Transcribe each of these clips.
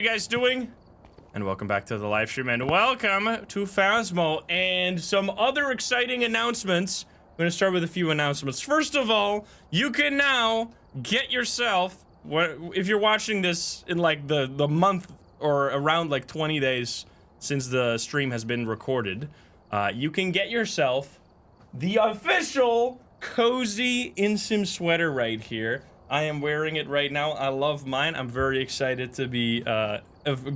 you guys doing? And welcome back to the live stream, and welcome to Phasmo and some other exciting announcements. I'm gonna start with a few announcements. First of all, you can now get yourself, if you're watching this in like the month or around like 20 days since the stream has been recorded, you can get yourself the official cozy InSim sweater right here. I am wearing it right now. I love mine. I'm very excited to be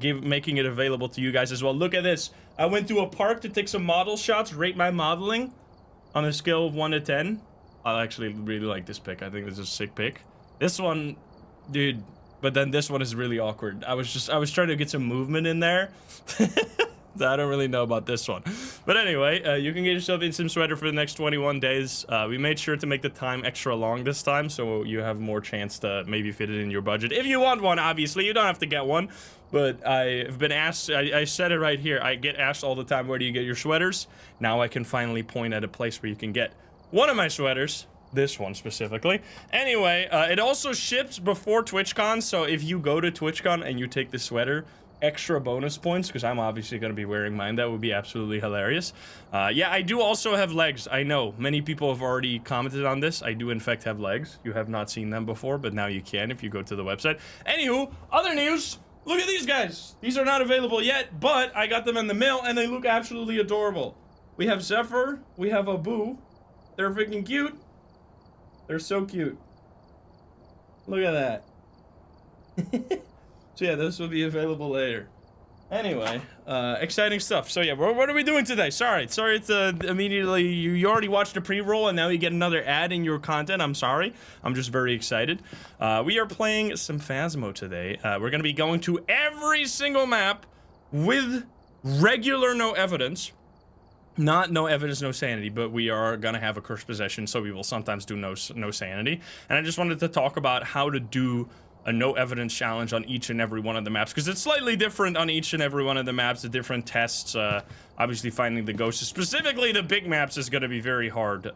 making it available to you guys as well. Look at this. I went to a park to take some model shots, rate my modeling on a scale of 1 to 10. I actually really like this pic. I think this is a sick pic. This one, dude, but then this one is really awkward. I was trying to get some movement in there. I don't really know about this one. But anyway, you can get yourself an InSim sweater for the next 21 days. We made sure to make the time extra long this time, so you have more chance to maybe fit it in your budget. If you want one, obviously, you don't have to get one. But I've been asked, I said it right here, I get asked all the time, where do you get your sweaters? Now I can finally point at a place where you can get one of my sweaters. This one specifically. Anyway, it also ships before TwitchCon, so if you go to TwitchCon and you take the sweater, extra bonus points, because I'm obviously going to be wearing mine. That would be absolutely hilarious. Yeah, I do also have legs. I know many people have already commented on this. I do in fact have legs. You have not seen them before, but now you can if you go to the website. Anywho, other news. Look at these guys. These are not available yet, but I got them in the mail and they look absolutely adorable. We have Zephyr. We have Abu. They're freaking cute. They're so cute. Look at that. So yeah, this will be available later. Anyway, exciting stuff. So yeah, what are we doing today? Sorry to immediately, you already watched the pre-roll and now you get another ad in your content. I'm sorry. I'm just very excited. We are playing some Phasmo today. We're gonna be going to every single map with regular no evidence. Not no evidence, no sanity, but we are gonna have a cursed possession, so we will sometimes do no sanity. And I just wanted to talk about how to do a no evidence challenge on each and every one of the maps, because it's slightly different on each and every one of the maps, the different tests. Obviously finding the ghosts, specifically the big maps, is going to be very hard,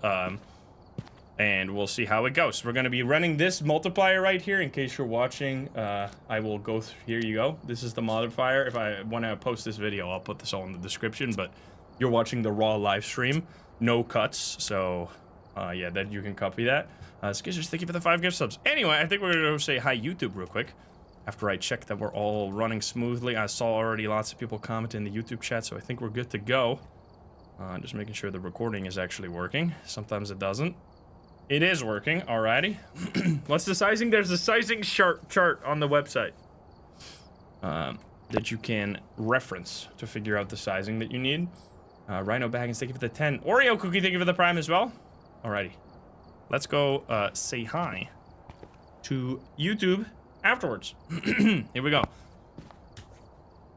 and we'll see how it goes. We're going to be running this multiplier right here in case you're watching. I will go here you go. This is the modifier. If I want to post this video, I'll put this all in the description, but you're watching the raw live stream, no cuts, so yeah, that you can copy that. Skizzers, thank you for the 5 gift subs. Anyway, I think we're gonna go say hi YouTube real quick. After I check that we're all running smoothly. I saw already lots of people comment in the YouTube chat, so I think we're good to go. Just making sure the recording is actually working. Sometimes it doesn't. It is working, alrighty. What's the sizing? There's a sizing chart on the website that you can reference to figure out the sizing that you need. Rhino Baggins, thank you for the 10. Oreo Cookie, thank you for the prime as well. Alrighty. Let's go say hi to YouTube afterwards. Here we go.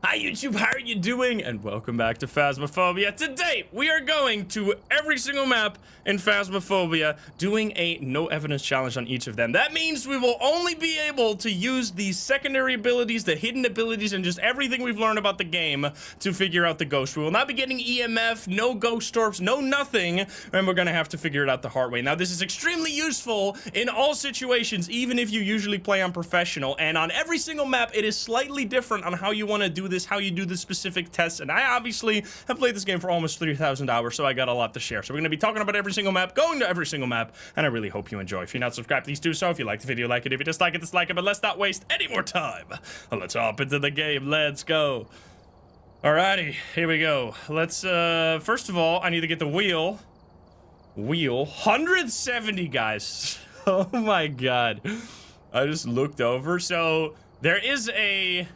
Hi YouTube, how are you doing? And welcome back to Phasmophobia. Today, we are going to every single map in Phasmophobia, doing a no evidence challenge on each of them. That means we will only be able to use the secondary abilities, the hidden abilities, and just everything we've learned about the game to figure out the ghost. We will not be getting EMF, no ghost orbs, no nothing, and we're gonna have to figure it out the hard way. Now, this is extremely useful in all situations, even if you usually play on professional, and on every single map, it is slightly different on how you want to do this, how you do the specific tests, and I obviously have played this game for almost 3,000 hours, so I got a lot to share. So we're going to be talking about every single map, going to every single map, and I really hope you enjoy. If you're not subscribed, please do so. If you like the video, like it. If you dislike it, dislike it, but let's not waste any more time. Let's hop into the game. Let's go. Alrighty, here we go. Let's, first of all, I need to get the wheel. 170, guys. Oh my god. I just looked over, so there is a...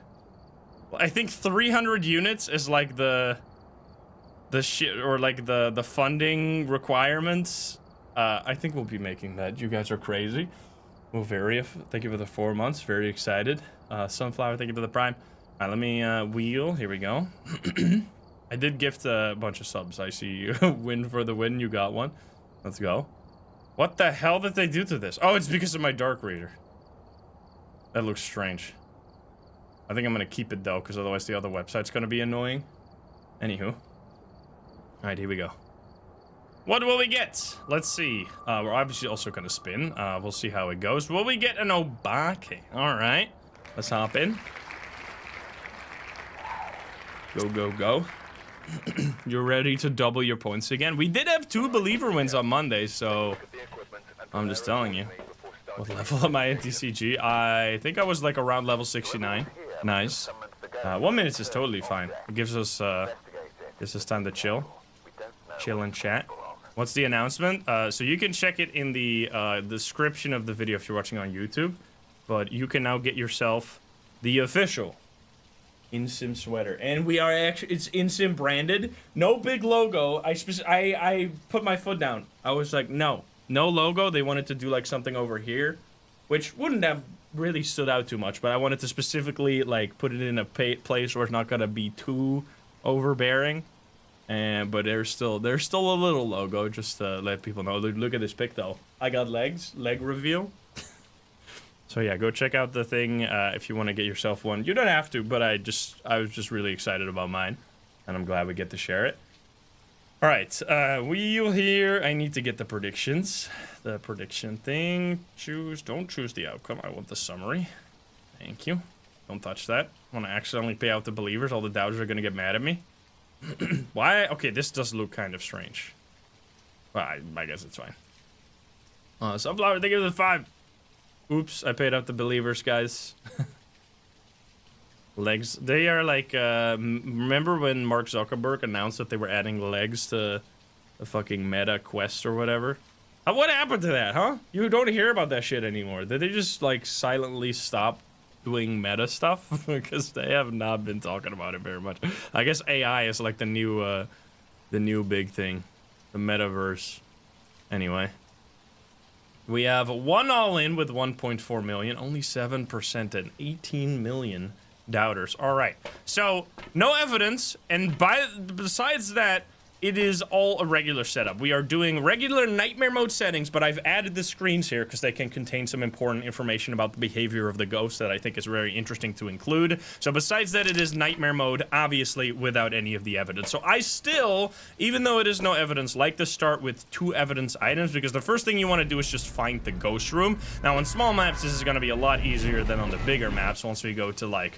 I think 300 units is like the shit, or like the funding requirements. I think we'll be making that. You guys are crazy. Movaria, thank you for the 4 months. Very excited. Sunflower, thank you for the prime. All right, let me wheel. Here we go. I did gift a bunch of subs. I see you. Win for the win. You got one. Let's go. What the hell did they do to this? Oh, it's because of my dark reader. That looks strange. I think I'm gonna keep it though, because otherwise the other website's gonna be annoying. Anywho. Alright, here we go. What will we get? Let's see. We're obviously also gonna spin. We'll see how it goes. Will we get an Obake? Alright. Let's hop in. Go, go, go. You're ready to double your points again. We did have 2 believer wins on Monday, so I'm just telling you. What level am I at DCG? I think I was like around level 69. Nice. 1 minute is totally fine. It gives us time to chill. Chill and chat. What's the announcement? So you can check it in the description of the video if you're watching on YouTube. But you can now get yourself the official InSim sweater. And we are actually, it's InSim branded. No big logo. I put my foot down. I was like, no logo. They wanted to do like something over here, which wouldn't have really stood out too much, but I wanted to specifically like put it in a place where it's not gonna be too overbearing. But there's still a little logo just to let people know. Look at this pic though. I got leg reveal. So yeah, go check out the thing if you want to get yourself one. You don't have to, but I was just really excited about mine, and I'm glad we get to share it. All right, wheel here. I need to get the predictions. The prediction thing. Don't choose the outcome. I want the summary. Thank you. Don't touch that. I want to accidentally pay out the believers. All the doubters are gonna get mad at me. Why? Okay, this does look kind of strange. Well, I guess it's fine. Sunflower, they give it a 5. Oops, I paid out the believers, guys. Legs. They are like, remember when Mark Zuckerberg announced that they were adding legs to the fucking Meta Quest or whatever? What happened to that, huh? You don't hear about that shit anymore. Did they just, like, silently stop doing meta stuff? Because they have not been talking about it very much. I guess AI is, like, the new big thing. The metaverse. Anyway. We have 1 all-in with 1.4 million. Only 7% and 18 million doubters. All right. So, no evidence. And besides that, it is all a regular setup. We are doing regular nightmare mode settings, but I've added the screens here because they can contain some important information about the behavior of the ghost that I think is very interesting to include. So besides that, it is nightmare mode, obviously without any of the evidence. So I still, even though it is no evidence, like to start with 2 evidence items, because the first thing you want to do is just find the ghost room. Now on small maps, this is going to be a lot easier than on the bigger maps once we go to like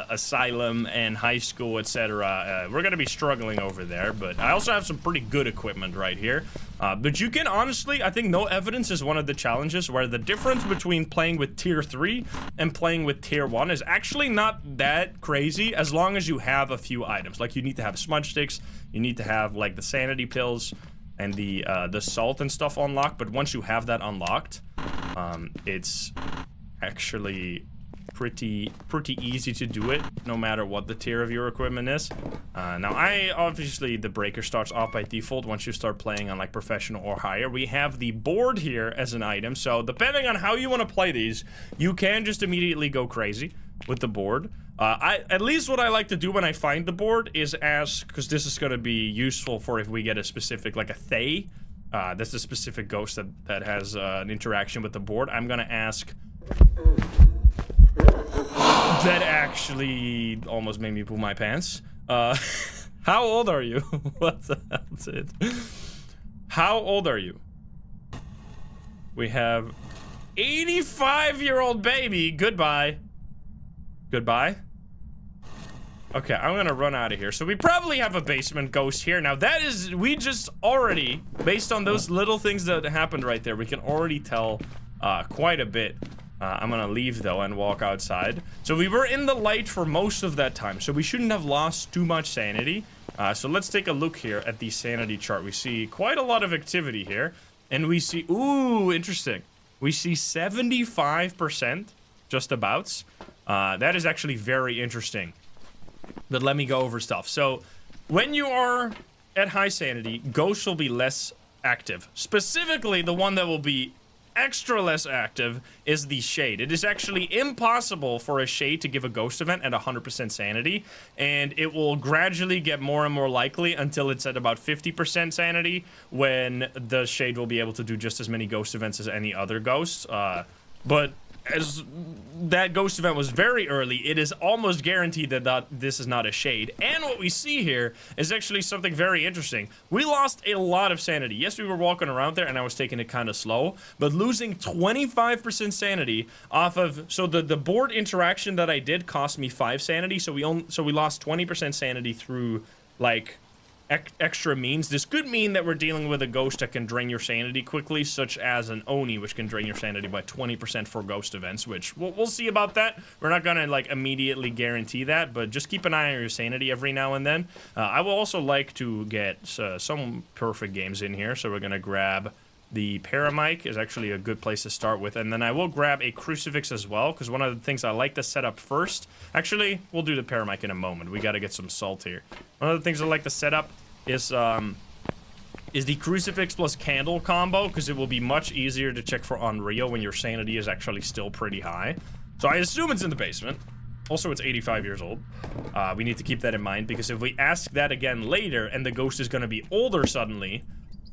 asylum and high school, etc. We're gonna be struggling over there, but I also have some pretty good equipment right here. But you can honestly, I think no evidence is one of the challenges where the difference between playing with tier 3 and playing with tier 1 is actually not that crazy as long as you have a few items. Like you need to have smudge sticks, you need to have like the sanity pills and the salt and stuff unlocked. But once you have that unlocked, it's actually pretty easy to do it, no matter what the tier of your equipment is. Now, obviously, the breaker starts off by default once you start playing on, like, professional or higher. We have the board here as an item, so depending on how you want to play these, you can just immediately go crazy with the board. At least what I like to do when I find the board is ask, because this is going to be useful for if we get a specific, like a Thay, that's a specific ghost that has an interaction with the board. I'm going to ask... That actually almost made me poo my pants. How old are you? That's it. How old are you? We have 85-year-old baby. Goodbye. Goodbye. Okay, I'm gonna run out of here. So we probably have a basement ghost here. Now that is, we just already, based on those little things that happened right there, we can already tell quite a bit. I'm gonna leave though and walk outside. So we were in the light for most of that time, so we shouldn't have lost too much sanity. So let's take a look here at the sanity chart. We see quite a lot of activity here, and we see, ooh, interesting. We see 75% just abouts. That is actually very interesting. But let me go over stuff. So when you are at high sanity, ghosts will be less active. Specifically, the one that will be extra less active is the shade. It is actually impossible for a shade to give a ghost event at 100% sanity, and it will gradually get more and more likely until it's at about 50% sanity, when the shade will be able to do just as many ghost events as any other ghosts. But as that ghost event was very early, it is almost guaranteed that this is not a shade. And what we see here is actually something very interesting. We lost a lot of sanity. Yes, we were walking around there and I was taking it kind of slow, but losing 25% sanity off of, so the board interaction that I did cost me 5 sanity, so we lost 20% sanity through like extra means. This could mean that we're dealing with a ghost that can drain your sanity quickly, such as an Oni, which can drain your sanity by 20% for ghost events, which we'll see about that. We're not gonna like immediately guarantee that, but just keep an eye on your sanity every now and then. I will also like to get some perfect games in here, so we're gonna grab the Paramic is actually a good place to start with, and then I will grab a Crucifix as well, because one of the things I like to set up first, actually, we'll do the Paramic in a moment. We gotta get some salt here. One of the things I like to set up is the Crucifix plus Candle combo, because it will be much easier to check for Unreal when your sanity is actually still pretty high. So I assume it's in the basement. Also, it's 85 years old. We need to keep that in mind, because if we ask that again later and the ghost is gonna be older suddenly,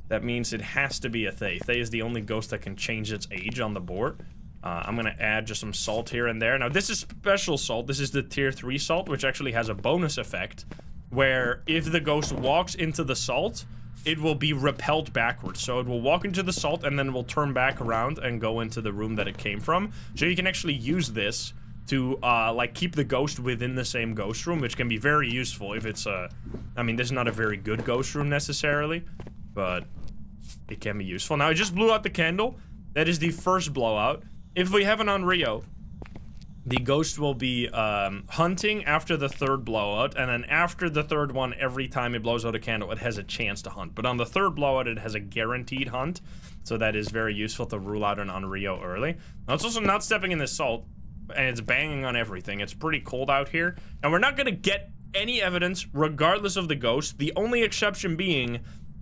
that means it has to be a Thay. Thay is the only ghost that can change its age on the board. I'm gonna add just some salt here and there. Now, this is special salt. This is the tier 3 salt, which actually has a bonus effect, where if the ghost walks into the salt, it will be repelled backwards. So it will walk into the salt and then it will turn back around and go into the room that it came from. So you can actually use this to, like, keep the ghost within the same ghost room, which can be very useful if it's a... I mean, this is not a very good ghost room necessarily, but it can be useful. Now, I just blew out the candle. That is the first blowout. If we have an Unreal, the ghost will be hunting after the 3rd blowout, and then after the 3rd one, every time it blows out a candle, it has a chance to hunt. But on the 3rd blowout, it has a guaranteed hunt, so that is very useful to rule out an Unreal early. Now, it's also not stepping in the salt, and it's banging on everything. It's pretty cold out here, and we're not gonna get any evidence regardless of the ghost, the only exception being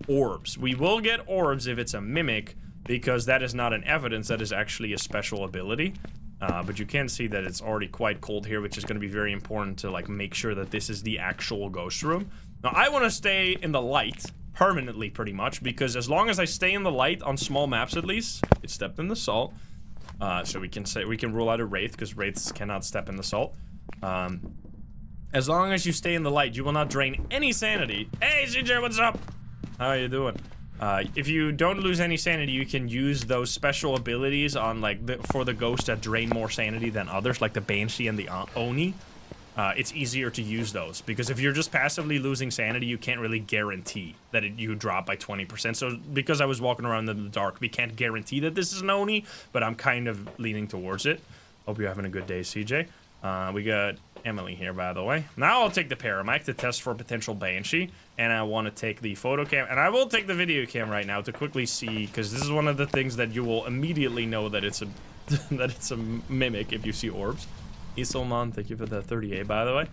orbs. We will get orbs if it's a mimic, because that is not an evidence, that is actually a special ability. But you can see that it's already quite cold here, which is going to be very important to like make sure that this is the actual ghost room. Now, I want to stay in the light permanently, pretty much, because as long as I stay in the light on small maps, at least, it stepped in the salt. So we can rule out a wraith, because wraiths cannot step in the salt. As long as you stay in the light, you will not drain any sanity. Hey, CJ, what's up? How are you doing? If you don't lose any sanity, you can use those special abilities on like for the ghost that drain more sanity than others, like the Banshee and the Oni. It's easier to use those, because if you're just passively losing sanity, you can't really guarantee that you drop by 20%. So because I was walking around in the dark, we can't guarantee that this is an Oni, but I'm kind of leaning towards it. Hope you're having a good day, CJ. We got Emily here, by the way. Now I'll take the Paramic to test for potential Banshee, and I want to take the photo cam, and I will take the video cam right now to quickly see, because this is one of the things that you will immediately know that it's a that it's a mimic if you see orbs. Isolman, thank you for the 38, by the way.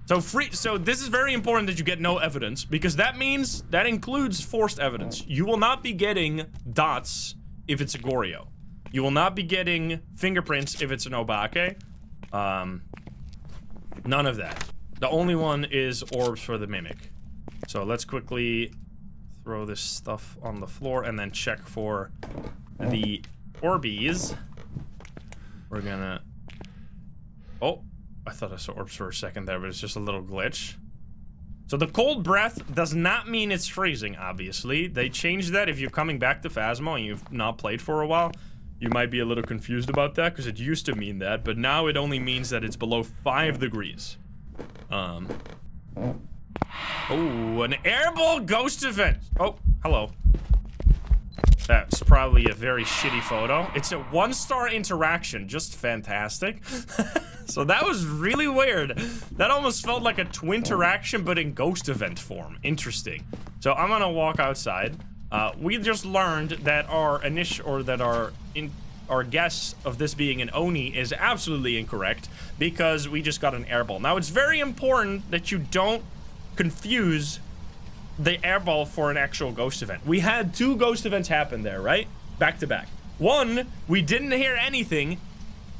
So this is very important that you get no evidence, because that means that includes forced evidence. You will not be getting dots if it's a Goryo. You will not be getting fingerprints if it's an Obake. None of that. The only one is orbs for the mimic. So let's quickly throw this stuff on the floor and then check for the orbies. We're gonna... Oh, I thought I saw orbs for a second there, but it's just a little glitch. So the cold breath does not mean it's freezing, obviously. They changed that if you're coming back to Phasmo and you've not played for a while. You might be a little confused about that, because it used to mean that, but now it only means that it's below 5 degrees. Oh, an airball ghost event. Oh, hello. That's probably a very shitty photo. It's a 1-star interaction, just fantastic. So that was really weird. That almost felt like a twin interaction, but in ghost event form. Interesting. So I'm gonna walk outside. We just learned that our guess of this being an Oni is absolutely incorrect, because we just got an airball. Now, it's very important that you don't confuse the airball for an actual ghost event. We had 2 ghost events happen there, right? Back to back. One, we didn't hear anything.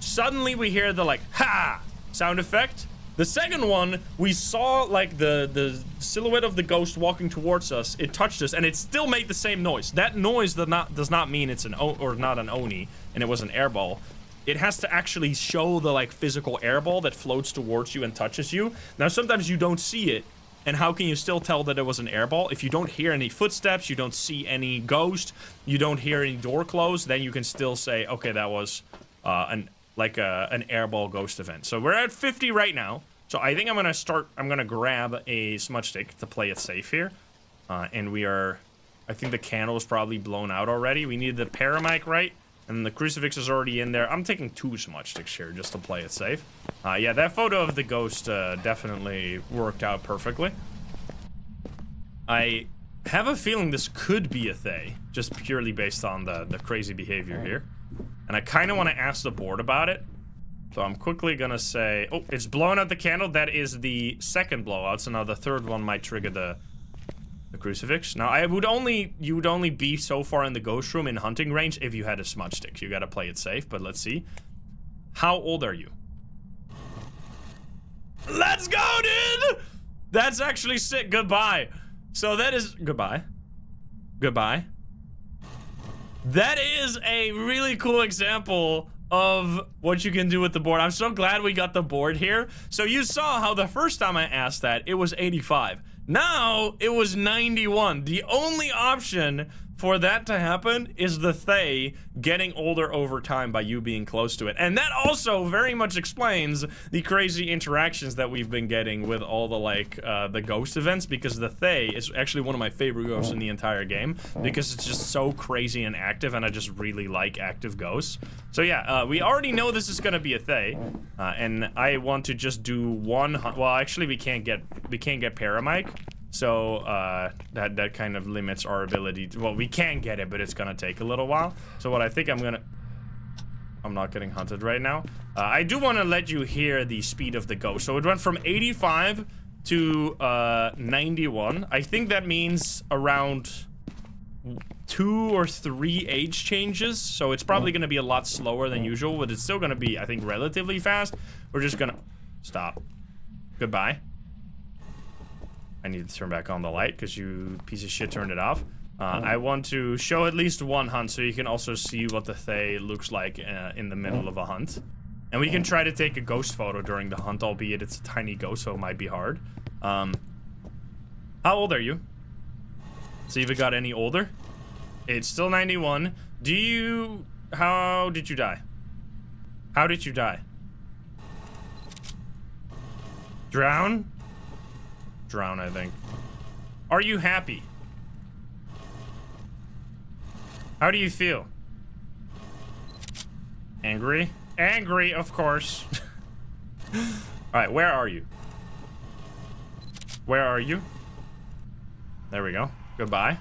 Suddenly we hear the like, ha! Sound effect. The second one, we saw like the silhouette of the ghost walking towards us. It touched us, and it still made the same noise. That noise does not mean it's an not an Oni, and it was an airball. it has to actually show the like physical airball that floats towards you and touches you. Now sometimes you don't see it, and how can you still tell that it was an airball? If you don't hear any footsteps, you don't see any ghost, you don't hear any door close, then you can still say, okay, that was an airball ghost event. So we're at 50 right now. So I think I'm gonna grab a smudge stick to play it safe here. And we are, I think the candle is probably blown out already. We need the paramike, right? And the crucifix is already in there. I'm taking 2 smudge sticks here just to play it safe. Yeah, that photo of the ghost definitely worked out perfectly. I have a feeling this could be a Thay, just purely based on the crazy behavior here. And I kind of want to ask the board about it. So I'm quickly gonna say, oh, it's blowing out the candle. That is the second blowout. So now the third one might trigger the crucifix. Now you would only be so far in the ghost room in hunting range if you had a smudge stick. You gotta play it safe, but let's see. How old are you? Let's go, dude! That's actually sick. Goodbye. So that is goodbye. Goodbye. That is a really cool example of what you can do with the board. I'm so glad we got the board here. So you saw how the first time I asked that, it was 85. Now, it was 91. The only option for that to happen is the Thay getting older over time by you being close to it. And that also very much explains the crazy interactions that we've been getting with all the, like, the ghost events, because the Thay is actually one of my favorite ghosts in the entire game, because it's just so crazy and active, and I just really like active ghosts. So yeah, we already know this is gonna be a Thay, and I want to just do one well, actually we can't get paramike. So, that kind of limits our ability to, well, we can get it, but it's gonna take a little while. So what I think I'm not getting hunted right now. I do want to let you hear the speed of the ghost. So it went from 85 to, 91. I think that means around 2 or 3 age changes. So it's probably gonna be a lot slower than usual, but it's still gonna be, I think, relatively fast. We're just gonna, stop. Goodbye. I need to turn back on the light because you piece of shit turned it off. I want to show at least one hunt so you can also see what the Thay looks like in the middle of a hunt. And we can try to take a ghost photo during the hunt, albeit it's a tiny ghost, so it might be hard. How old are you? See if it got any older. It's still 91. How did you die? How did you die? Drown? Drown, I think. Are you happy? How do you feel? Angry? Angry, of course. Alright, where are you? Where are you? There we go. Goodbye.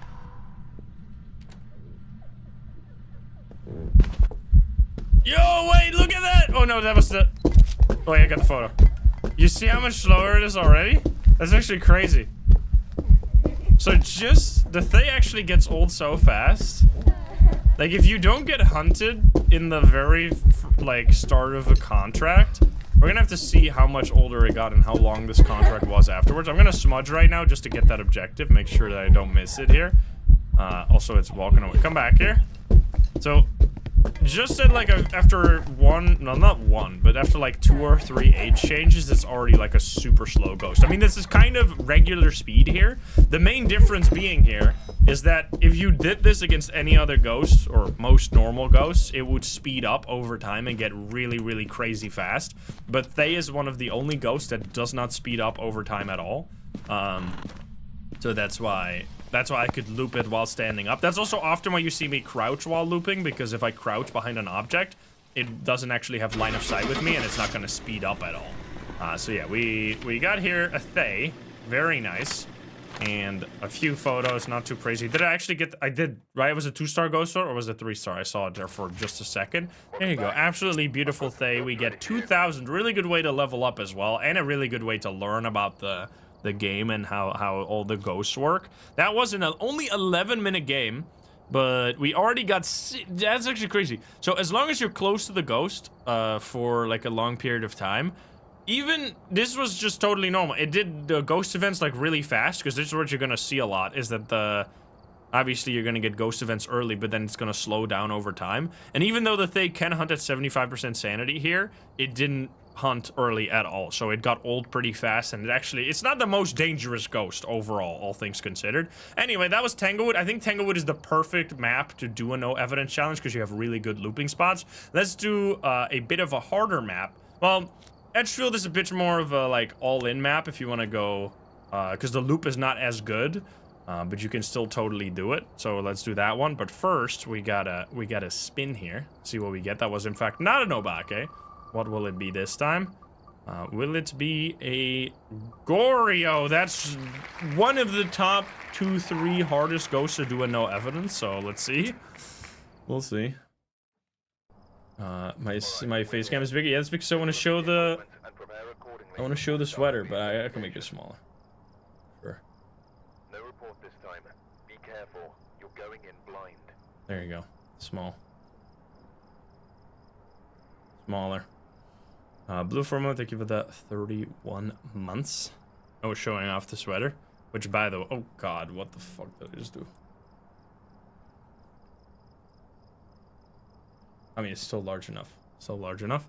Yo, wait, look at that! Oh no, that was the... Oh yeah, I got the photo. You see how much slower it is already? That's actually crazy. So just, the Thay actually gets old so fast. Like, if you don't get hunted in the very, like, start of a contract, we're gonna have to see how much older it got and how long this contract was afterwards. I'm gonna smudge right now just to get that objective, make sure that I don't miss it here. Also, it's walking away. Come back here. So, just at like after after like 2 or 3 age changes, it's already like a super slow ghost. I mean, this is kind of regular speed here. The main difference being here is that if you did this against any other ghosts or most normal ghosts, it would speed up over time and get really, really crazy fast. But Thay is one of the only ghosts that does not speed up over time at all. So that's why I could loop it while standing up. That's also often why you see me crouch while looping, because if I crouch behind an object, it doesn't actually have line of sight with me, and it's not going to speed up at all. So yeah, we got here a Thay. Very nice. And a few photos, not too crazy. Did I actually get... I did, right? It was a 2-star ghost star, or was it 3-star? I saw it there for just a second. There you go. Absolutely beautiful Thay. We get 2,000. Really good way to level up as well, and a really good way to learn about the game and how all the ghosts work. That was an only 11-minute game, but we already got... That's actually crazy. So as long as you're close to the ghost for like a long period of time, even this was just totally normal. It did the ghost events like really fast, because this is what you're gonna see a lot, is that the obviously you're going to get ghost events early, but then it's going to slow down over time. And even though the thing can hunt at 75% sanity here, it didn't hunt early at all. So it got old pretty fast, and it's not the most dangerous ghost overall, all things considered. Anyway, that was Tanglewood. I think Tanglewood is the perfect map to do a no evidence challenge because you have really good looping spots. Let's do a bit of a harder map. Well, Edgefield is a bit more of a like all-in map if you want to go, because the loop is not as good. But you can still totally do it. So let's do that one. But first, we gotta spin here. See what we get. That was in fact not an Obake. What will it be this time? Will it be a Goryo? That's one of the top 2-3 hardest ghosts to do a no evidence. So let's see. We'll see. My face cam is bigger. Yeah, it's because I want to show the sweater, but I can make it smaller. Sure. No report this time. Be careful. You're going in blind. There you go. Small. Smaller. Blue Formo, thank you for that 31 months. I was showing off the sweater, which by the way, oh god, what the fuck did I just do? I mean, it's still large enough. Still large enough.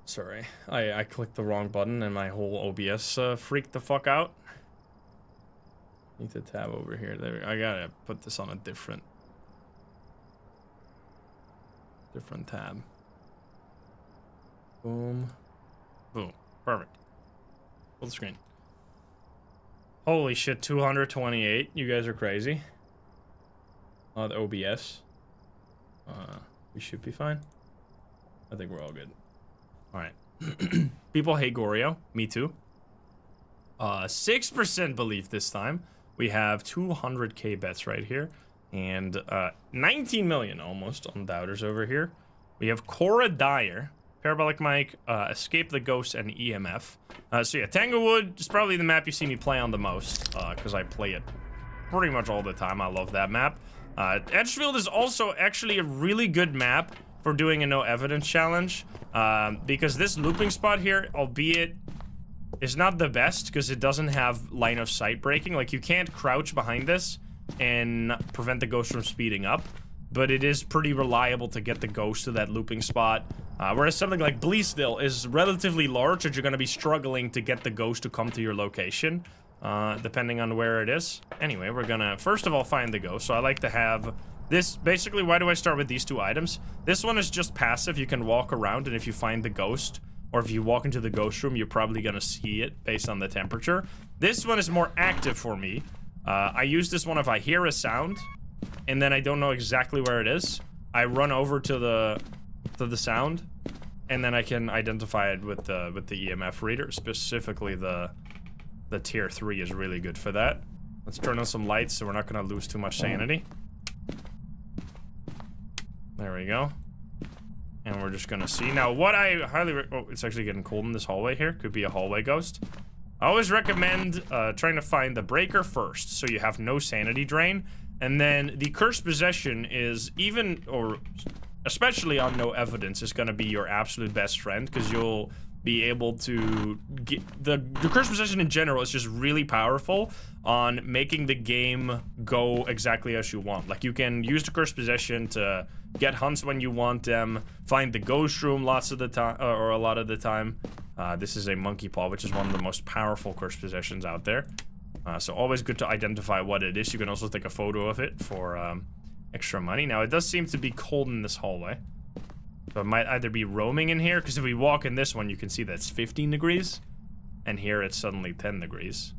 Sorry, I clicked the wrong button and my whole OBS freaked the fuck out. Need to tab over here. There, I gotta put this on a different tab. Boom. Boom. Perfect. Full screen. Holy shit, 228. You guys are crazy. The OBS. We should be fine. I think we're all good. Alright. People hate Goryo. Me too. 6% belief this time. We have 200k bets right here. And 19 million almost on doubters over here. We have Cora Dyer, Parabolic Mike, Escape the Ghost, and EMF. So yeah, Tanglewood is probably the map you see me play on the most, because I play it pretty much all the time. I love that map. Edgefield is also actually a really good map for doing a no evidence challenge, because this looping spot here, albeit is not the best because it doesn't have line of sight breaking. Like, you can't crouch behind this and prevent the ghost from speeding up, but it is pretty reliable to get the ghost to that looping spot, whereas something like Bleasdale is relatively large that you're going to be struggling to get the ghost to come to your location, depending on where it is. Anyway, we're gonna first of all find the ghost. So I like to have this. Basically, why do I start with these two items? This one is just passive. You can walk around, and if you find the ghost, or if you walk into the ghost room, you're probably gonna see it based on the temperature. This one is more active for me. I use this one if I hear a sound, and then I don't know exactly where it is. I run over to the sound, and then I can identify it with the EMF reader. Specifically, the tier 3 is really good for that. Let's turn on some lights so we're not gonna lose too much sanity. There we go. And we're just gonna see. Now, what I highly oh, it's actually getting cold in this hallway here. Could be a hallway ghost. I always recommend trying to find the breaker first, so you have no sanity drain. And then the cursed possession is even, or especially on no evidence, is gonna be your absolute best friend, because you'll be able to get the cursed possession in general is just really powerful on making the game go exactly as you want. Like, you can use the cursed possession to get hunts when you want them, find the ghost room lots of the time, or a lot of the time. This is a monkey paw, which is one of the most powerful cursed possessions out there. So always good to identify what it is. You can also take a photo of it for extra money. Now, it does seem to be cold in this hallway. So it might either be roaming in here, because if we walk in this one, you can see that it's 15 degrees. And here it's suddenly 10 degrees.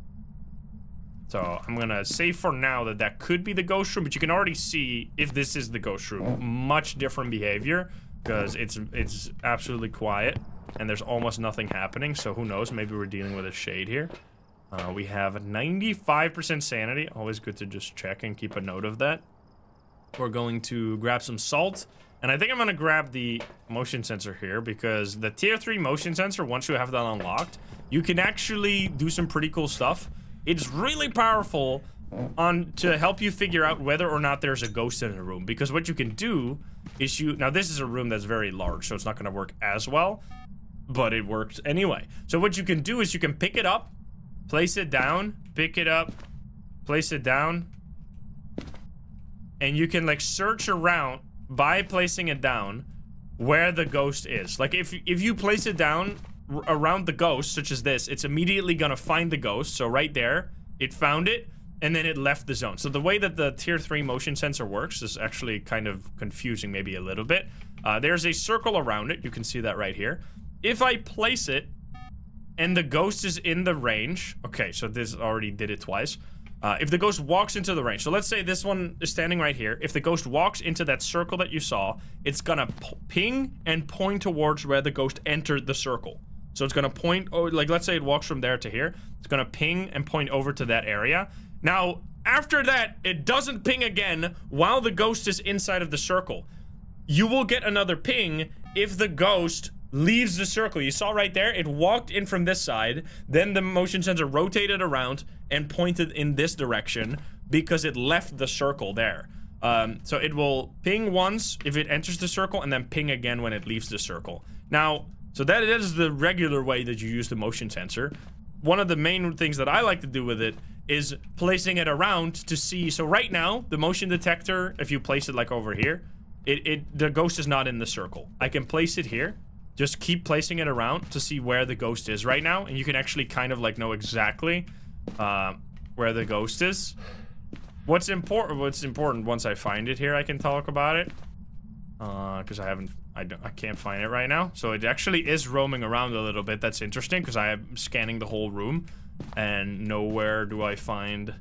So I'm gonna say for now that that could be the ghost room, but you can already see, if this is the ghost room, much different behavior, because it's absolutely quiet, and there's almost nothing happening, so who knows, maybe we're dealing with a shade here. We have 95% sanity, always good to just check and keep a note of that. We're going to grab some salt, and I think I'm gonna grab the motion sensor here, because the tier 3 motion sensor, once you have that unlocked, you can actually do some pretty cool stuff. It's really powerful to help you figure out whether or not there's a ghost in a room, because what you can do is now this is a room that's very large, so it's not gonna work as well, but it works anyway. So what you can do is you can pick it up, place it down, pick it up, place it down, and you can like search around by placing it down where the ghost is. Like if you place it down around the ghost, such as this, it's immediately gonna find the ghost. So right there, it found it, and then it left the zone. So the way that the tier 3 motion sensor works is actually kind of confusing, maybe a little bit. There's a circle around it. You can see that right here. If I place it and the ghost is in the range, okay, so this already did it twice. If the ghost walks into the range, so let's say this one is standing right here. If the ghost walks into that circle that you saw, it's gonna ping and point towards where the ghost entered the circle. So it's gonna point, or like let's say it walks from there to here, it's gonna ping and point over to that area. Now, after that, it doesn't ping again while the ghost is inside of the circle. You will get another ping if the ghost leaves the circle. You saw right there, it walked in from this side, then the motion sensor rotated around and pointed in this direction because it left the circle there. So it will ping once if it enters the circle and then ping again when it leaves the circle. Now, so that is the regular way that you use the motion sensor. One of the main things that I like to do with it is placing it around to see. So right now, the motion detector, if you place it like over here, the ghost is not in the circle. I can place it here. Just keep placing it around to see where the ghost is right now, and you can actually kind of like know exactly where the ghost is. What's important once I find it here, I can talk about it. Because I can't find it right now. So it actually is roaming around a little bit. That's interesting because I am scanning the whole room and nowhere do I find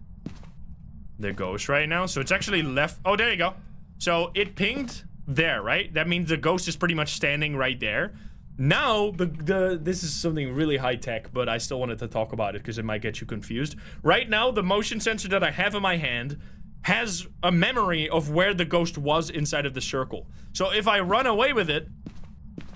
the ghost right now. So it's actually left. Oh, there you go. So it pinged there, right? That means the ghost is pretty much standing right there. Now, this is something really high tech, but I still wanted to talk about it because it might get you confused. Right now, the motion sensor that I have in my hand has a memory of where the ghost was inside of the circle. So if I run away with it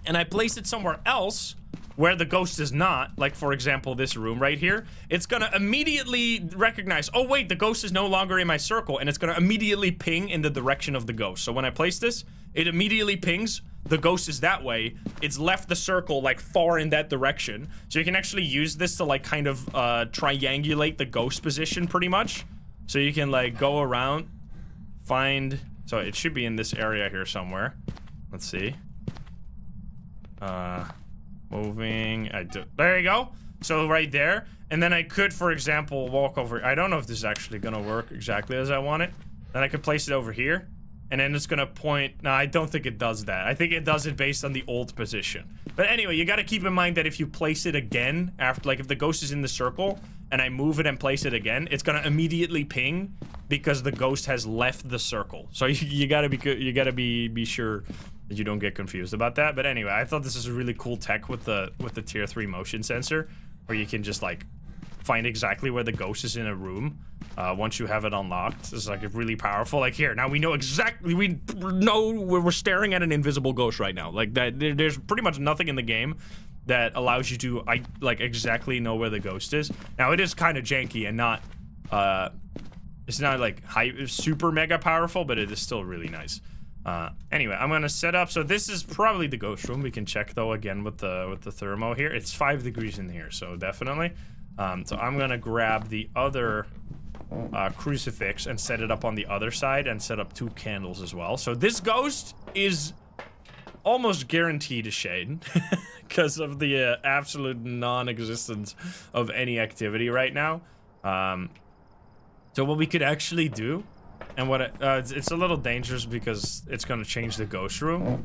and I place it somewhere else where the ghost is not, like for example this room right here, it's gonna immediately recognize, oh wait, the ghost is no longer in my circle, and it's gonna immediately ping in the direction of the ghost. So when I place this, it immediately pings, the ghost is that way, it's left the circle like far in that direction. So you can actually use this to like kind of triangulate the ghost position pretty much. So you can like go around, find, so it should be in this area here somewhere. Let's see. Moving, there you go. So right there, and then I could, for example, walk over, I don't know if this is actually gonna work exactly as I want it. Then I could place it over here, and then it's gonna point, no, I don't think it does that. I think it does it based on the old position. But anyway, you gotta keep in mind that if you place it again, after, like if the ghost is in the circle, and I move it and place it again, it's gonna immediately ping because the ghost has left the circle. So you gotta be sure that you don't get confused about that. But anyway, I thought this is a really cool tech with the tier 3 motion sensor, where you can just like find exactly where the ghost is in a room once you have it unlocked. It's like really powerful. Like here, now we know exactly, we know we're staring at an invisible ghost right now. Like that, there's pretty much nothing in the game that allows you to like exactly know where the ghost is. Now it is kind of janky and not it's not like super mega powerful, but it is still really nice. Anyway, I'm gonna set up, so this is probably the ghost room. We can check though again with the thermo here. It's 5 degrees in here, so definitely. So I'm gonna grab the other crucifix and set it up on the other side and set up 2 candles as well. So this ghost is almost guaranteed to shade because of the absolute non-existence of any activity right now. So what we could actually do, and what it's a little dangerous because it's going to change the ghost room.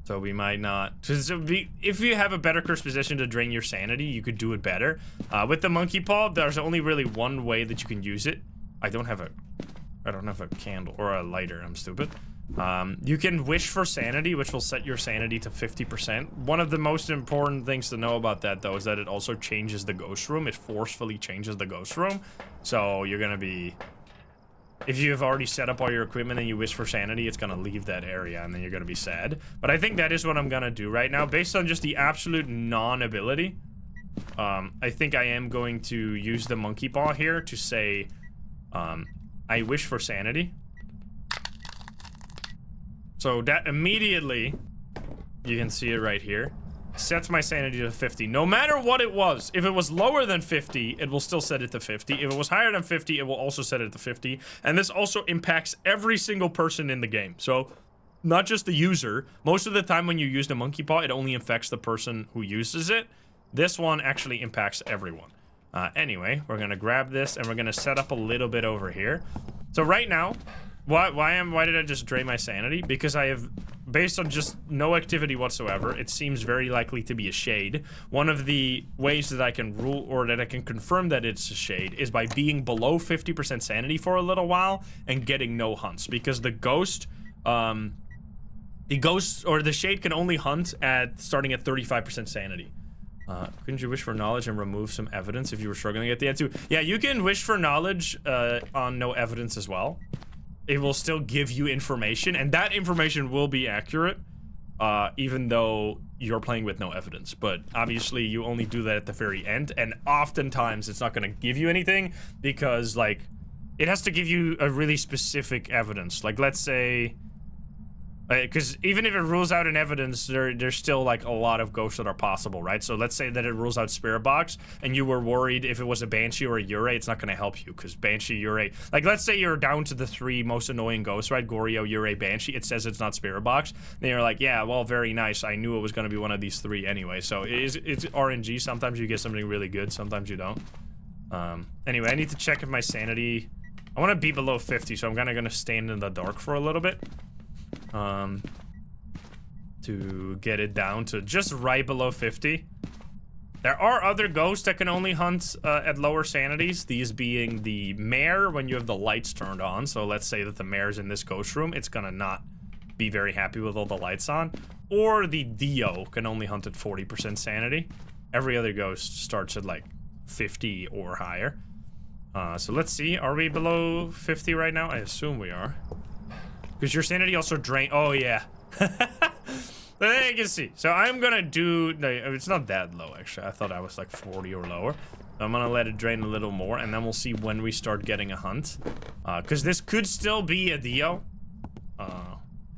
So we might not. If you have a better curse position to drain your sanity, you could do it better. With the monkey paw, there's only really one way that you can use it. I don't have a candle or a lighter. I'm stupid. You can wish for sanity, which will set your sanity to 50%. One of the most important things to know about that, though, is that it also changes the ghost room. It forcefully changes the ghost room. So you're gonna be... If you have already set up all your equipment and you wish for sanity, it's gonna leave that area, and then you're gonna be sad. But I think that is what I'm gonna do right now, based on just the absolute non-ability. I think I am going to use the monkey paw here to say, I wish for sanity. So that immediately, you can see it right here. sets my sanity to 50. No matter what it was, if it was lower than 50, it will still set it to 50. If it was higher than 50, it will also set it to 50. And this also impacts every single person in the game. So, not just the user. Most of the time when you use the monkey paw, it only affects the person who uses it. This one actually impacts everyone. Anyway, we're gonna grab this and we're gonna set up a little bit over here. So right now, why did I just drain my sanity? Because I have, based on just no activity whatsoever, it seems very likely to be a shade. One of the ways that I can rule, or that I can confirm that it's a shade, is by being below 50% sanity for a little while and getting no hunts. Because the ghost, or the shade can only hunt starting at 35% sanity. Couldn't you wish for knowledge and remove some evidence if you were struggling at the end too? Yeah, you can wish for knowledge on no evidence as well. It will still give you information, and that information will be accurate, even though you're playing with no evidence. But obviously, you only do that at the very end, and oftentimes it's not going to give you anything because, like, it has to give you a really specific evidence. Like, let's say, because even if it rules out an evidence, there's still like a lot of ghosts that are possible, right? So let's say that it rules out Spirit Box, and you were worried if it was a Banshee or a Yurei, it's not going to help you, because Banshee, Yurei, like let's say you're down to the 3 most annoying ghosts, right? Goryo, Yurei, Banshee, it says it's not Spirit Box. Then you're like, yeah, well, very nice. I knew it was going to be one of these 3 anyway. So it's RNG. Sometimes you get something really good, sometimes you don't. Anyway, I need to check if my sanity, I want to be below 50, so I'm kind of going to stand in the dark for a little bit. To get it down to just right below 50. There are other ghosts that can only hunt at lower sanities, these being the mare when you have the lights turned on. So let's say that the mare's in this ghost room, it's gonna not be very happy with all the lights on. Or the Dio can only hunt at 40% sanity. Every other ghost starts at like 50 or higher. So let's see, are we below 50 right now? I assume we are. Because your sanity also drain. Oh, yeah. There you can see. So I'm gonna do. No, it's not that low, actually. I thought I was like 40 or lower. So I'm gonna let it drain a little more, and then we'll see when we start getting a hunt. Because this could still be a Dio.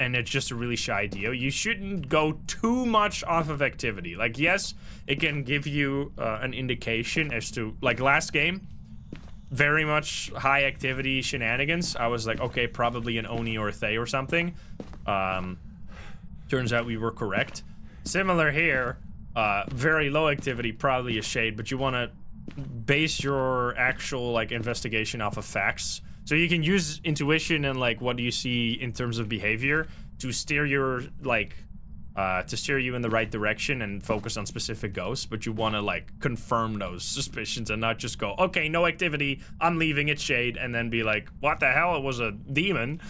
And it's just a really shy Dio. You shouldn't go too much off of activity. Like, yes, it can give you an indication as to, like, last game. Very much high activity shenanigans. I was like, okay, probably an Oni or a Thay or something. Turns out we were correct. Similar here, very low activity, probably a shade, but you want to base your actual like investigation off of facts. So you can use intuition and like what do you see in terms of behavior to steer your like to steer you in the right direction and focus on specific ghosts, but you want to like confirm those suspicions and not just go, okay, no activity, I'm leaving it shade, and then be like, what the hell, it was a demon.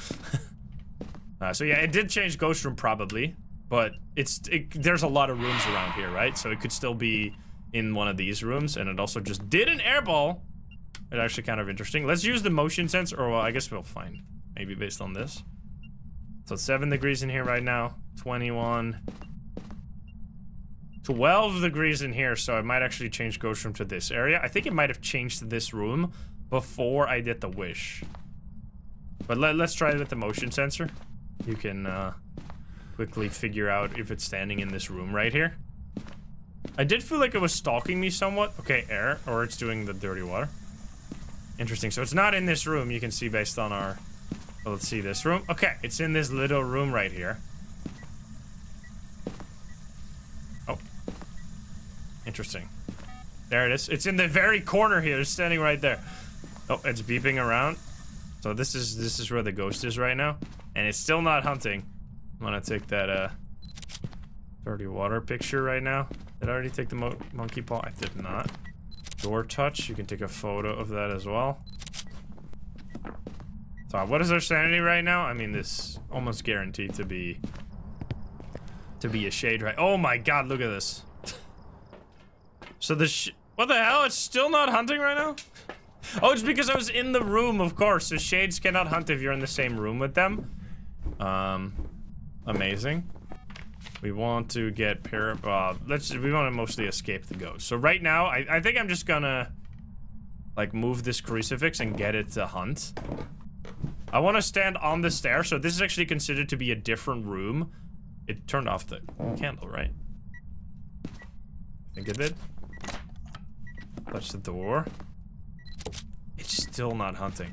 So yeah, it did change ghost room probably, but there's a lot of rooms around here, right? So it could still be in one of these rooms, and it also just did an airball. It's actually kind of interesting. Let's use the motion sensor, or well, I guess we'll find maybe based on this. So it's 7 degrees in here right now, 21, 12 degrees in here, so I might actually change ghost room to this area. I think it might have changed to this room before I did the wish. But let's try it with the motion sensor. You can quickly figure out if it's standing in this room right here. I did feel like it was stalking me somewhat. Okay, air, or it's doing the dirty water. Interesting, so it's not in this room, you can see based on our... Well, let's see this room. Okay, it's in this little room right here. Oh. Interesting. There it is. It's in the very corner here. It's standing right there. Oh, it's beeping around. So this is where the ghost is right now. And it's still not hunting. I'm gonna take that dirty water picture right now. Did I already take the monkey paw? I did not. Door touch. You can take a photo of that as well. So what is our sanity right now? I mean, this almost guaranteed to be a shade, right? Oh my god, look at this. So what the hell? It's still not hunting right now? Oh, it's because I was in the room, of course. So shades cannot hunt if you're in the same room with them. Amazing. We want to get we want to mostly escape the ghost. So right now, I think I'm just gonna like move this crucifix and get it to hunt. I want to stand on the stair, so this is actually considered to be a different room. It turned off the candle, right? think it did. Touch the door. It's still not hunting.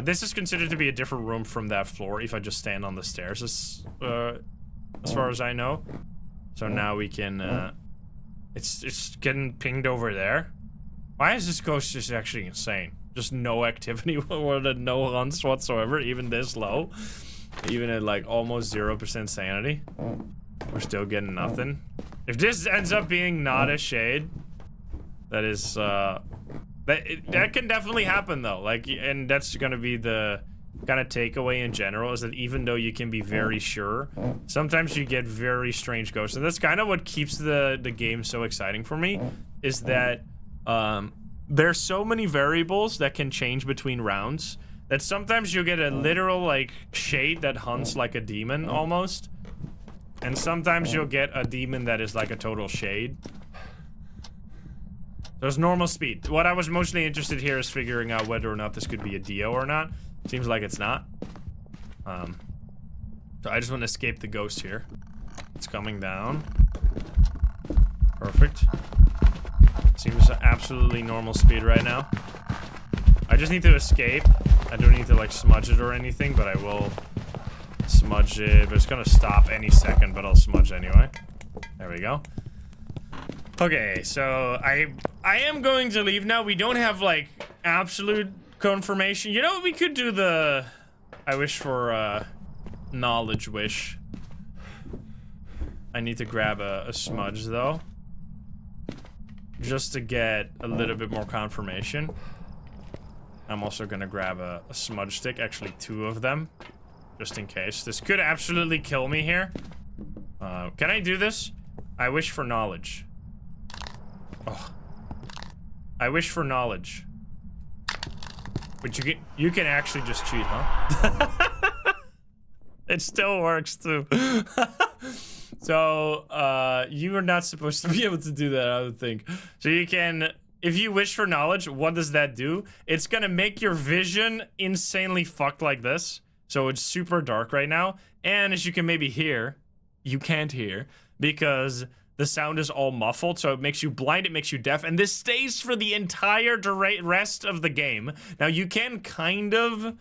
This is considered to be a different room from that floor if I just stand on the stairs, as far as I know. So now we can, it's getting pinged over there. Why is this ghost just actually insane? Just no activity or no hunts whatsoever, even this low. Even at like almost 0% sanity. We're still getting nothing. If this ends up being not a shade, that is, that can definitely happen though. Like, and that's gonna be the kind of takeaway in general, is that even though you can be very sure, sometimes you get very strange ghosts. And that's kind of what keeps the game so exciting for me, is that there's so many variables that can change between rounds that sometimes you'll get a literal like shade that hunts like a demon almost, and sometimes you'll get a demon that is like a total shade. There's normal speed. What I was mostly interested here is figuring out whether or not this could be a Dio or not. Seems like it's not. So I just want to escape the ghost here. It's coming down. Perfect. Seems absolutely normal speed right now. I just need to escape. I don't need to like smudge it or anything, but I will smudge it. But it's gonna stop any second, but I'll smudge anyway. There we go. Okay, so I am going to leave now. We don't have like absolute confirmation. You know, we could do the I wish for knowledge wish. I need to grab a smudge though, just to get a little bit more confirmation. I'm also gonna grab a smudge stick, actually 2 of them, just in case. This could absolutely kill me here. Can I do this? I wish for knowledge. Oh. I wish for knowledge. But you can actually just cheat, huh? It still works too. So, you are not supposed to be able to do that, I would think. So you can, if you wish for knowledge, what does that do? It's gonna make your vision insanely fucked like this. So it's super dark right now. And as you can maybe hear, you can't hear because the sound is all muffled, so it makes you blind, it makes you deaf, and this stays for the entire rest of the game. Now, you can kind of,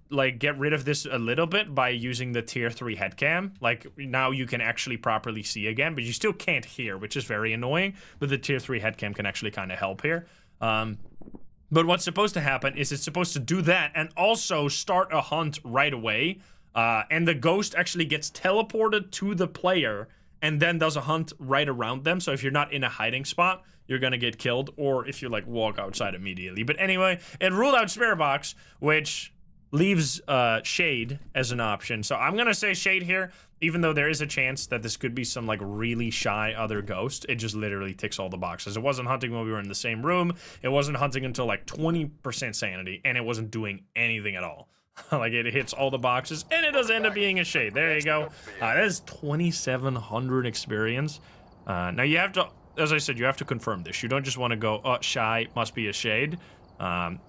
like, get rid of this a little bit by using the tier 3 headcam. Like, now you can actually properly see again, but you still can't hear, which is very annoying, but the tier 3 headcam can actually kind of help here. But what's supposed to happen is it's supposed to do that and also start a hunt right away, and the ghost actually gets teleported to the player and then does a hunt right around them. So if you're not in a hiding spot, you're gonna get killed, or if you like walk outside immediately. But anyway, it ruled out Spirit Box, which leaves Shade as an option. So I'm gonna say Shade here, even though there is a chance that this could be some like really shy other ghost. It just literally ticks all the boxes. It wasn't hunting when we were in the same room. It wasn't hunting until like 20% sanity, and it wasn't doing anything at all. Like, it hits all the boxes, and it does end up being a Shade. There you go. That is 2,700 experience. Now, you have to, as I said, you have to confirm this. You don't just want to go, oh, shy, must be a Shade.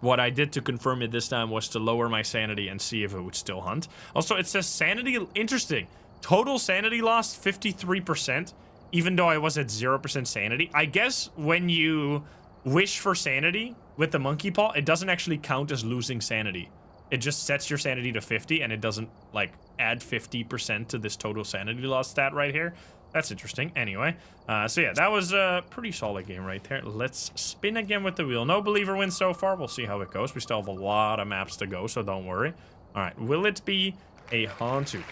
What I did to confirm it this time was to lower my sanity and see if it would still hunt. Also, it says sanity, interesting. Total sanity lost 53%, even though I was at 0% sanity. I guess when you wish for sanity with the monkey paw, it doesn't actually count as losing sanity. It just sets your sanity to 50, and it doesn't, like, add 50% to this total sanity loss stat right here. That's interesting. Anyway, so yeah, that was a pretty solid game right there. Let's spin again with the wheel. No believer wins so far. We'll see how it goes. We still have a lot of maps to go, so don't worry. All right, will it be a Hantu?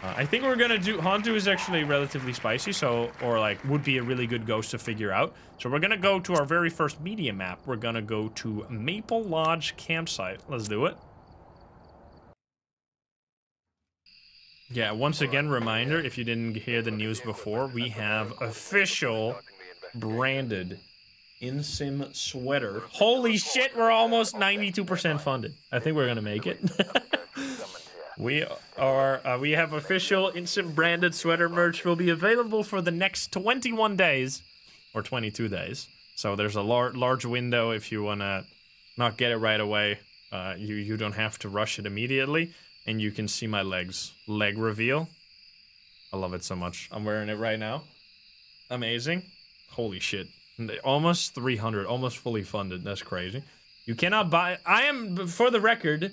I think we're gonna do, Hantu is actually relatively spicy, so, or like, would be a really good ghost to figure out. So we're gonna go to our very first media map. We're gonna go to Maple Lodge Campsite. Let's do it. Yeah, once again, reminder, if you didn't hear the news before, we have official branded in-sim sweater. Holy shit, we're almost 92% funded. I think we're gonna make it. We have official in-sim branded sweater merch will be available for the next 21 days, or 22 days. So there's a large window if you wanna not get it right away. You don't have to rush it immediately. And you can see my legs. Leg reveal. I love it so much. I'm wearing it right now. Amazing. Holy shit. Almost 300, almost fully funded. That's crazy. You cannot buy... I am, for the record,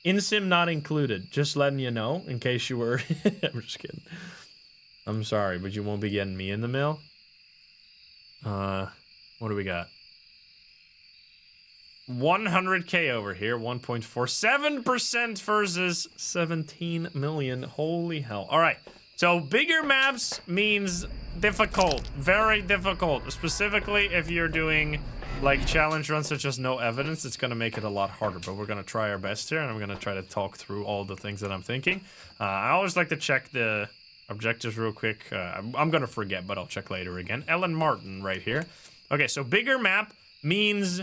in-sim not included. Just letting you know, in case you were... I'm just kidding. I'm sorry, but you won't be getting me in the mail. What do we got? 100k over here, 1.47% versus 17 million. Holy hell. All right, so bigger maps means difficult, very difficult. Specifically, if you're doing like challenge runs such as no evidence, it's gonna make it a lot harder, but we're gonna try our best here, and I'm gonna try to talk through all the things that I'm thinking. I always like to check the objectives real quick. I'm gonna forget, but I'll check later again. Ellen Martin right here. Okay, so bigger map means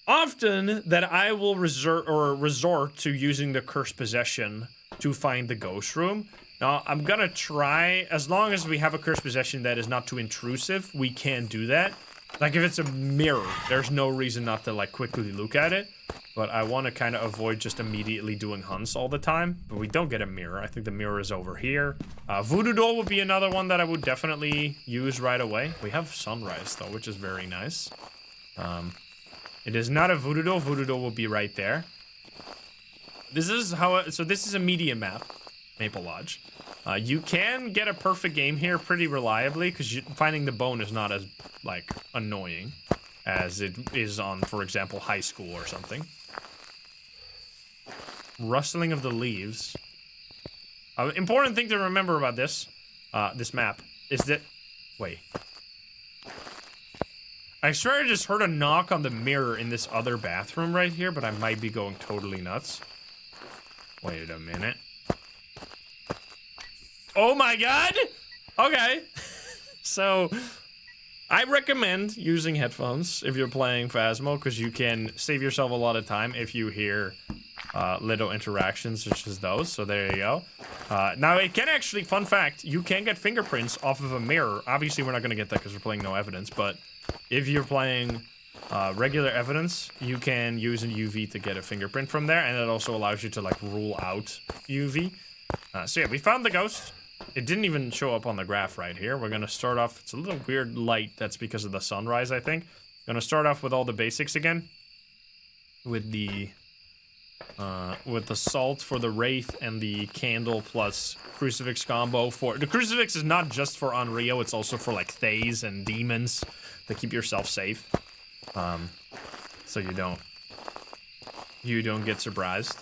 often that I will resort to using the cursed possession to find the ghost room. Now, I'm gonna try, as long as we have a cursed possession that is not too intrusive, we can do that. Like, if it's a mirror, there's no reason not to, like, quickly look at it. But I want to kind of avoid just immediately doing hunts all the time. But we don't get a mirror. I think the mirror is over here. Voodoo Doll would be another one that I would definitely use right away. We have Sunrise, though, which is very nice. It is not a Voodoo Doll. Voodoo Doll will be right there. This is how... So this is a medium map, Maple Lodge. You can get a perfect game here pretty reliably, because finding the bone is not as, like, annoying as it is on, for example, High School or something. Rustling of the leaves. Important thing to remember about this map is that... Wait. I swear I just heard a knock on the mirror in this other bathroom right here, but I might be going totally nuts. Wait a minute. Oh my god! Okay. So, I recommend using headphones if you're playing Phasmo, because you can save yourself a lot of time if you hear little interactions such as those. So there you go. Now, it can actually, fun fact, you can get fingerprints off of a mirror. Obviously, we're not going to get that because we're playing no evidence, but if you're playing regular evidence, you can use an UV to get a fingerprint from there, and it also allows you to, like, rule out UV. So yeah, we found the ghost. It didn't even show up on the graph right here. We're gonna start off, it's a little weird light, that's because of the sunrise, I think. Gonna start off with all the basics again. With the salt for the Wraith and the candle plus crucifix combo for... The crucifix is not just for Onryo, it's also for, like, Thays and demons to keep yourself safe. So you don't get surprised.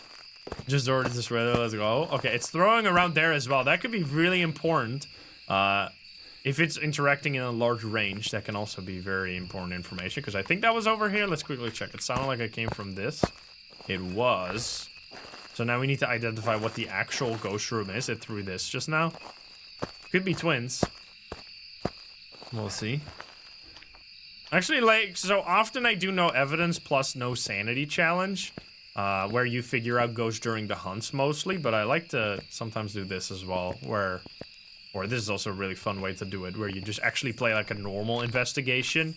Just ordered this right, let's go. Okay, it's throwing around there as well. That could be really important. If it's interacting in a large range, that can also be very important information, because I think that was over here. Let's quickly check. It sounded like it came from this. It was. So now we need to identify what the actual ghost room is. It threw this just now. Could be twins. We'll see. Actually, like, so often I do no evidence plus no sanity challenge. Where you figure out ghosts during the hunts mostly, but I like to sometimes do this as well, or this is also a really fun way to do it, where you just actually play like a normal investigation,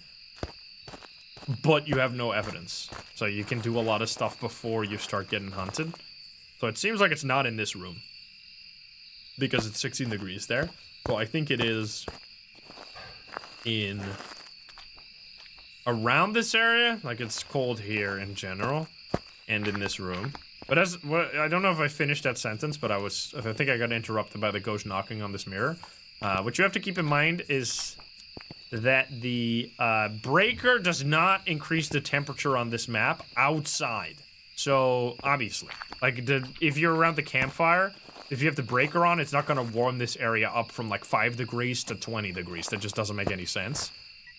but you have no evidence. So you can do a lot of stuff before you start getting hunted. So it seems like it's not in this room, because it's 16 degrees there. So I think it is in around this area, like it's cold here in general. And in this room. But I don't know if I finished that sentence, but I think I got interrupted by the ghost knocking on this mirror. What you have to keep in mind is that the breaker does not increase the temperature on this map outside. So, obviously, like, if you're around the campfire, if you have the breaker on, it's not gonna warm this area up from like 5 degrees to 20 degrees. That just doesn't make any sense.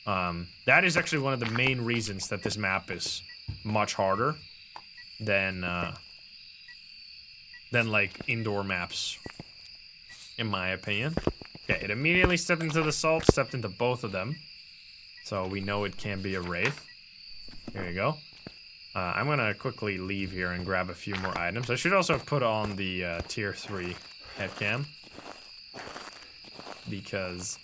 That is actually one of the main reasons that this map is much harder than like indoor maps, in my opinion. Okay, it immediately stepped into the salt, stepped into both of them, so we know it can be a Wraith. Here you go. I'm gonna quickly leave here and grab a few more items. I should also put on the tier 3 headcam, because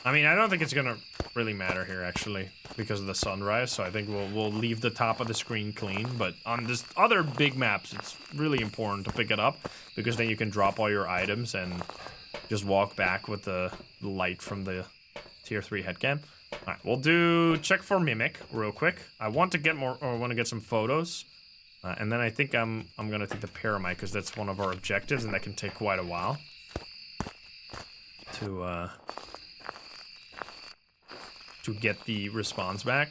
I mean, I don't think it's gonna really matter here, actually, because of the sunrise, so I think we'll leave the top of the screen clean, but on this other big maps, it's really important to pick it up, because then you can drop all your items and just walk back with the light from the tier 3 headcam. All right, we'll do check for mimic real quick. I want to get more, or I want to get some photos. And then I think I'm gonna take the pyramid because that's one of our objectives, and that can take quite a while to get the response back.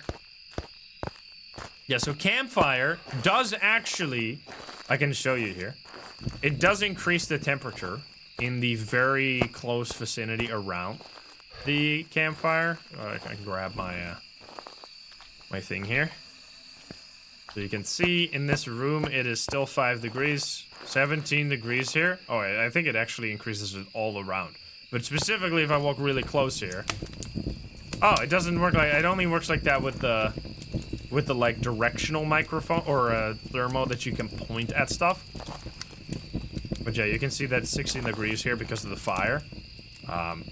Yeah, so campfire does actually, I can show you here. It does increase the temperature in the very close vicinity around the campfire. I can grab my my thing here. So you can see in this room, it is still 5 degrees, 17 degrees here. Oh, I think it actually increases it all around. But specifically, if I walk really close here. Oh, it doesn't work like, it only works like that with the like directional microphone or thermo that you can point at stuff. But yeah, you can see that 16 degrees here because of the fire.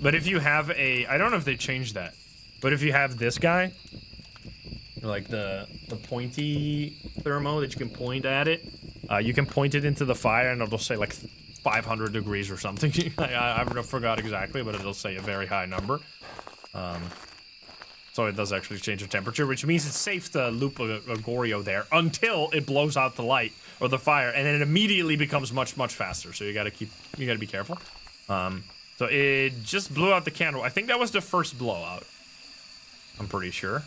But if you have a, I don't know if they changed that, but if you have this guy, like the pointy thermo that you can point at it, you can point it into the fire and it'll say like 500 degrees or something. I forgot exactly, but it'll say a very high number. So it does actually change the temperature, which means it's safe to loop a Goryo there until it blows out the light or the fire, and then it immediately becomes much faster. So you gotta be careful. So it just blew out the candle. I think that was the first blowout. I'm pretty sure.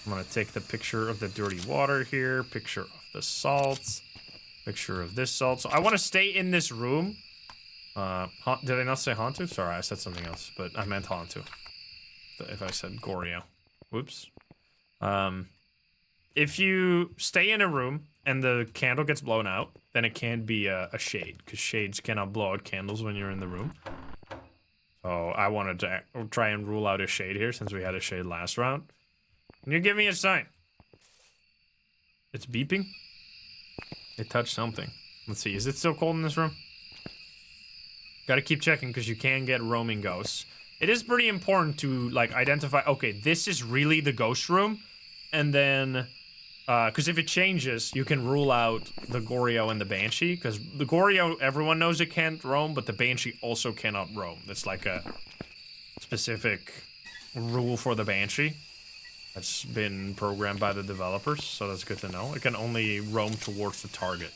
I'm gonna take the picture of the dirty water here, picture of the salt, picture of this salt. So I want to stay in this room. Did I not say Hantu? Sorry, I said something else, but I meant Hantu. If I said Goryo. Whoops. If you stay in a room and the candle gets blown out, then it can be a shade, because shades cannot blow out candles when you're in the room. So I wanted to try and rule out a shade here, since we had a shade last round. Can you give me a sign? It's beeping? It touched something. Let's see, is it still cold in this room? Gotta keep checking, because you can get roaming ghosts. It is pretty important to, like, identify, okay, this is really the ghost room, and then, because if it changes, you can rule out the Goryo and the Banshee, because the Goryo, everyone knows it can't roam, but the Banshee also cannot roam. That's like a specific rule for the Banshee that's been programmed by the developers, so that's good to know. It can only roam towards the target,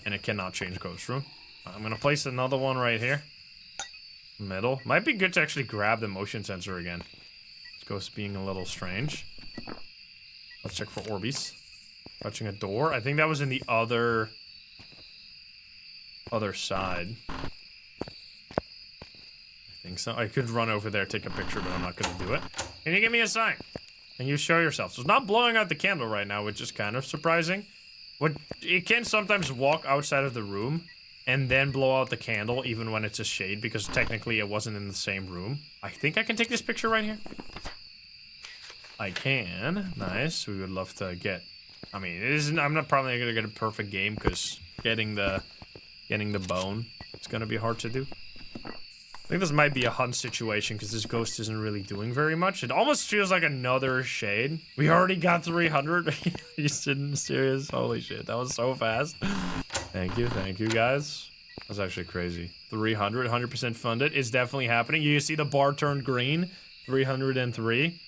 and it cannot change ghost room. I'm gonna place another one right here. Middle. Might be good to actually grab the motion sensor again. This ghost being a little strange. Let's check for Orbeez. Touching a door. I think that was in the other side. I think so. I could run over there, take a picture, but I'm not gonna do it. Can you give me a sign? Can you show yourself? So it's not blowing out the candle right now, which is kind of surprising. It can sometimes walk outside of the room and then blow out the candle even when it's a shade, because technically it wasn't in the same room. I think I can take this picture right here. I can. Nice. We would love to get, I mean, it isn't, I'm not probably gonna get a perfect game, because getting the bone, it's gonna be hard to do. I think this might be a hunt situation, because this ghost isn't really doing very much. It almost feels like another shade. We already got 300. Are you serious? Holy shit, that was so fast. Thank you guys. That's actually crazy. 300, 100% funded. It's definitely happening. You see the bar turned green. 303.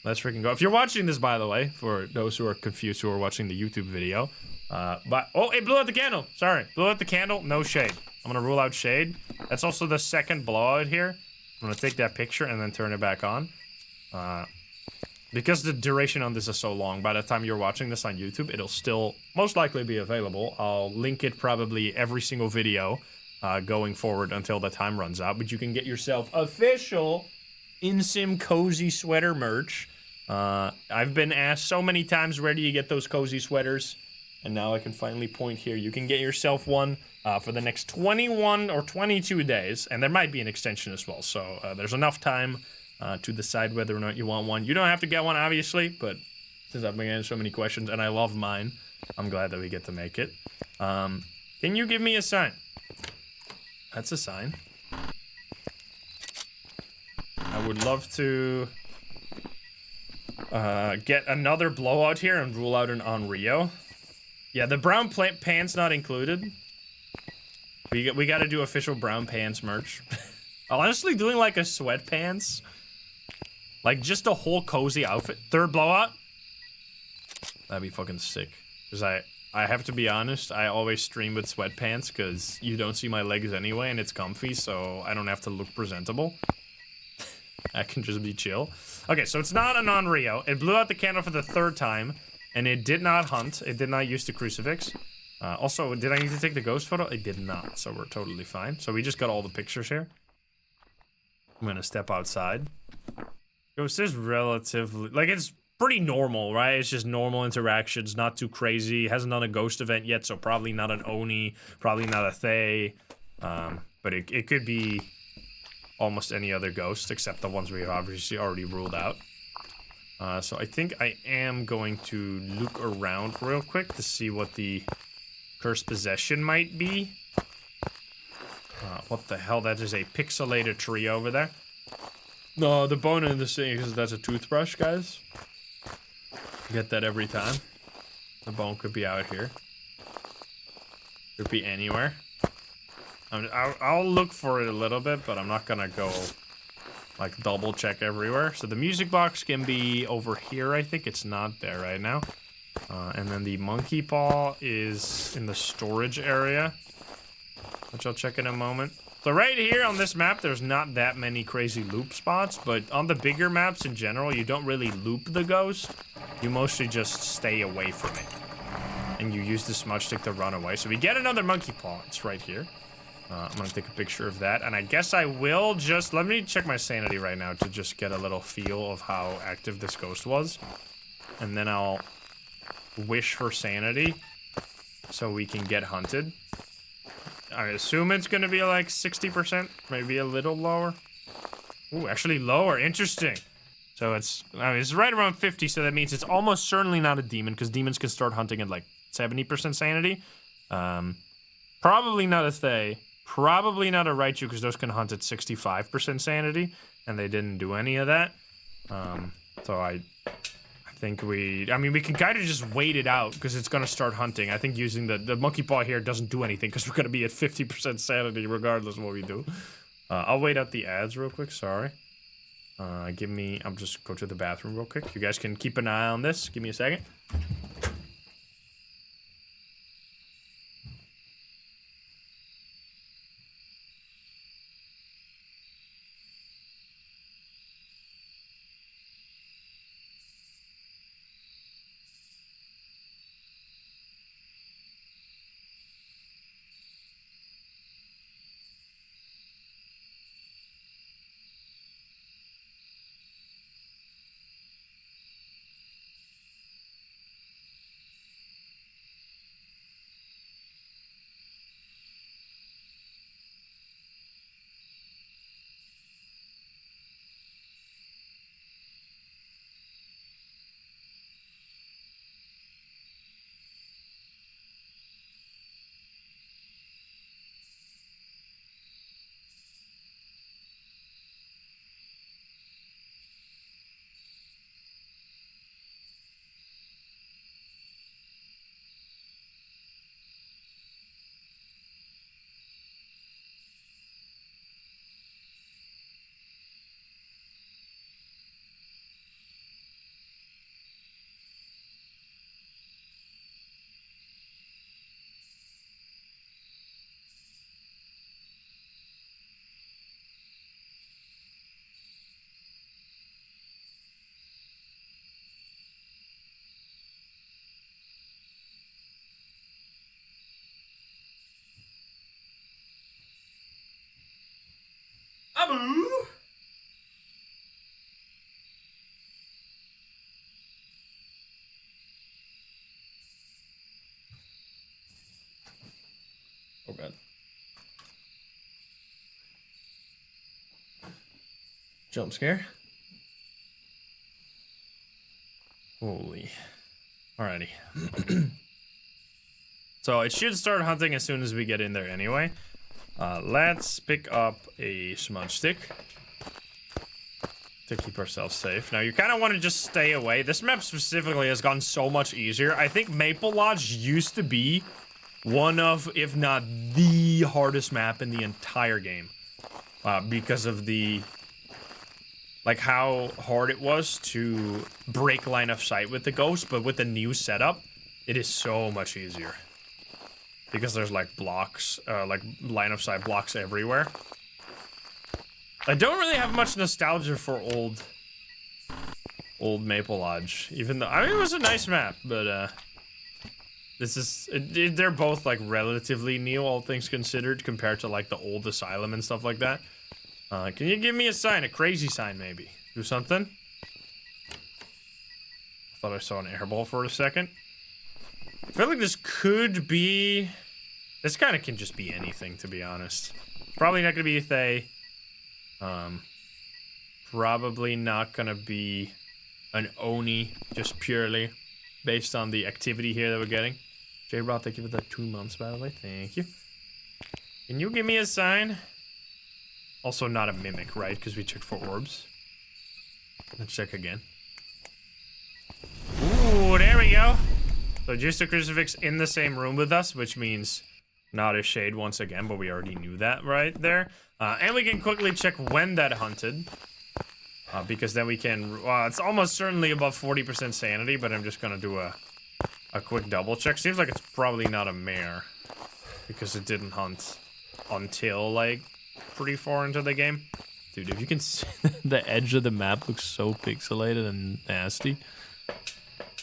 Let's freaking go. If you're watching this, by the way, for those who are confused who are watching the YouTube video, oh, it blew out the candle. Sorry, blew out the candle. No shade. I'm gonna rule out shade. That's also the second blowout here. I'm gonna take that picture and then turn it back on. Because the duration on this is so long, by the time you're watching this on YouTube, it'll still most likely be available. I'll link it probably every single video going forward until the time runs out. But you can get yourself official in-sim cozy sweater merch. I've been asked so many times, where do you get those cozy sweaters? And now I can finally point here. You can get yourself one for the next 21 or 22 days. And there might be an extension as well. So there's enough time to decide whether or not you want one. You don't have to get one, obviously, but since I've been getting so many questions, and I love mine, I'm glad that we get to make it. Can you give me a sign? That's a sign. I would love to get another blowout here and rule out an Onryo. Yeah, the brown pants not included. We got to do official brown pants merch. Honestly, doing like a sweatpants Like, just a whole cozy outfit. Third blowout? That'd be fucking sick. Because I have to be honest, I always stream with sweatpants because you don't see my legs anyway and it's comfy, so I don't have to look presentable. I can just be chill. Okay, so it's not a non-Rio. It blew out the candle for the 3rd time, and it did not hunt. It did not use the crucifix. Also, did I need to take the ghost photo? I did not, so we're totally fine. So we just got all the pictures here. I'm gonna step outside. Ghost is relatively, like, it's pretty normal, right? It's just normal interactions, not too crazy. Hasn't done a ghost event yet, so probably not an Oni, probably not a Thay. But it could be almost any other ghost, except the ones we've obviously already ruled out. So I think I am going to look around real quick to see what the cursed possession might be. What the hell? That is a pixelated tree over there. No, the bone in this thing is that's a toothbrush, guys. Get that every time. The bone could be out here. Could be anywhere. I'll look for it a little bit, but I'm not gonna go like double check everywhere. So the music box can be over here. I think it's not there right now. And then the monkey paw is in the storage area, which I'll check in a moment. So right here on this map, there's not that many crazy loop spots, but on the bigger maps in general, you don't really loop the ghost. You mostly just stay away from it. And you use the smudge stick to run away. So we get another monkey paw. It's right here. I'm gonna take a picture of that. And I guess I will just, let me check my sanity right now to just get a little feel of how active this ghost was. And then I'll wish for sanity so we can get hunted. I assume it's gonna be like 60%, maybe a little lower. Ooh, actually lower, interesting. So it's, I mean, it's right around 50, so that means it's almost certainly not a demon, because demons can start hunting at like 70% sanity. Probably not a Thay, probably not a Raichu, because those can hunt at 65% sanity, and they didn't do any of that. So I think we can kind of just wait it out, because it's gonna start hunting. I think using the monkey paw here doesn't do anything, because we're gonna be at 50% sanity regardless of what we do. I'll wait out the ads real quick, sorry. I'll just go to the bathroom real quick. You guys can keep an eye on this. Give me a second. Abu! Oh god. Jump scare. Holy. Alrighty. So it should start hunting as soon as we get in there anyway. Let's pick up a smudge stick to keep ourselves safe. Now, you kind of want to just stay away. This map specifically has gotten so much easier. I think Maple Lodge used to be one of, if not the hardest map in the entire game. Because of the like how hard it was to break line of sight with the ghost, but with the new setup, it is so much easier. Because there's like blocks, like line of sight blocks everywhere. I don't really have much nostalgia for old Maple Lodge, even though, I mean, it was a nice map, but this is, they're both like relatively new, all things considered, compared to like the old Asylum and stuff like that. Can you give me a sign, a crazy sign maybe? Do something? I thought I saw an airball for a second. I feel like this could be, this kind of can just be anything, to be honest. Probably not gonna be a Thay. Probably not gonna be an Oni, just purely based on the activity here that we're getting. J-Rod, thank you for the 2 months, by the way. Thank you. Can you give me a sign? Also not a mimic, right? Because we checked for orbs. Let's check again. Ooh, there we go. So just a crucifix in the same room with us, which means not a shade once again, but we already knew that right there. And we can quickly check when that hunted. Because then we can, it's almost certainly above 40% sanity, but I'm just gonna do a quick double check. Seems like it's probably not a mare, because it didn't hunt until like pretty far into the game. Dude, if you can see, the edge of the map looks so pixelated and nasty.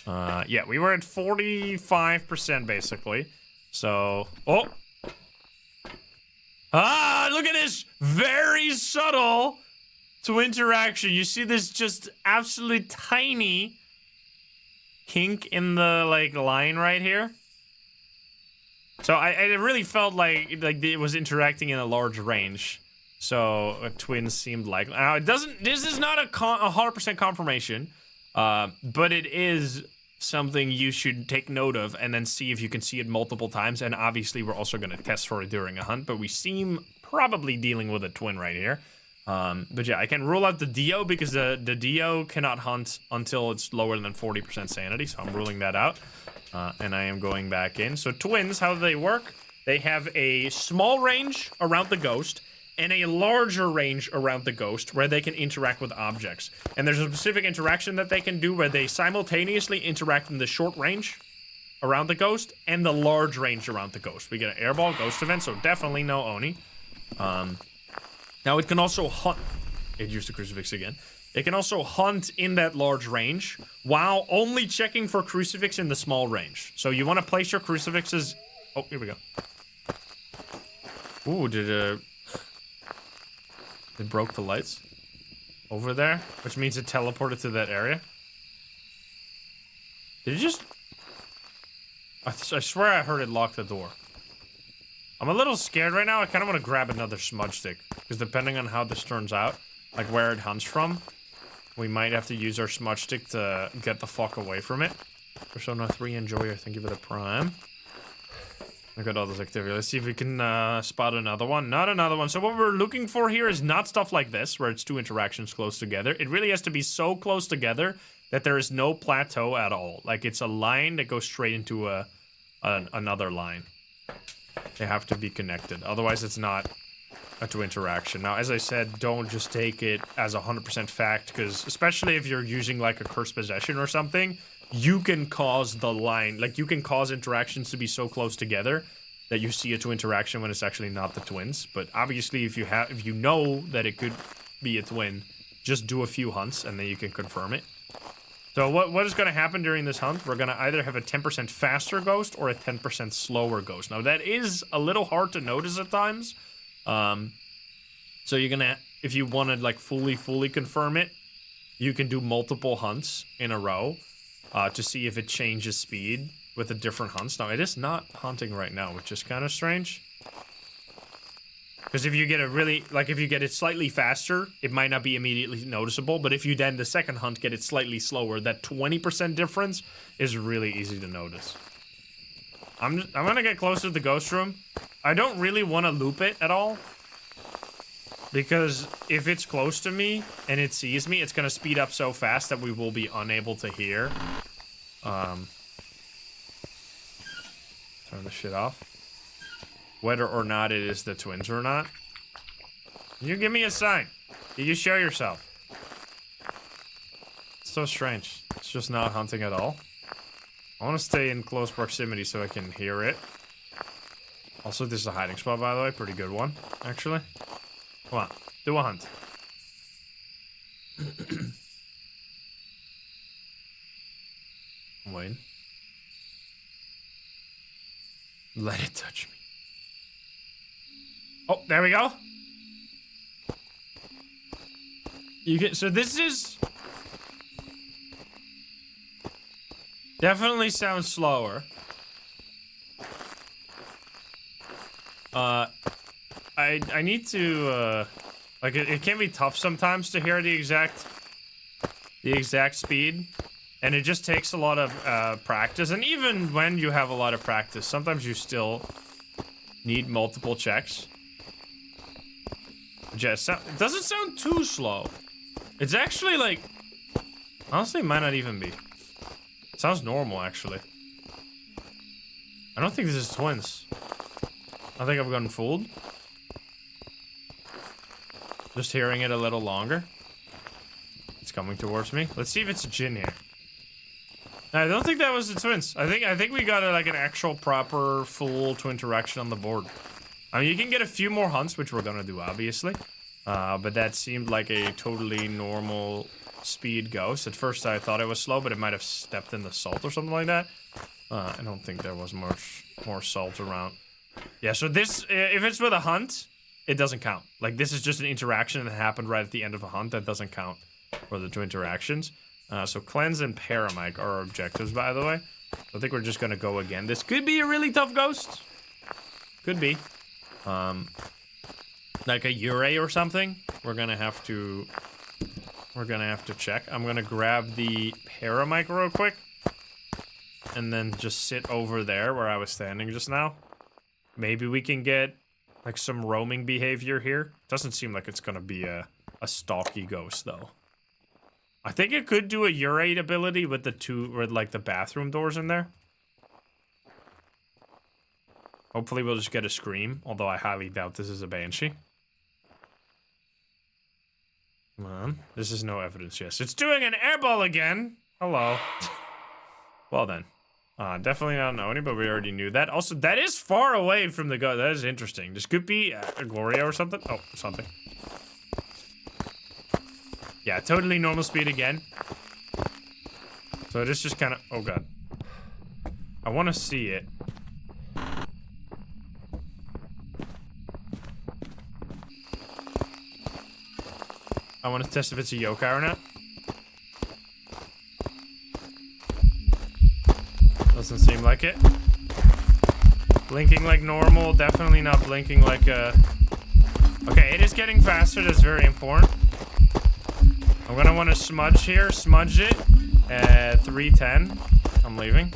Yeah, we were at 45% basically. So, oh. Ah, look at this very subtle to interaction. You see this just absolutely tiny kink in the like line right here. So it really felt like it was interacting in a large range. So a twin seemed like, now it doesn't, this is not a 100% confirmation, but it is something you should take note of and then see if you can see it multiple times. And obviously we're also going to test for it during a hunt, but we seem probably dealing with a twin right here. But yeah, I can rule out the Dio because the Dio cannot hunt until it's lower than 40% sanity, so I'm ruling that out. And I am going back in. So twins, how do they work? They have a small range around the ghost and a larger range around the ghost where they can interact with objects. And there's a specific interaction that they can do where they simultaneously interact in the short range around the ghost and the large range around the ghost. We get an airball ghost event, so definitely no Oni. Now it can also hunt. It used the crucifix again. It can also hunt in that large range while only checking for crucifix in the small range. So you want to place your crucifixes. Oh, here we go. Ooh, it broke the lights over there, which means it teleported to that area. Did it just? I swear I heard it lock the door. I'm a little scared right now. I kind of want to grab another smudge stick because depending on how this turns out, like where it hunts from, we might have to use our smudge stick to get the fuck away from it. Persona 3 Enjoyer, thank you for the prime. Look at all this activity. Let's see if we can spot another one. Not another one. So what we're looking for here is not stuff like this, where it's 2 interactions close together. It really has to be so close together that there is no plateau at all. Like it's a line that goes straight into another line. They have to be connected. Otherwise, it's not a 2 interaction. Now, as I said, don't just take it as 100% fact, because especially if you're using like a cursed possession or something, you can cause the line, like you can cause interactions to be so close together that you see a 2 interaction when it's actually not the twins. But obviously, if you know that it could be a twin, just do a few hunts and then you can confirm it. So what is going to happen during this hunt? We're going to either have a 10% faster ghost or a 10% slower ghost. Now that is a little hard to notice at times. So you're going to, if you want to like fully confirm it, you can do multiple hunts in a row to see if it changes speed with the different hunts. Now it is not hunting right now, which is kind of strange. Because if you get if you get it slightly faster, it might not be immediately noticeable. But if you then the second hunt get it slightly slower, that 20% difference is really easy to notice. I'm gonna get closer to the ghost room. I don't really want to loop it at all. Because if it's close to me and it sees me, it's gonna speed up so fast that we will be unable to hear. Turn the shit off. Whether or not it is the twins or not. You give me a sign. You show yourself. so strange. It's just not hunting at all. I want to stay in close proximity so I can hear it. Also, this is a hiding spot, by the way. Pretty good one, actually. Come on, do a hunt. Wait. Let it touch me. Oh, there we go. You get, so this is definitely sounds slower. I need to like it can be tough sometimes to hear the exact speed, and it just takes a lot of practice. And even when you have a lot of practice, sometimes you still need multiple checks. Just it doesn't sound too slow. It's actually like, honestly, it might not even be. It sounds normal, actually. I don't think this is twins. I think I've gotten fooled. Just hearing it a little longer. It's coming towards me. Let's see if it's a Jinn here. I don't think that was the twins. I think we got like an actual proper full twin interaction on the board. I mean, you can get a few more hunts, which we're gonna do, obviously. But that seemed like a totally normal speed ghost. At first I thought it was slow, but it might have stepped in the salt or something like that. I don't think there was much more salt around. Yeah, so this, if it's with a hunt, it doesn't count. Like, this is just an interaction that happened right at the end of a hunt. That doesn't count for the two interactions. So cleanse and paramike are our objectives, by the way. I think we're just gonna go again. This could be a really tough ghost. Could be. Like a Ure or something. We're gonna have to check. I'm gonna grab the paramike real quick. And then just sit over there where I was standing just now. Maybe we can get like some roaming behavior here. Doesn't seem like it's gonna be a stalky ghost though. I think it could do a Urate ability with like the bathroom doors in there. Hopefully we'll just get a scream, although I highly doubt this is a banshee. Come on. This is no evidence, yes. It's doing an airball again! Hello. Well then. Definitely not an Oni, but we already knew that. Also, that is far away from the ghost. That is interesting. This could be a Gloria or something. Oh, something. Yeah, totally normal speed again. So it is just kind of... Oh, God. I want to see it. I want to test if it's a yokai or not. Doesn't seem like it. Blinking like normal. Definitely not blinking like a... Okay, it is getting faster. That's very important. I'm gonna want to smudge here. Smudge it at 310. I'm leaving.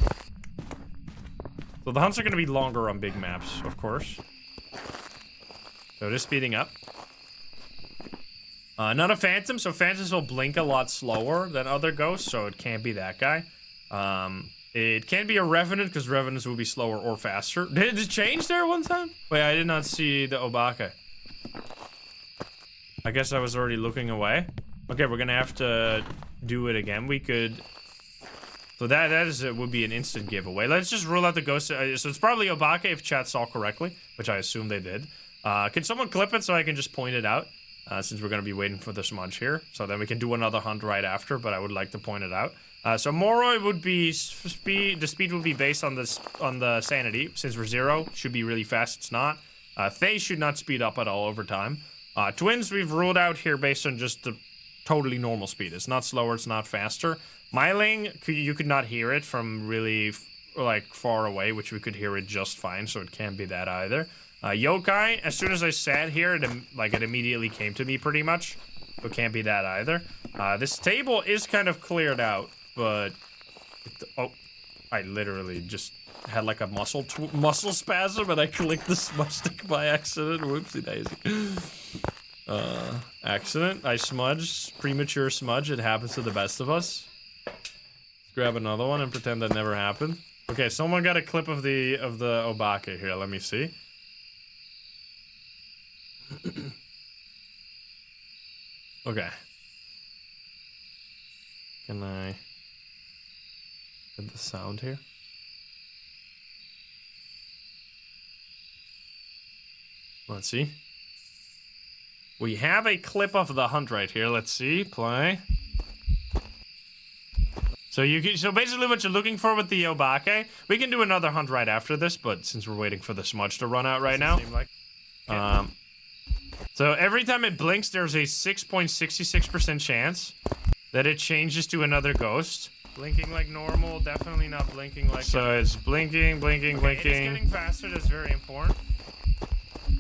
So the hunts are gonna be longer on big maps, of course. So it is speeding up. Not a phantom, so phantoms will blink a lot slower than other ghosts, so it can't be that guy. It can be a revenant, because revenants will be slower or faster. Did it change there one time? Wait, I did not see the Obake. I guess I was already looking away. Okay, we're gonna have to do it again. We could... So that would be an instant giveaway. Let's just rule out the ghost. So it's probably Obake if chat saw correctly, which I assume they did. Can someone clip it so I can just point it out? Since we're gonna be waiting for the smudge here. So then we can do another hunt right after, but I would like to point it out. So Moroi would be speed. The speed would be based on the sanity. Since we're 0, should be really fast. It's not. They should not speed up at all over time. Twins we've ruled out here based on just the totally normal speed. It's not slower. It's not faster. Myling, you could not hear it from really like far away, which we could hear it just fine. So it can't be that either. Yokai, as soon as I sat here, it immediately came to me pretty much. So it can't be that either. This table is kind of cleared out. But, oh, I literally just had like a muscle spasm and I clicked the smudge stick by accident. Whoopsie daisy. Accident. I smudged. Premature smudge. It happens to the best of us. Let's grab another one and pretend that never happened. Okay, someone got a clip of the Obake here. Let me see. Okay. Can I get the sound here? Let's see. We have a clip of the hunt right here. Let's see. Play. So so basically what you're looking for with the Obake, we can do another hunt right after this, but since we're waiting for the smudge to run out right now. So every time it blinks, there's a 6.66% chance that it changes to another ghost. Blinking like normal, definitely not blinking like... So it's blinking, blinking, blinking. It's getting faster, that's very important.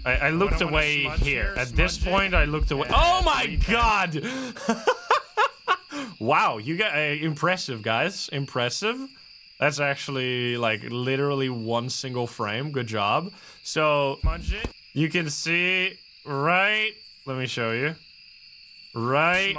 I looked away here. At this point, I looked away. Oh my god! Wow, you got impressive, guys. Impressive. That's actually like literally one single frame. Good job. So you can see right. Let me show you. Right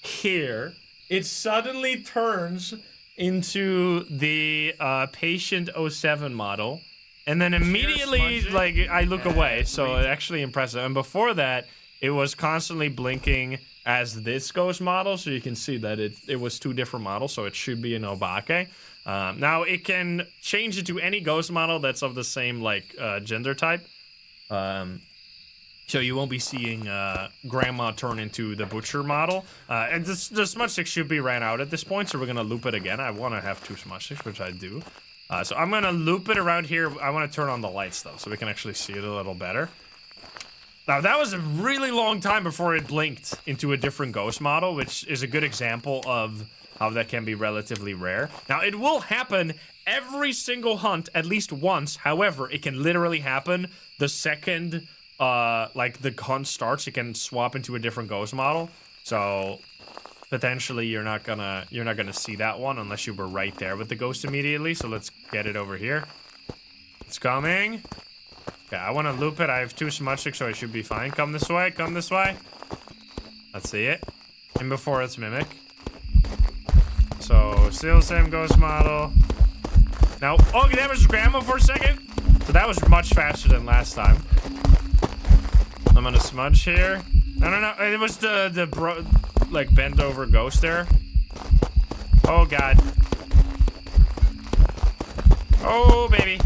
here, it suddenly turns into the patient 07 model. And then immediately, like, I look away, so actually impressive. And before that, it was constantly blinking as this ghost model, so you can see that it was two different models, so it should be an Obake. Now, it can change it to any ghost model that's of the same, like, gender type. So you won't be seeing Grandma turn into the Butcher model. And the Smudge Stick should be ran out at this point, so we're going to loop it again. I want to have 2 Smudge Sticks, which I do. So I'm gonna loop it around here. I want to turn on the lights though, so we can actually see it a little better. Now that was a really long time before it blinked into a different ghost model, which is a good example of how that can be relatively rare. Now it will happen every single hunt at least once. However, it can literally happen the second like the hunt starts. It can swap into a different ghost model. So potentially you're not gonna see that one unless you were right there with the ghost immediately. So let's get it over here. It's coming. Okay, I want to loop it. I have 2 Smudge Sticks, so I should be fine. Come this way. Come this way. Let's see it. And before it's Mimic. So still same ghost model. Now, oh, that was Grandma for a second. So that was much faster than last time. I'm gonna smudge here. No. It was the like bent over ghost there. Oh god. Oh baby.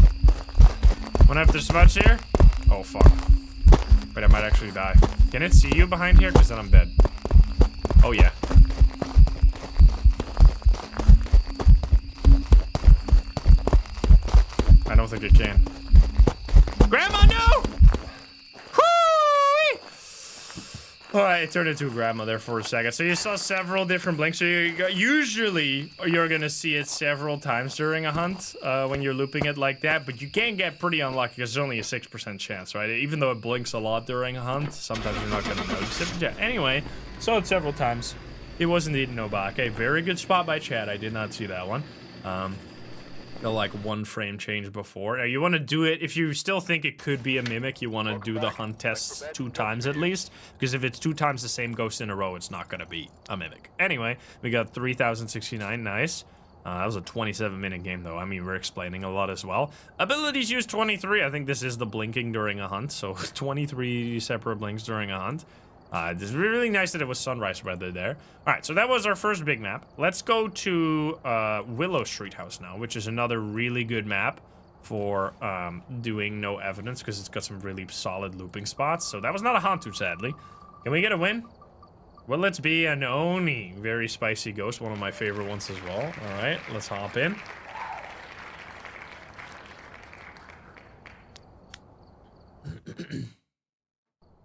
Wanna have to smudge here? Oh fuck. Wait, I might actually die. Can it see you behind here? Because then I'm dead. Oh yeah. I don't think it can. Grandma, no! Alright, it turned into Grandma there for a second. So you saw several different blinks. So usually, you're going to see it several times during a hunt when you're looping it like that. But you can get pretty unlucky because there's only a 6% chance, right? Even though it blinks a lot during a hunt, sometimes you're not going to notice it. But yeah, anyway, saw it several times. It was indeed an Obake. Very good spot by Chad. I did not see that one. Like 1 frame change before. Now you want to do it if you still think it could be a Mimic. You want to do the hunt tests 2 times at least, because if it's 2 times the same ghost in a row, it's not going to be a Mimic. Anyway, we got 3069. Nice. That was a 27-minute game though. I mean, we're explaining a lot as well. Abilities use 23. I think this is the blinking during a hunt, so 23 separate blinks during a hunt. It's really nice that it was sunrise weather there. Alright, so that was our first big map. Let's go to Willow Street House now, which is another really good map for doing no evidence, because it's got some really solid looping spots. So that was not a Hantu, sadly. Can we get a win? Well, let's be an Oni. Very spicy ghost, one of my favorite ones as well. Alright, let's hop in.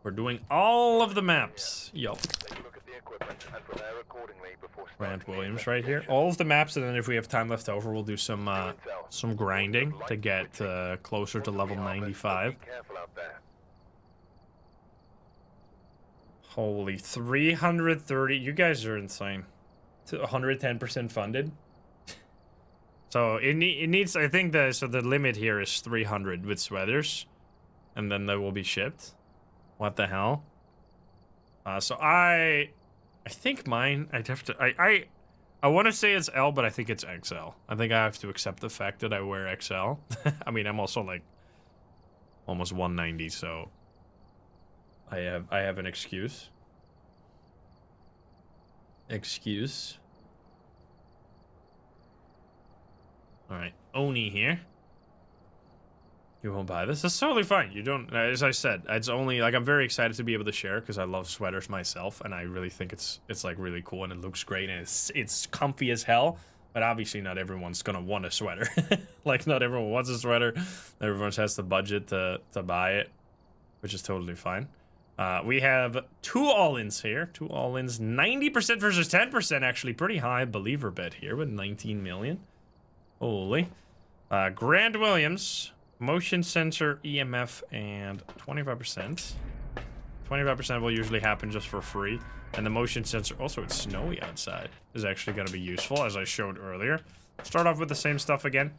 We're doing all of the maps. Yup. Grant Williams right here. All of the maps, and then if we have time left over, we'll do some grinding to get closer to level 95. Holy 330. You guys are insane. 110% funded. So it needs, I think the limit here is 300 with sweaters, and then they will be shipped. What the hell? So I think mine, I'd have to, I want to say it's L, but I think it's XL. I think I have to accept the fact that I wear XL. I mean, I'm also like almost 190, so I have an excuse. All right, Oni here. You won't buy this? That's totally fine. You don't, as I said, it's only, like, I'm very excited to be able to share because I love sweaters myself, and I really think it's like, really cool, and it looks great, and it's comfy as hell, but obviously not everyone's gonna want a sweater. Like, not everyone wants a sweater. Everyone has the budget to buy it, which is totally fine. We have 2 all-ins here. 2 all-ins. 90% versus 10%, actually. Pretty high believer bet here with 19 million. Holy. Grant Williams. Motion sensor, EMF, and 25%. 25% will usually happen just for free. And the motion sensor, also it's snowy outside, is actually going to be useful, as I showed earlier. Start off with the same stuff again.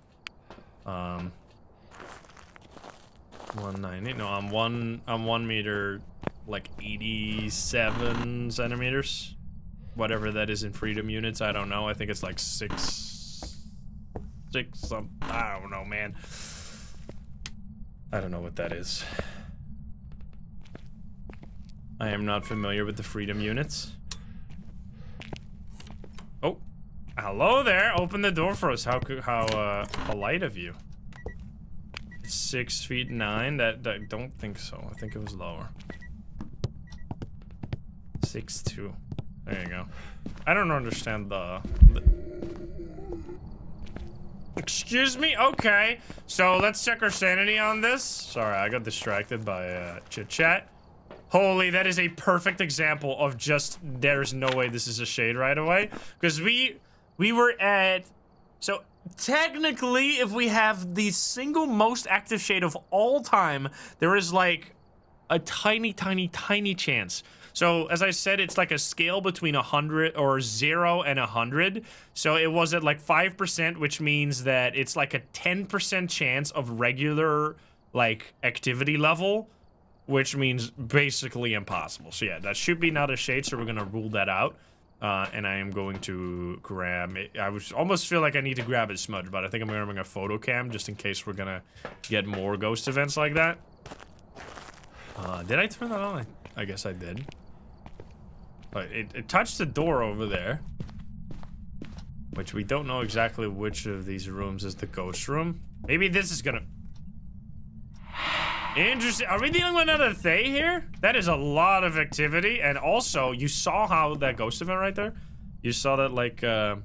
190. No, I'm 1 meter, like 87 centimeters. Whatever that is in freedom units, I don't know. I think it's like 6 something. I don't know, man. I don't know what that is. I am not familiar with the freedom units. Oh, hello there. Open the door for us. How polite of you. 6'9". That don't think so. I think it was lower. 6'2". There you go. I don't understand the... Excuse me? Okay. So let's check our sanity on this. Sorry, I got distracted by chit chat. Holy, that is a perfect example of just there's no way this is a shade right away. Because we were at... So technically, if we have the single most active shade of all time, there is like a tiny, tiny, tiny chance. So, as I said, it's like a scale between 100 or 0 and 100. So it was at like 5%, which means that it's like a 10% chance of regular, like, activity level, which means basically impossible. So yeah, that should be not a shade, so we're gonna rule that out. And I am going to grab it. I almost feel like I need to grab a smudge, but I think I'm gonna bring a photo cam just in case we're gonna get more ghost events like that. Did I turn that on? I guess I did. But it touched the door over there, which we don't know exactly which of these rooms is the ghost room. Maybe this is gonna... Interesting. Are we dealing with another Thay here? That is a lot of activity. And also, you saw how that ghost event right there? You saw that, like, the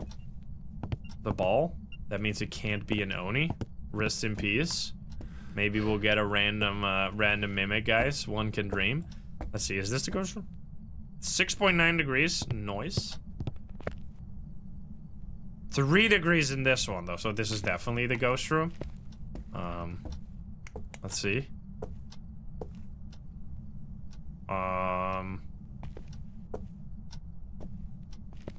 ball? That means it can't be an Oni. Rest in peace. Maybe we'll get a random mimic, guys. One can dream. Let's see, is this the ghost room? 6.9 degrees. Noise. 3 degrees in this one, though. So this is definitely the ghost room. Let's see.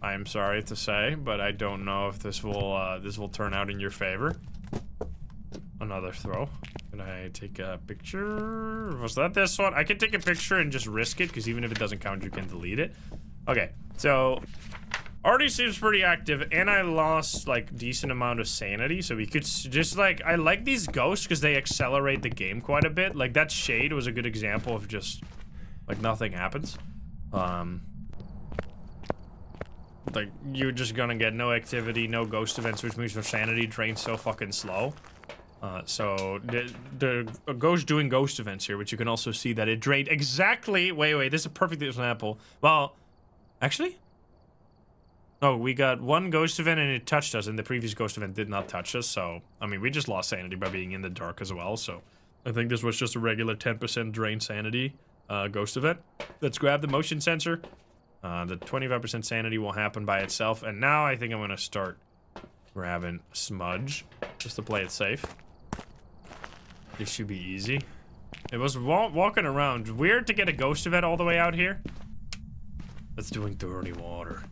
I'm sorry to say, but I don't know if this will turn out in your favor. Another throw. Can I take a picture? Was that this one? I can take a picture and just risk it, because even if it doesn't count, you can delete it. Okay, so already seems pretty active, and I lost like decent amount of sanity, so we could just like, I like these ghosts because they accelerate the game quite a bit. Like that shade was a good example of just like nothing happens. Like you're just gonna get no activity, no ghost events, which means your sanity drains so fucking slow. So the ghost doing ghost events here, which you can also see that it drained exactly. Wait, this is a perfect example. Well, actually, no, we got one ghost event and it touched us, and the previous ghost event did not touch us. So I mean, we just lost sanity by being in the dark as well. So I think this was just a regular 10% drain sanity ghost event. Let's grab the motion sensor. The 25% sanity will happen by itself, and now I think I'm gonna start grabbing Smudge just to play it safe. This should be easy. It was walking around. Weird to get a ghost event all the way out here. That's doing dirty water.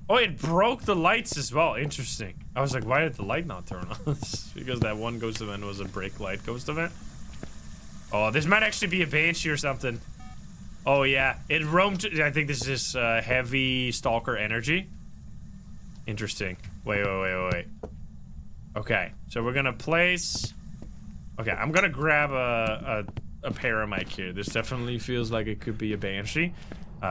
Oh, it broke the lights as well. Interesting. I was like, why did the light not turn on? Because that one ghost event was a break light ghost event. Oh, this might actually be a banshee or something. Oh yeah, it roamed. I think this is heavy stalker energy. Interesting. Wait. Okay, so we're gonna place. Okay, I'm gonna grab a paramic here. This definitely feels like it could be a banshee.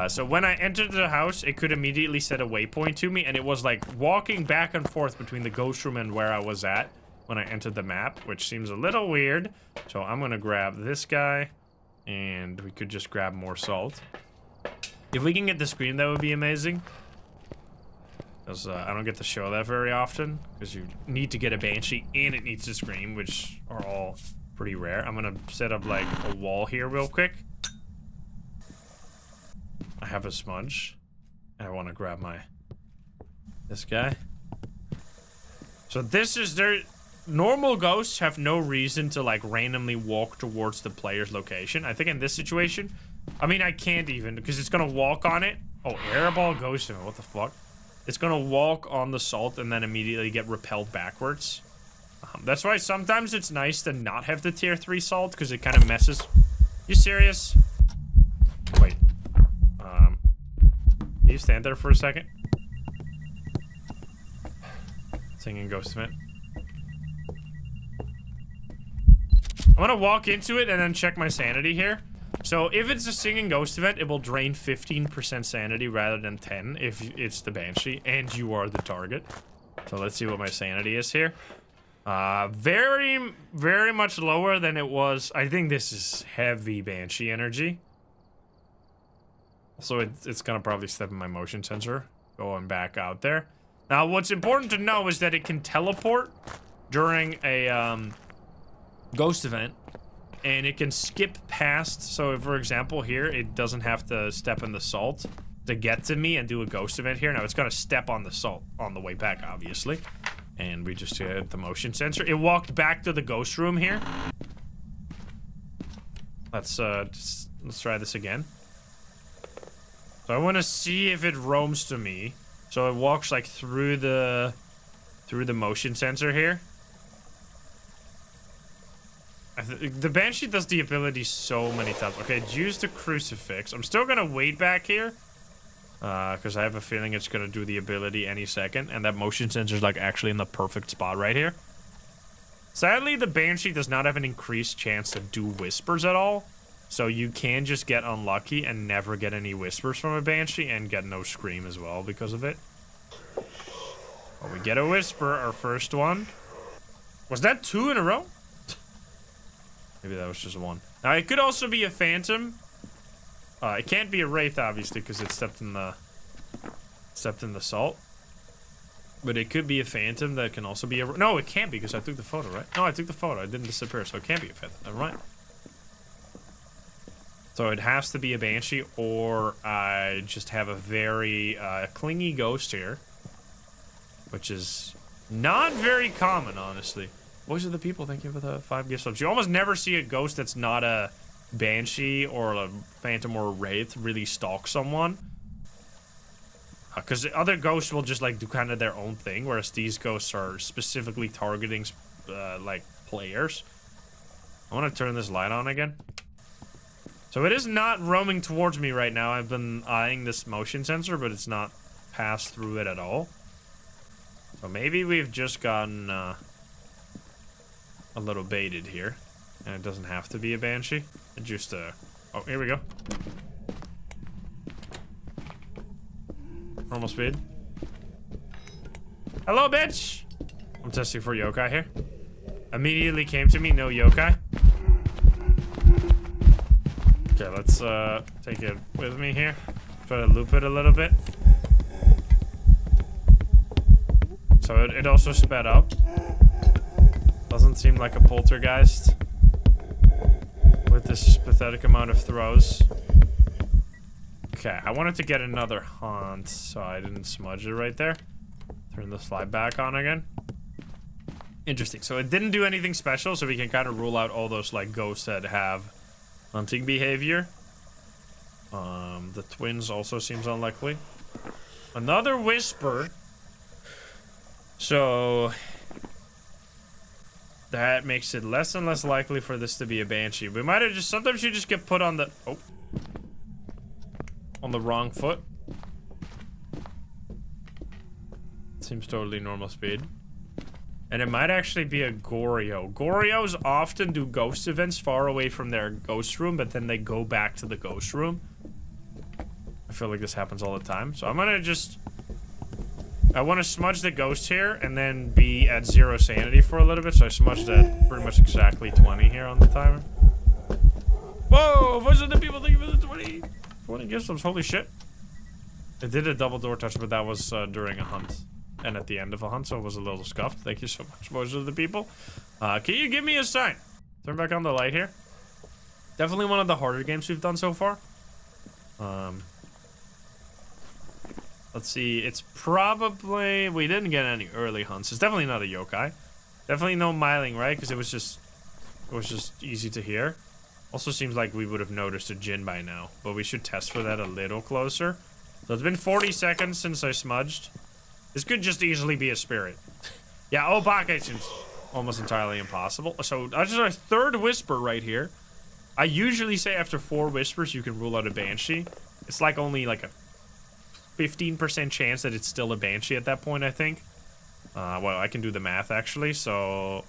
So when I entered the house, it could immediately set a waypoint to me, and it was like walking back and forth between the ghost room and where I was at when I entered the map, which seems a little weird. So I'm gonna grab this guy, and we could just grab more salt. If we can get the scream, that would be amazing. Because I don't get to show that very often, because you need to get a banshee and it needs to scream, which are all pretty rare. I'm gonna set up like a wall here real quick. I have a smudge. I want to grab this guy. So this is their normal ghosts have no reason to like randomly walk towards the player's location. I think in this situation, I mean I can't even because it's gonna walk on it. Oh, airball ghost, what the fuck? It's gonna walk on the salt and then immediately get repelled backwards. That's why sometimes it's nice to not have the tier 3 salt because it kind of messes. You serious? Wait. Can you stand there for a second? Singing ghost event. I'm gonna walk into it and then check my sanity here. So if it's a singing ghost event, it will drain 15% sanity rather than 10 if it's the banshee and you are the target. So let's see what my sanity is here. Very, very much lower than it was. I think this is heavy banshee energy. So it's gonna probably step in my motion sensor going back out there. Now, what's important to know is that it can teleport during a ghost event, and it can skip past. So, if, for example, here it doesn't have to step in the salt to get to me and do a ghost event here. Now, it's gonna step on the salt on the way back, obviously, and we just hit the motion sensor. It walked back to the ghost room here. Let's try this again. So I want to see if it roams to me. So it walks like through the motion sensor here. The banshee does the ability so many times. Okay, use the crucifix. I'm still gonna wait back here, because I have a feeling it's gonna do the ability any second, and that motion sensor is like actually in the perfect spot right here. Sadly, the banshee does not have an increased chance to do whispers at all. So you can just get unlucky and never get any whispers from a banshee and get no scream as well because of it. Well, we get a whisper, our first one. Was that 2 in a row? Maybe that was just 1. Now it could also be a phantom. It can't be a wraith obviously because it stepped in the salt. But it could be a phantom that can also be a... No, it can't be because I took the photo, right? No, I took the photo. It didn't disappear, so it can't be a phantom. Never mind. So it has to be a banshee, or I just have a very clingy ghost here, which is not very common, honestly. Voice of the people, thank you for the 5 gift subs. You almost never see a ghost that's not a banshee or a phantom or a wraith really stalk someone. Because other ghosts will just like do kind of their own thing, whereas these ghosts are specifically targeting like players. I want to turn this light on again. So it is not roaming towards me right now. I've been eyeing this motion sensor, but it's not passed through it at all. So maybe we've just gotten a little baited here. And it doesn't have to be a banshee. It just, oh, here we go. Normal speed. Hello, bitch! I'm testing for yokai here. Immediately came to me, no yokai. Okay, let's take it with me here. Try to loop it a little bit. So it also sped up. Doesn't seem like a poltergeist with this pathetic amount of throws. Okay, I wanted to get another haunt, so I didn't smudge it right there. Turn the slide back on again. Interesting. So it didn't do anything special, so we can kind of rule out all those like ghosts that have hunting behavior. The twins also seems unlikely. Another whisper. So that makes it less and less likely for this to be a banshee. We might have just, sometimes you just get put on the, oh, on the wrong foot. Seems totally normal speed. And it might actually be a Goryo. Goryos often do ghost events far away from their ghost room, but then they go back to the ghost room. feel like this happens all the time. So I'm gonna just... I want to smudge the ghost here and then be at 0 sanity for a little bit. So I smudged at pretty much exactly 20 here on the timer. Whoa! Voice of the people, thank you for the 20 gift subs. Holy shit. It did a double door touch, but that was during a hunt. And at the end of a hunt, so it was a little scuffed. Thank you so much, Voice of the people. Can you give me a sign? Turn back on the light here. Definitely one of the harder games we've done so far. Let's see, it's probably... We didn't get any early hunts. It's definitely not a yokai. Definitely no miling, right? Because it was just easy to hear. Also seems like we would have noticed a Jinn by now. But we should test for that a little closer. So it's been 40 seconds since I smudged. This could just easily be a spirit. Yeah, Obake seems almost entirely impossible. So, I just a third whisper right here. I usually say after 4 whispers you can rule out a banshee. It's like only like a 15% chance that it's still a banshee at that point, I think. Well, I can do the math actually, so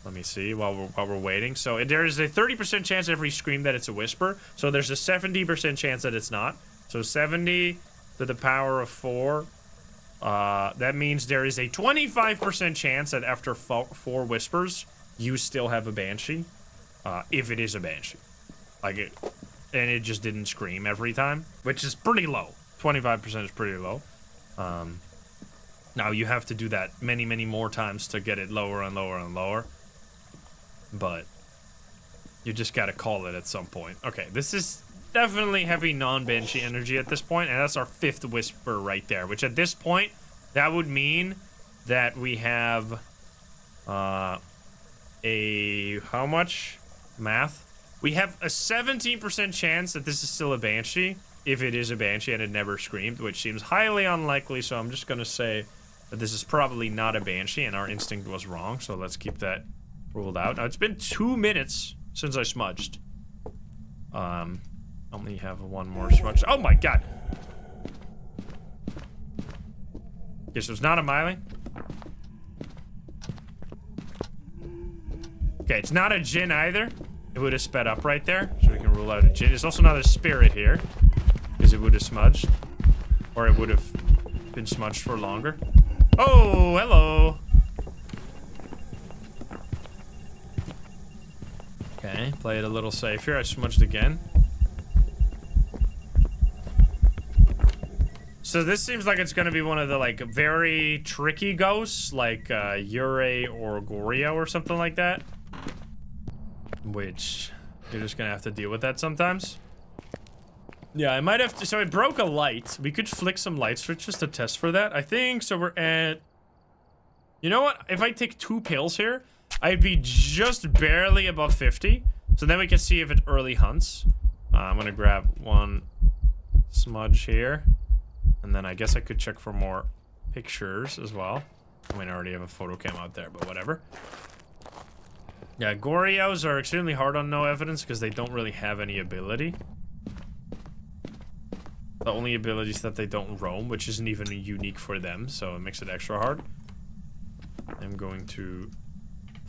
let me see while we're waiting. So there is a 30% chance every scream that it's a whisper. So there's a 70% chance that it's not. So 70 to the power of 4. That means there is a 25% chance that after 4 whispers, you still have a banshee. If it is a banshee. Like it, and it just didn't scream every time, which is pretty low. 25% is pretty low. Now you have to do that many, many more times to get it lower and lower and lower. But you just gotta call it at some point. Okay, this is definitely heavy non-banshee energy at this point, and that's our 5th whisper right there, which at this point, that would mean that we have how much? Math? We have a 17% chance that this is still a banshee, if it is a banshee and it never screamed, which seems highly unlikely, so I'm just gonna say that this is probably not a banshee and our instinct was wrong, so let's keep that ruled out. Now, it's been 2 minutes since I smudged. Only have 1 more smudge. Oh my god! Okay, so it's not a Miley. Okay, it's not a Jinn either. It would have sped up right there, so we can rule out a Jinn. It's also not a spirit here, because it would have smudged. Or it would have been smudged for longer. Oh, hello! Okay, play it a little safe here. I smudged again. So this seems like it's gonna be one of the, like, very tricky ghosts, like, Yurei or Goryo or something like that. Which, you're just gonna have to deal with that sometimes. Yeah, I might have to, so it broke a light. We could flick some light switches to test for that. I think, so we're at... You know what? If I take 2 pills here, I'd be just barely above 50. So then we can see if it early hunts. I'm gonna grab 1 smudge here. And then I guess I could check for more pictures as well. I mean, I already have a photo cam out there, but whatever. Yeah, Goryos are extremely hard on no evidence because they don't really have any ability. The only ability is that they don't roam, which isn't even unique for them, so it makes it extra hard. I'm going to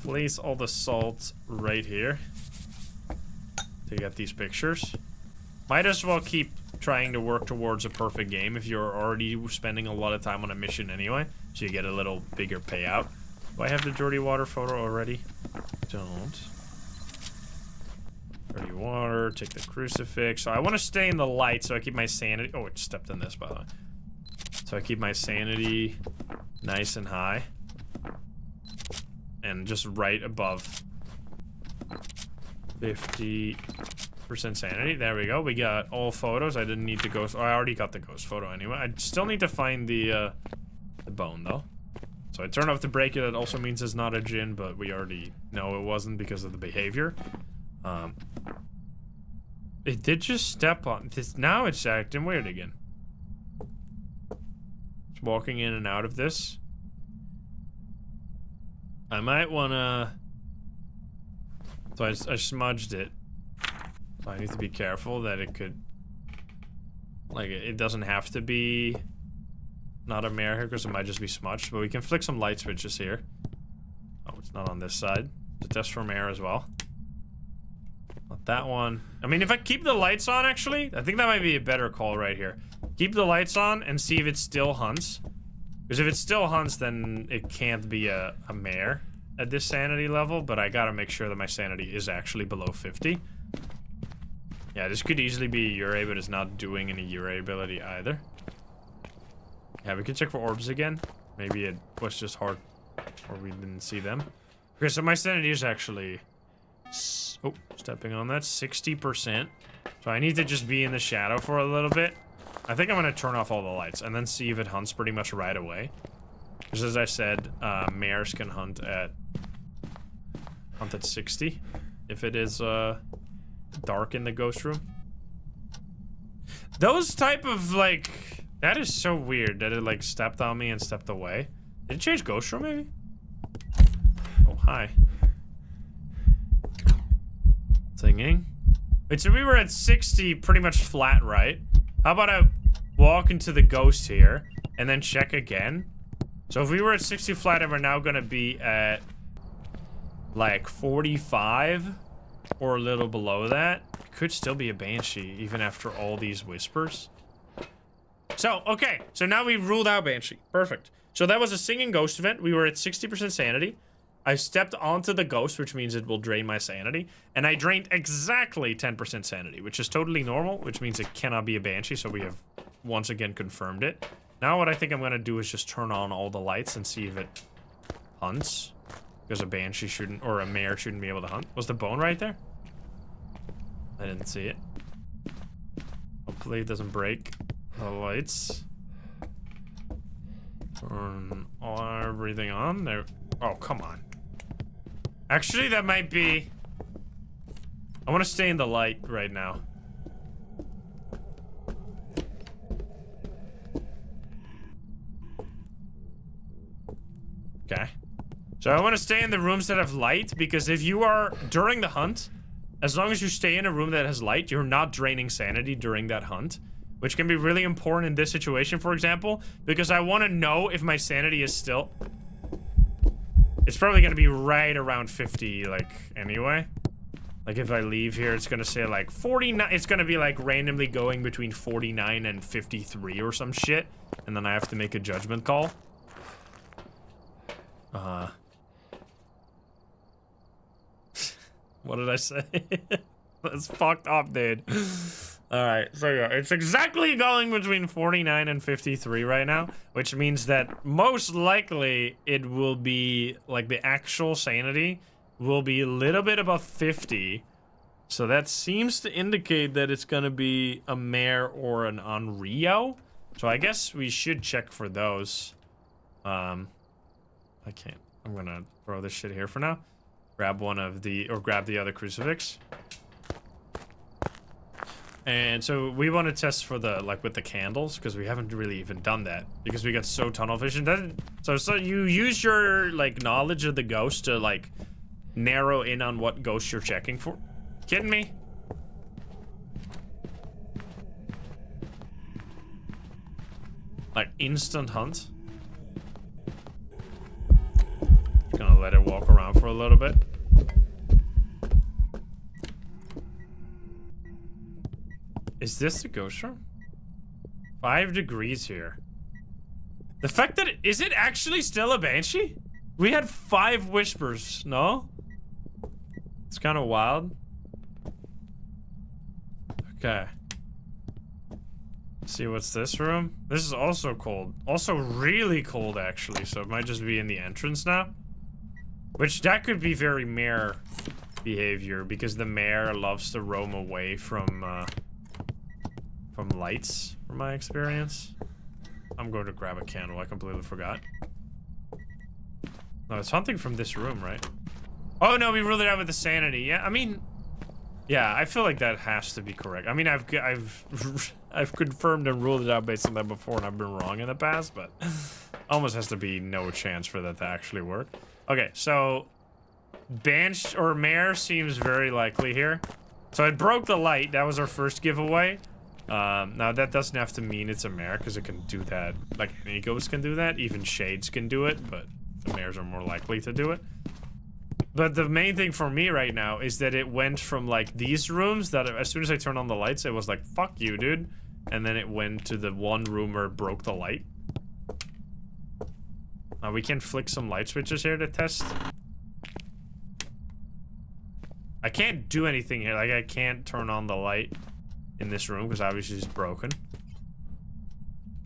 place all the salt right here to get these pictures. Might as well keep trying to work towards a perfect game if you're already spending a lot of time on a mission anyway, so you get a little bigger payout. Do I have the dirty water photo already? Don't. Dirty water, take the crucifix. So I want to stay in the light so I keep my sanity. Oh, it stepped in this, by the way. So I keep my sanity nice and high. And just right above 50% sanity. There we go. We got all photos. I didn't need the ghost. Oh, I already got the ghost photo anyway. I still need to find the bone, though. So I turned off the breaker. That also means it's not a Jinn, but we already know it wasn't because of the behavior. It did just step on this. Now it's acting weird again. It's walking in and out of this. I might wanna... So I smudged it. So I need to be careful that it could... Like, it doesn't have to be... Not a mare here, because it might just be smudged. But we can flick some light switches here. Oh, it's not on this side. To test for mare as well. Not that one. I mean, if I keep the lights on, actually, I think that might be a better call right here. Keep the lights on and see if it still hunts. Because if it still hunts, then it can't be a mare at this sanity level, but I gotta make sure that my sanity is actually below 50. Yeah, this could easily be Ure, but it's not doing any Ure ability either. Yeah, we can check for orbs again. Maybe it was just hard, or we didn't see them. Okay, so my sanity is actually... Oh, stepping on that, 60%. So I need to just be in the shadow for a little bit. I think I'm gonna turn off all the lights and then see if it hunts pretty much right away. Because as I said, mares can hunt at 60 if it is dark in the ghost room. Those type of like, that is so weird that it like stepped on me and stepped away. Did it change ghost room maybe? Oh, hi. Singing. Wait, so we were at 60 pretty much flat, right? How about I walk into the ghost here and then check again? So if we were at 60 flat and we're now gonna be at like 45 or a little below that, it could still be a banshee even after all these whispers. So, okay, so now we ruled out banshee. Perfect. So that was a singing ghost event. We were at 60% sanity. I stepped onto the ghost, which means it will drain my sanity. And I drained exactly 10% sanity, which is totally normal, which means it cannot be a banshee, so we have once again confirmed it. Now what I think I'm gonna do is just turn on all the lights and see if it hunts. Because a banshee shouldn't, or a mare shouldn't be able to hunt. Was the bone right there? I didn't see it. Hopefully it doesn't break the lights. Turn everything on there. Oh, come on. Actually, that might be... I want to stay in the light right now. Okay. So I want to stay in the rooms that have light, because if you are, during the hunt, as long as you stay in a room that has light, you're not draining sanity during that hunt. Which can be really important in this situation, for example, because I want to know if my sanity is still... It's probably going to be right around 50, like, anyway. Like, if I leave here, it's going to say, like, 49... It's going to be, like, randomly going between 49 and 53 or some shit. And then I have to make a judgment call. What did I say? That's fucked up, dude. Alright, so yeah, it's exactly going between 49 and 53 right now, which means that most likely it will be, like, the actual sanity will be a little bit above 50. So that seems to indicate that it's gonna be a mare or an unrio. So I guess we should check for those. I can't. I'm gonna throw this shit here for now. Grab one of the, or grab the other crucifix. And so we want to test for the, like, with the candles, because we haven't really even done that, because we got so tunnel vision. So you use your, like, knowledge of the ghost to, like, narrow in on what ghost you're checking for. Kidding me? Like, instant hunt. Just gonna let it walk around for a little bit. Is this the ghost room? 5 degrees here. The fact that is it actually still a banshee? We had 5 whispers, no? It's kind of wild. Okay. Let's see, what's this room? This is also cold. Also really cold, actually, so it might just be in the entrance now. Which, that could be very mare behavior, because the mare loves to roam away from lights, from my experience. I'm going to grab a candle, I completely forgot. No, it's hunting from this room, right? Oh no, we ruled it out with the sanity. Yeah, I mean, yeah, I feel like that has to be correct. I mean, I've confirmed and ruled it out based on that before, and I've been wrong in the past, but almost has to be no chance for that to actually work. Okay, so Bansh or Mare seems very likely here. So it broke the light. That was our first giveaway. Now that doesn't have to mean it's a mare, because it can do that. Like, any ghost can do that. Even shades can do it, but the mares are more likely to do it. But the main thing for me right now is that it went from like these rooms that as soon as I turned on the lights, it was like, fuck you, dude. And then it went to the one room where it broke the light. We can flick some light switches here to test. I can't do anything here. Like, I can't turn on the light in this room because obviously it's broken.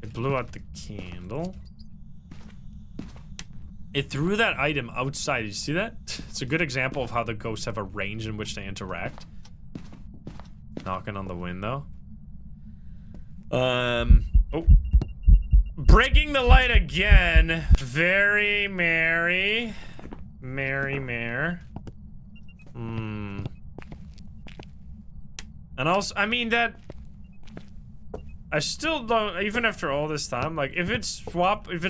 It blew out the candle. It threw that item outside. Did you see that? It's a good example of how the ghosts have a range in which they interact. Knocking on the window. Oh. Breaking the light again. Very merry. Merry mare. And also, I mean that... I still don't, even after all this time, like, if it's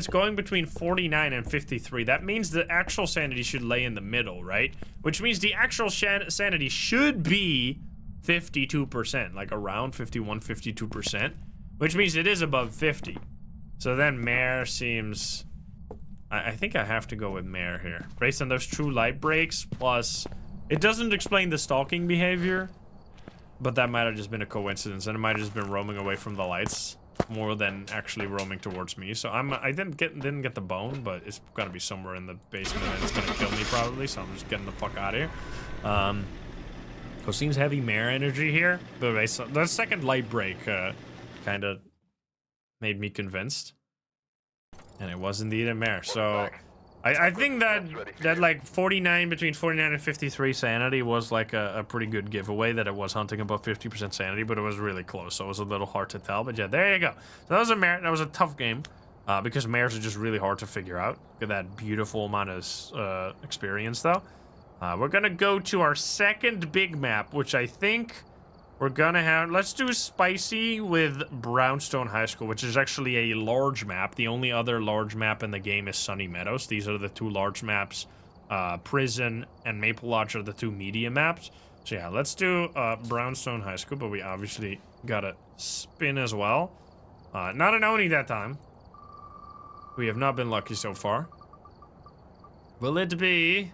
going between 49 and 53, that means the actual sanity should lay in the middle, right? Which means the actual sanity should be 52%, like around 51, 52%, which means it is above 50. So then Mare seems, I think I have to go with Mare here. Based on those true light breaks, plus, it doesn't explain the stalking behavior. But that might have just been a coincidence, and it might have just been roaming away from the lights more than actually roaming towards me. So I didn't get the bone, but it's gotta be somewhere in the basement, and it's gonna kill me probably. So I'm just getting the fuck out of here. So it seems heavy mare energy here, but the second light break kind of made me convinced, and it was indeed a mare. So. I think that like 49, between 49 and 53 sanity was like a pretty good giveaway that it was hunting above 50% sanity, but it was really close, so it was a little hard to tell. But yeah, there you go. So that was a mare. That was a tough game because mares are just really hard to figure out. Look at that beautiful amount of experience, though. We're gonna go to our second big map, which I think we're gonna have. Let's do Spicy with Brownstone High School, which is actually a large map. The only other large map in the game is Sunny Meadows. These are the two large maps. Prison and Maple Lodge are the two medium maps. So yeah, let's do Brownstone High School, but we obviously gotta spin as well. Not an Oni that time. We have not been lucky so far. Will it be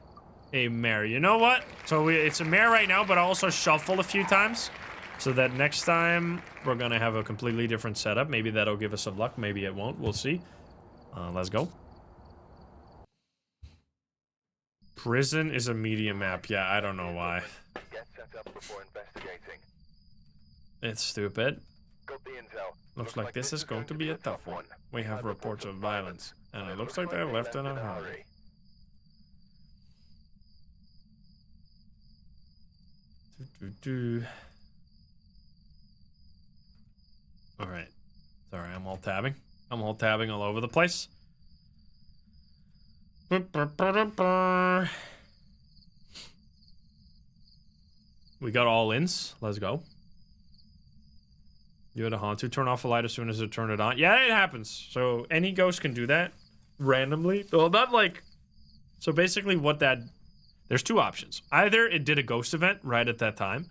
a mare? You know what? So it's a mare right now, but I also shuffle a few times. So that next time, we're gonna have a completely different setup. Maybe that'll give us some luck, maybe it won't. We'll see. Let's go. Prison is a medium map. Yeah, I don't know why. Get set up before investigating. It's stupid. Got the intel. Looks like this is going to be a tough one. We have reports of violence, and it looks like they left in a hurry. Alright. Sorry, I'm all tabbing. I'm all tabbing all over the place. We got all ins. Let's go. You had a Hantu turn off a light as soon as it turned it on. Yeah, it happens. So any ghost can do that randomly. Well, not like... So basically what that... There's two options. Either it did a ghost event right at that time,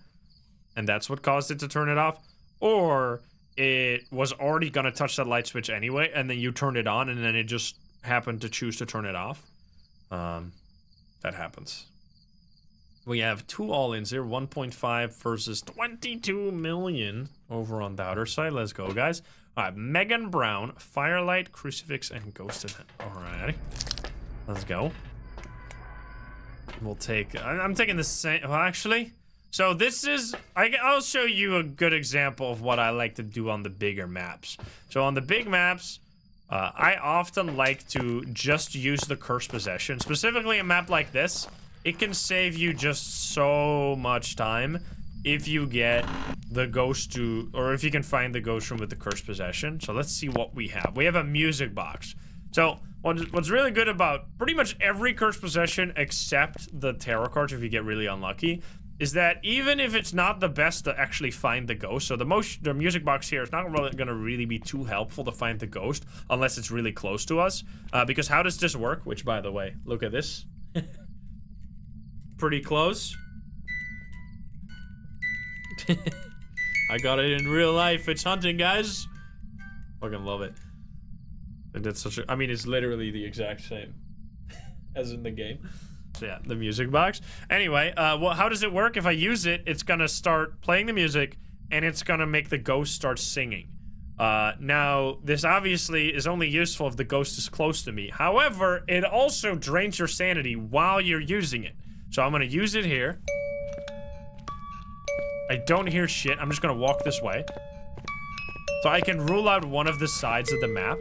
and that's what caused it to turn it off, or it was already going to touch that light switch anyway, and then you turned it on, and then it just happened to choose to turn it off. That happens. We have two all-ins here, 1.5 versus 22 million over on the outer side. Let's go, guys. All right, Megan Brown, Firelight, Crucifix, and Ghost Event. Alrighty. Let's go. We'll take... I'm taking the same... Well, actually... So this is... I'll show you a good example of what I like to do on the bigger maps. So on the big maps, I often like to just use the Cursed Possession. Specifically a map like this, it can save you just so much time if you get the ghost to... Or if you can find the ghost room with the Cursed Possession. So let's see what we have. We have a music box. So... What's really good about pretty much every Cursed Possession except the tarot cards, if you get really unlucky, is that even if it's not the best to actually find the ghost, so the music box here is not really gonna really be too helpful to find the ghost unless it's really close to us. Because how does this work? Which, by the way, look at this. Pretty close. I got it in real life. It's hunting, guys. Fucking love it. And it's such a, I mean, it's literally the exact same as in the game. So yeah, the music box. Anyway, well, how does it work? If I use it, it's gonna start playing the music, and it's gonna make the ghost start singing. Now, this obviously is only useful if the ghost is close to me. However, it also drains your sanity while you're using it. So I'm gonna use it here. I don't hear shit. I'm just gonna walk this way. So I can rule out one of the sides of the map.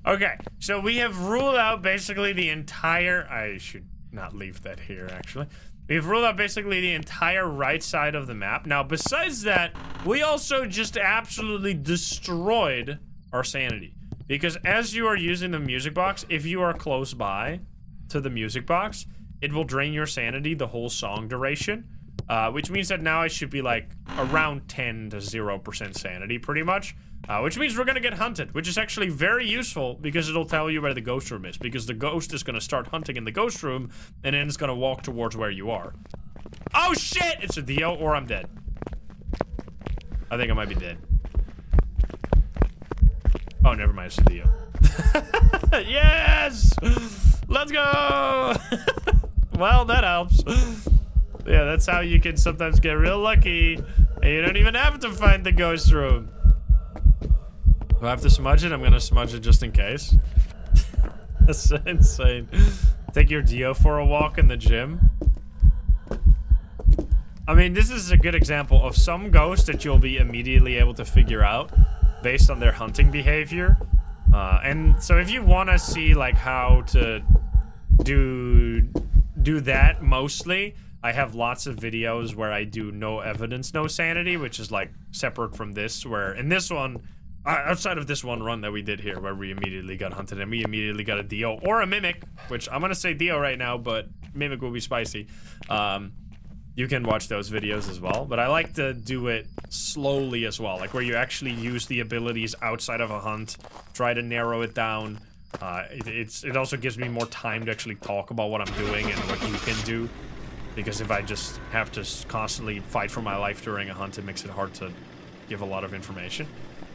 Okay, so we have ruled out basically the entire... I should not leave that here, actually. We've ruled out basically the entire right side of the map. Now, besides that, we also just absolutely destroyed our sanity. Because as you are using the music box, if you are close by to the music box, it will drain your sanity the whole song duration. Which means that now I should be like around 10 to 0% sanity, pretty much. Which means we're gonna get hunted, which is actually very useful because it'll tell you where the ghost room is. Because the ghost is gonna start hunting in the ghost room, and then it's gonna walk towards where you are. Oh shit! It's a Dio, or I'm dead. I think I might be dead. Oh, never mind, it's a Dio. Yes! Let's go! Well, that helps. Yeah, that's how you can sometimes get real lucky, and you don't even have to find the ghost room. Do I have to smudge it? I'm gonna smudge it just in case. That's insane. Take your Dio for a walk in the gym. I mean, this is a good example of some ghosts that you'll be immediately able to figure out based on their hunting behavior. And so if you want to see like how to do that mostly, I have lots of videos where I do no evidence, no sanity, which is like separate from this, where in this one, outside of this one run that we did here where we immediately got hunted and we immediately got a Dio or a Mimic, which I'm gonna say Dio right now, but Mimic will be spicy. You can watch those videos as well, but I like to do it slowly as well, like where you actually use the abilities outside of a hunt, try to narrow it down. It also gives me more time to actually talk about what I'm doing and what you can do, because if I just have to constantly fight for my life during a hunt, it makes it hard to give a lot of information.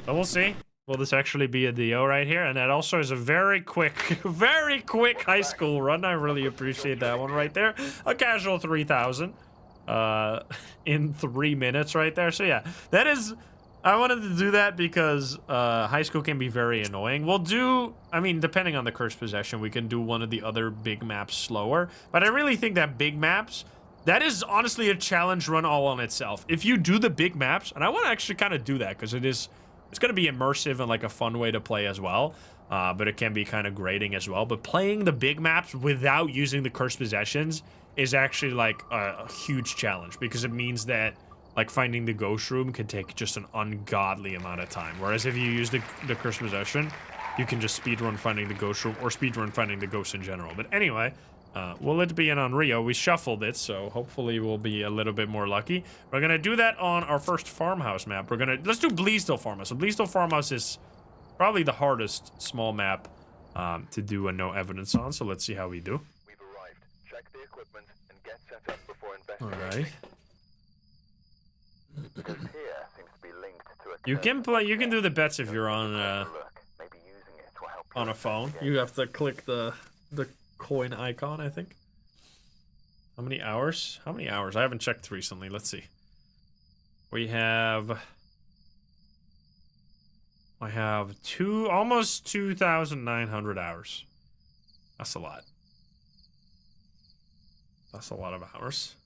But we'll see. Will this actually be a Dio right here? And that also is a very quick high school run. I really appreciate that one right there. A casual 3,000 in 3 minutes right there. So yeah, that is... I wanted to do that because high school can be very annoying. We'll do... I mean, depending on the cursed possession, we can do one of the other big maps slower. But I really think that big maps... That is honestly a challenge run all on itself. If you do the big maps... And I want to actually kind of do that because it is... It's going to be immersive and like a fun way to play as well. But it can be kind of grating as well. But playing the big maps without using the cursed possessions is actually like a huge challenge. Because it means that like finding the ghost room can take just an ungodly amount of time. Whereas if you use the cursed possession, you can just speedrun finding the ghost room or speedrun finding the ghost in general. But anyway... will it be in on Rio? We shuffled it, so hopefully we'll be a little bit more lucky. We're gonna do that on our first farmhouse map. Let's do Bleasdale Farmhouse. So Bleasdale Farmhouse is probably the hardest small map to do a no evidence on, so let's see how we do. We've arrived. Check the equipment and get set up before investigating. Alright. This here seems to be linked to a You can do the bets if you're on Maybe using it will help on a phone. You have to click the coin icon, I think. How many hours? How many hours? I haven't checked recently. Let's see. I have almost 2,900 hours. That's a lot. That's a lot of hours.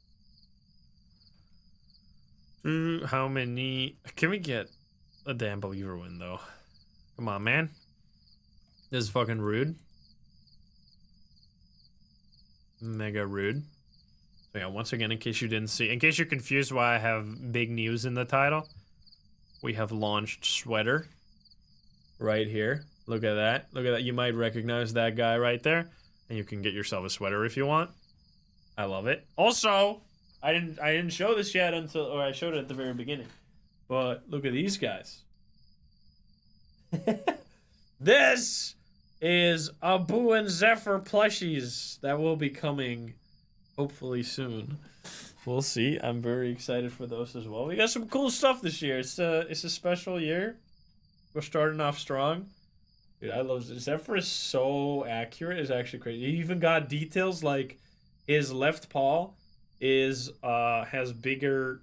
How many? Can we get a damn believer win though? Come on, man. This is fucking rude. Mega rude. So yeah, once again, in case you're confused why I have big news in the title, we have launched Sweater right here. Look at that. Look at that. You might recognize that guy right there, and you can get yourself a sweater if you want. I love it. Also, I didn't show this yet or I showed it at the very beginning. But look at these guys. This is Abu and Zephyr plushies that will be coming hopefully soon. We'll see. I'm very excited for those as well. We got some cool stuff this year. It's a special year. We're starting off strong. Dude, I love this. Zephyr is so accurate. It's actually crazy. He even got details like his left paw is has bigger,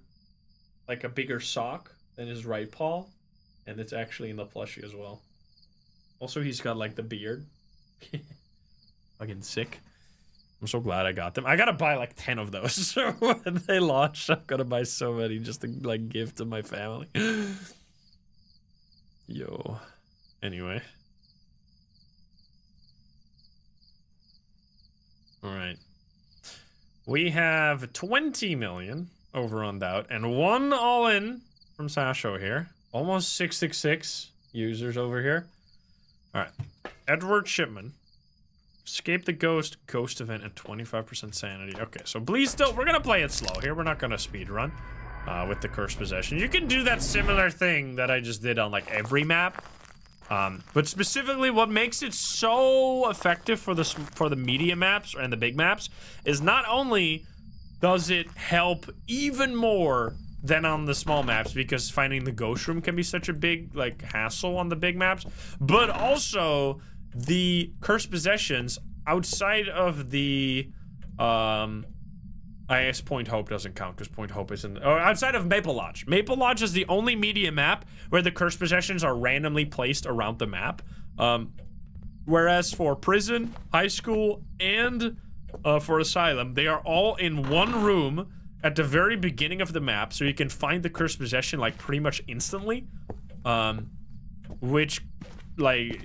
like a bigger sock than his right paw, and it's actually in the plushie as well. Also, he's got like the beard. Fucking sick. I'm so glad I got them. I gotta buy like 10 of those when they launch. I'm gonna buy so many just to like give to my family. Yo. Anyway. Alright. We have 20 million over on Doubt and 1 all-in from Sasho here. Almost 666 users over here. Alright. Edward Shipman. Escape the ghost event at 25% sanity. Okay, so please still, we're gonna play it slow here. We're not gonna speed run with the cursed possession. You can do that similar thing that I just did on like every map. But specifically what makes it so effective for the medium maps and the big maps is not only does it help even more than on the small maps, because finding the ghost room can be such a big like hassle on the big maps, but also the cursed possessions outside of the I guess Point Hope doesn't count because Point Hope isn't, or outside of Maple Lodge. Maple Lodge is the only medium map where the cursed possessions are randomly placed around the map. Whereas for prison, high school, and for asylum, they are all in one room at the very beginning of the map, so you can find the cursed possession like pretty much instantly. Which, like,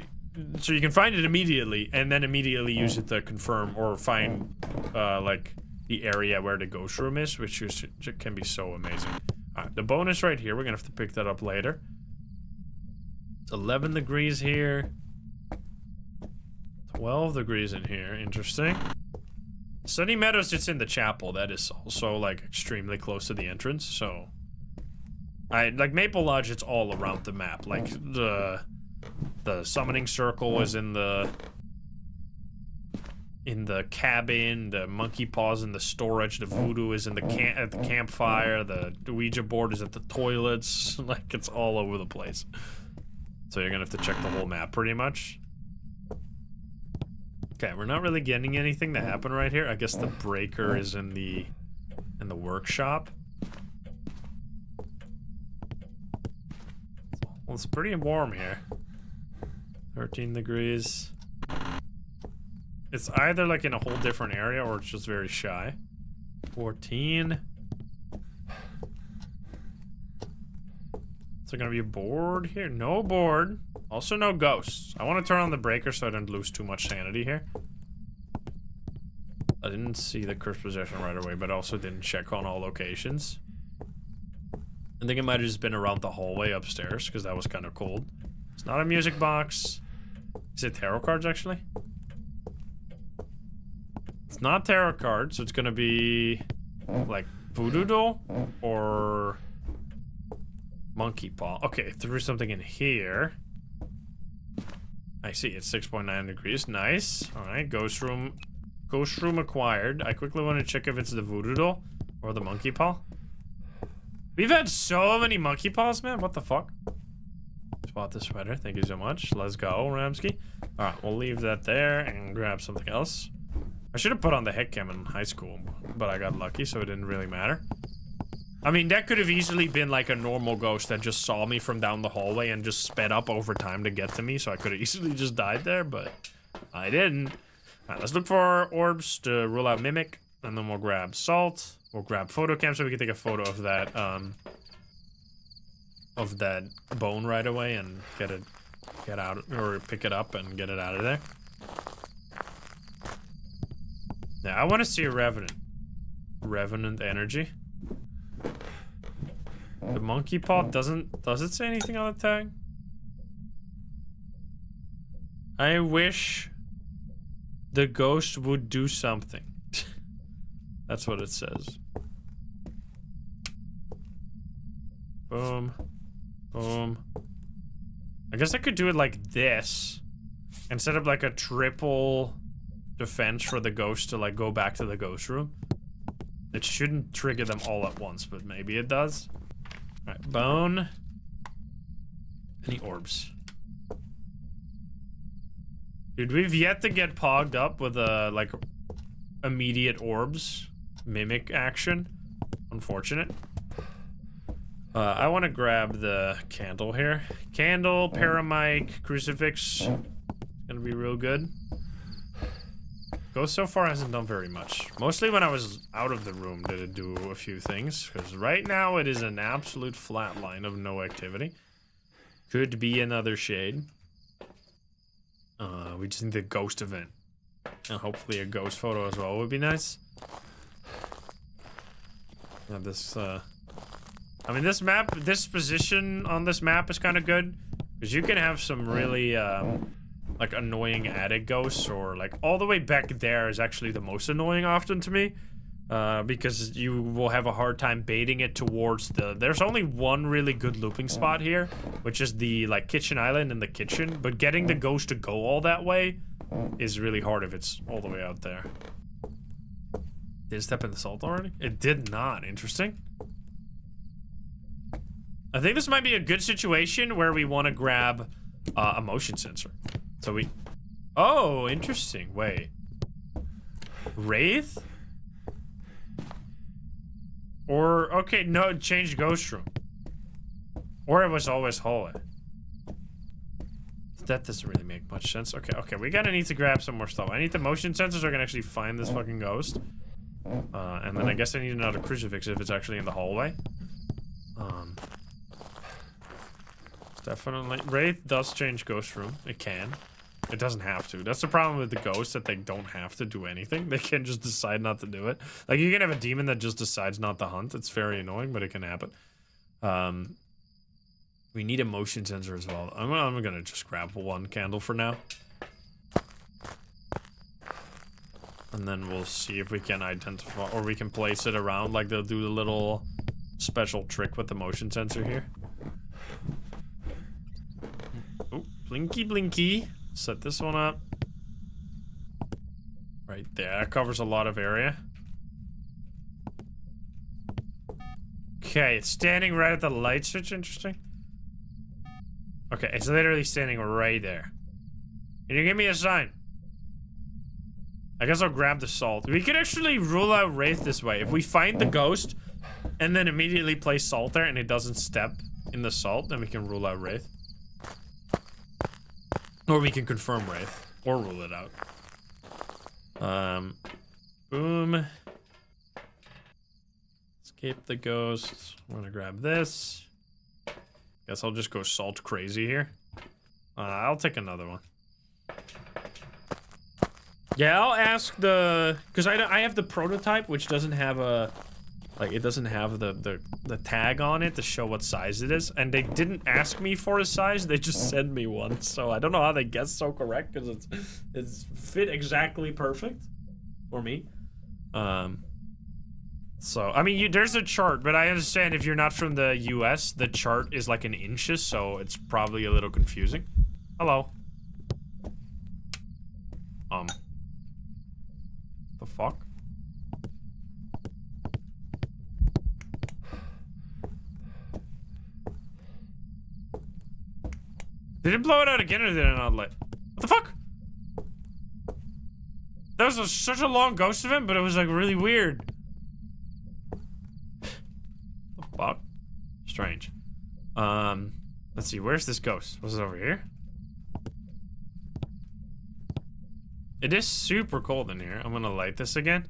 so you can find it immediately and then immediately use it to confirm or find like the area where the ghost room is, which can be so amazing. Alright, the bonus right here, we're gonna have to pick that up later. It's 11 degrees here. 12 degrees in here, interesting. Sunny Meadows sits in the chapel, that is also like extremely close to the entrance, so like Maple Lodge, it's all around the map. Like the summoning circle is in the cabin, the monkey paws in the storage, the voodoo is in the at the campfire, the Ouija board is at the toilets. Like, it's all over the place. So you're gonna have to check the whole map pretty much. Okay, we're not really getting anything to happen right here. I guess the breaker is in the workshop. Well, it's pretty warm here. 13 degrees. It's either like in a whole different area or it's just very shy. 14. Is there gonna be a board here? No board. Also no ghosts. I want to turn on the breaker so I don't lose too much sanity here. I didn't see the cursed possession right away, but also didn't check on all locations. I think it might have just been around the hallway upstairs because that was kind of cold. It's not a music box. Is it tarot cards actually? It's not tarot cards, so it's gonna be like voodoo doll or monkey paw. Okay, threw something in here. I see, it's 6.9 degrees. Nice. Alright, ghost room acquired. I quickly want to check if it's the voodoo doll or the monkey paw. We've had so many monkey paws, man. What the fuck? Spot the sweater. Thank you so much. Let's go, Ramsky. Alright, we'll leave that there and grab something else. I should have put on the head cam in high school, but I got lucky, so it didn't really matter. I mean, that could have easily been like a normal ghost that just saw me from down the hallway and just sped up over time to get to me, so I could have easily just died there, but I didn't. Alright, let's look for orbs to rule out Mimic, and then we'll grab Salt. We'll grab photo cam so we can take a photo of that bone right away and get out, or pick it up and get it out of there. Now, I want to see a Revenant. Revenant energy. The monkey paw does it say anything on the tag? I wish the ghost would do something. That's what it says. Boom. Boom. I guess I could do it like this. And set up like a triple defense for the ghost to like go back to the ghost room. It shouldn't trigger them all at once, but maybe it does. Alright, bone. Any orbs? Dude, we've yet to get pogged up with like immediate orbs. Mimic action. Unfortunate. I want to grab the candle here. Candle, paramic, crucifix. Gonna be real good. Ghost so far hasn't done very much. Mostly when I was out of the room did it do a few things. Because right now it is an absolute flat line of no activity. Could be another shade. We just need the ghost event. And hopefully a ghost photo as well would be nice. Now this, I mean this map, this position on this map is kind of good. Because you can have some really, like annoying attic ghosts, or like all the way back there is actually the most annoying often to me. Because you will have a hard time baiting it towards the... There's only one really good looping spot here, which is the, like, kitchen island in the kitchen. But getting the ghost to go all that way is really hard if it's all the way out there. Did it step in the salt already? It did not. Interesting. I think this might be a good situation where we want to grab a motion sensor. So we... Oh, interesting. Wait. Wraith? Or, okay, no, it changed ghost room. Or it was always hallway. That doesn't really make much sense. Okay, we gotta need to grab some more stuff. I need the motion sensors so I can actually find this fucking ghost. And then I guess I need another crucifix if it's actually in the hallway. Definitely. Wraith does change ghost room. It can. It doesn't have to. That's the problem with the ghosts, that they don't have to do anything. They can just decide not to do it. Like, you can have a demon that just decides not to hunt. It's very annoying, but it can happen. We need a motion sensor as well. I'm gonna just grab one candle for now. And then we'll see if we can identify, or we can place it around, like they'll do the little special trick with the motion sensor here. Oh, blinky blinky. Set this one up. Right there. That covers a lot of area. Okay, it's standing right at the light switch. Interesting. Okay, it's literally standing right there. Can you give me a sign? I guess I'll grab the salt. We could actually rule out Wraith this way. If we find the ghost and then immediately place salt there and it doesn't step in the salt, then we can rule out Wraith. Or we can confirm Wraith. Or rule it out. Boom. Escape the ghost. I'm gonna grab this. Guess I'll just go salt crazy here. I'll take another one. Yeah, I'll ask the... Because I have the prototype, which doesn't have a... Like, it doesn't have the tag on it to show what size it is. And they didn't ask me for a size, they just sent me one. So I don't know how they guessed so correct, because it's fit exactly perfect for me. So, I mean, there's a chart, but I understand if you're not from the US, the chart is like in inches, so it's probably a little confusing. Hello. The fuck? Did it blow it out again, or did it not light? What the fuck? That was such a long ghost event, but it was like really weird. The fuck? Strange. Let's see, where's this ghost? Was it over here? It is super cold in here. I'm gonna light this again.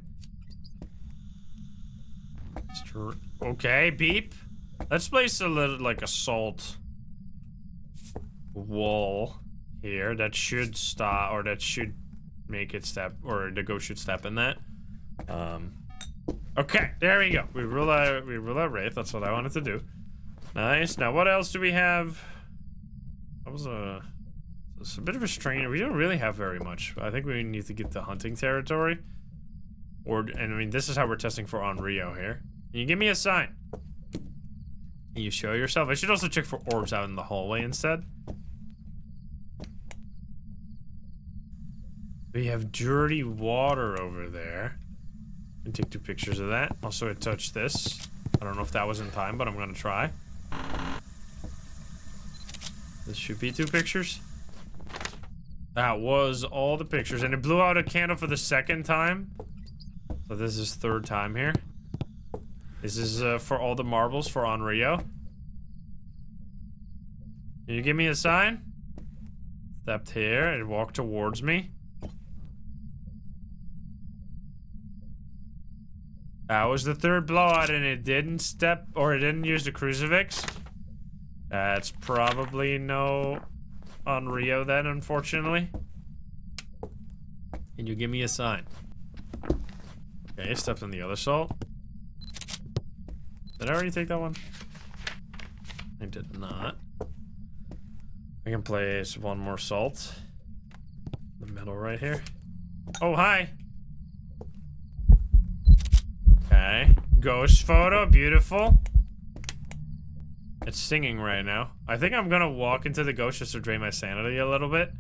Okay, beep. Let's place a little, like a salt wall here that should stop, or that should make it step, or the ghost should step in that. Okay, there we go. We rule out Wraith. That's what I wanted to do. Nice. Now, what else do we have? That was it's a bit of a strain. We don't really have very much. I think we need to get the hunting territory. And I mean, this is how we're testing for Onryo here. Can you give me a sign? Can you show yourself? I should also check for orbs out in the hallway instead. We have dirty water over there. And take 2 pictures of that. Also, I touched this. I don't know if that was in time, but I'm gonna try. This should be 2 pictures. That was all the pictures, and it blew out a candle for the 2nd time. So this is 3rd time here. This is for all the marbles for Onryo. Can you give me a sign? Stepped here and walked towards me. That was the 3rd blowout, and it didn't step, or it didn't use the crucifix. That's probably no Onryo then, unfortunately. Can you give me a sign? Okay, stepped on the other salt. Did I already take that one? I did not. I can place 1 more salt. In the middle right here. Oh, hi! Okay. Ghost photo, beautiful. It's singing right now. I think I'm gonna walk into the ghost just to drain my sanity a little bit.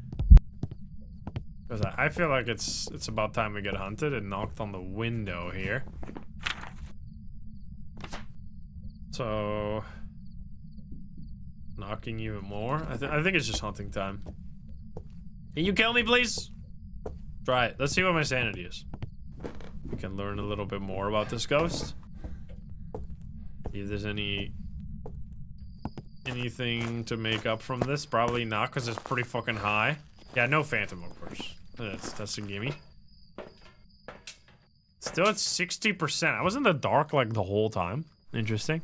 Because I feel like it's about time we get hunted. It knocked on the window here. So... knocking even more? I think it's just hunting time. Can you kill me, please? Try it. Let's see what my sanity is. We can learn a little bit more about this ghost. See if there's anything to make up from this. Probably not, because it's pretty fucking high. Yeah, no phantom, of course. That's a gimme. Still at 60%. I was in the dark like the whole time. Interesting.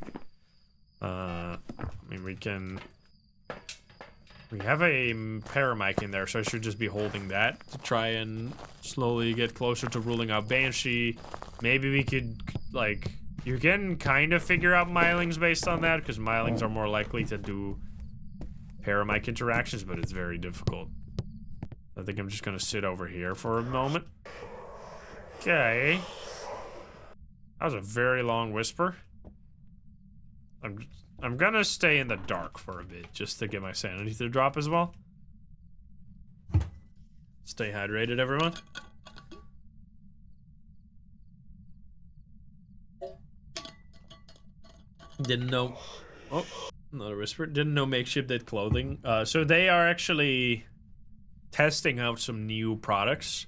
I mean, we have a paramic in there, so I should just be holding that to try and slowly get closer to ruling out Banshee. Maybe we could, like, you can kind of figure out Mylings based on that, because Mylings are more likely to do paramic interactions, but it's very difficult. I think I'm just gonna sit over here for a moment. Okay. That was a very long whisper. I'm gonna stay in the dark for a bit, just to get my sanity to drop as well. Stay hydrated, everyone. Didn't know... oh, another whisper. Didn't know Makeshift did clothing. So they are actually testing out some new products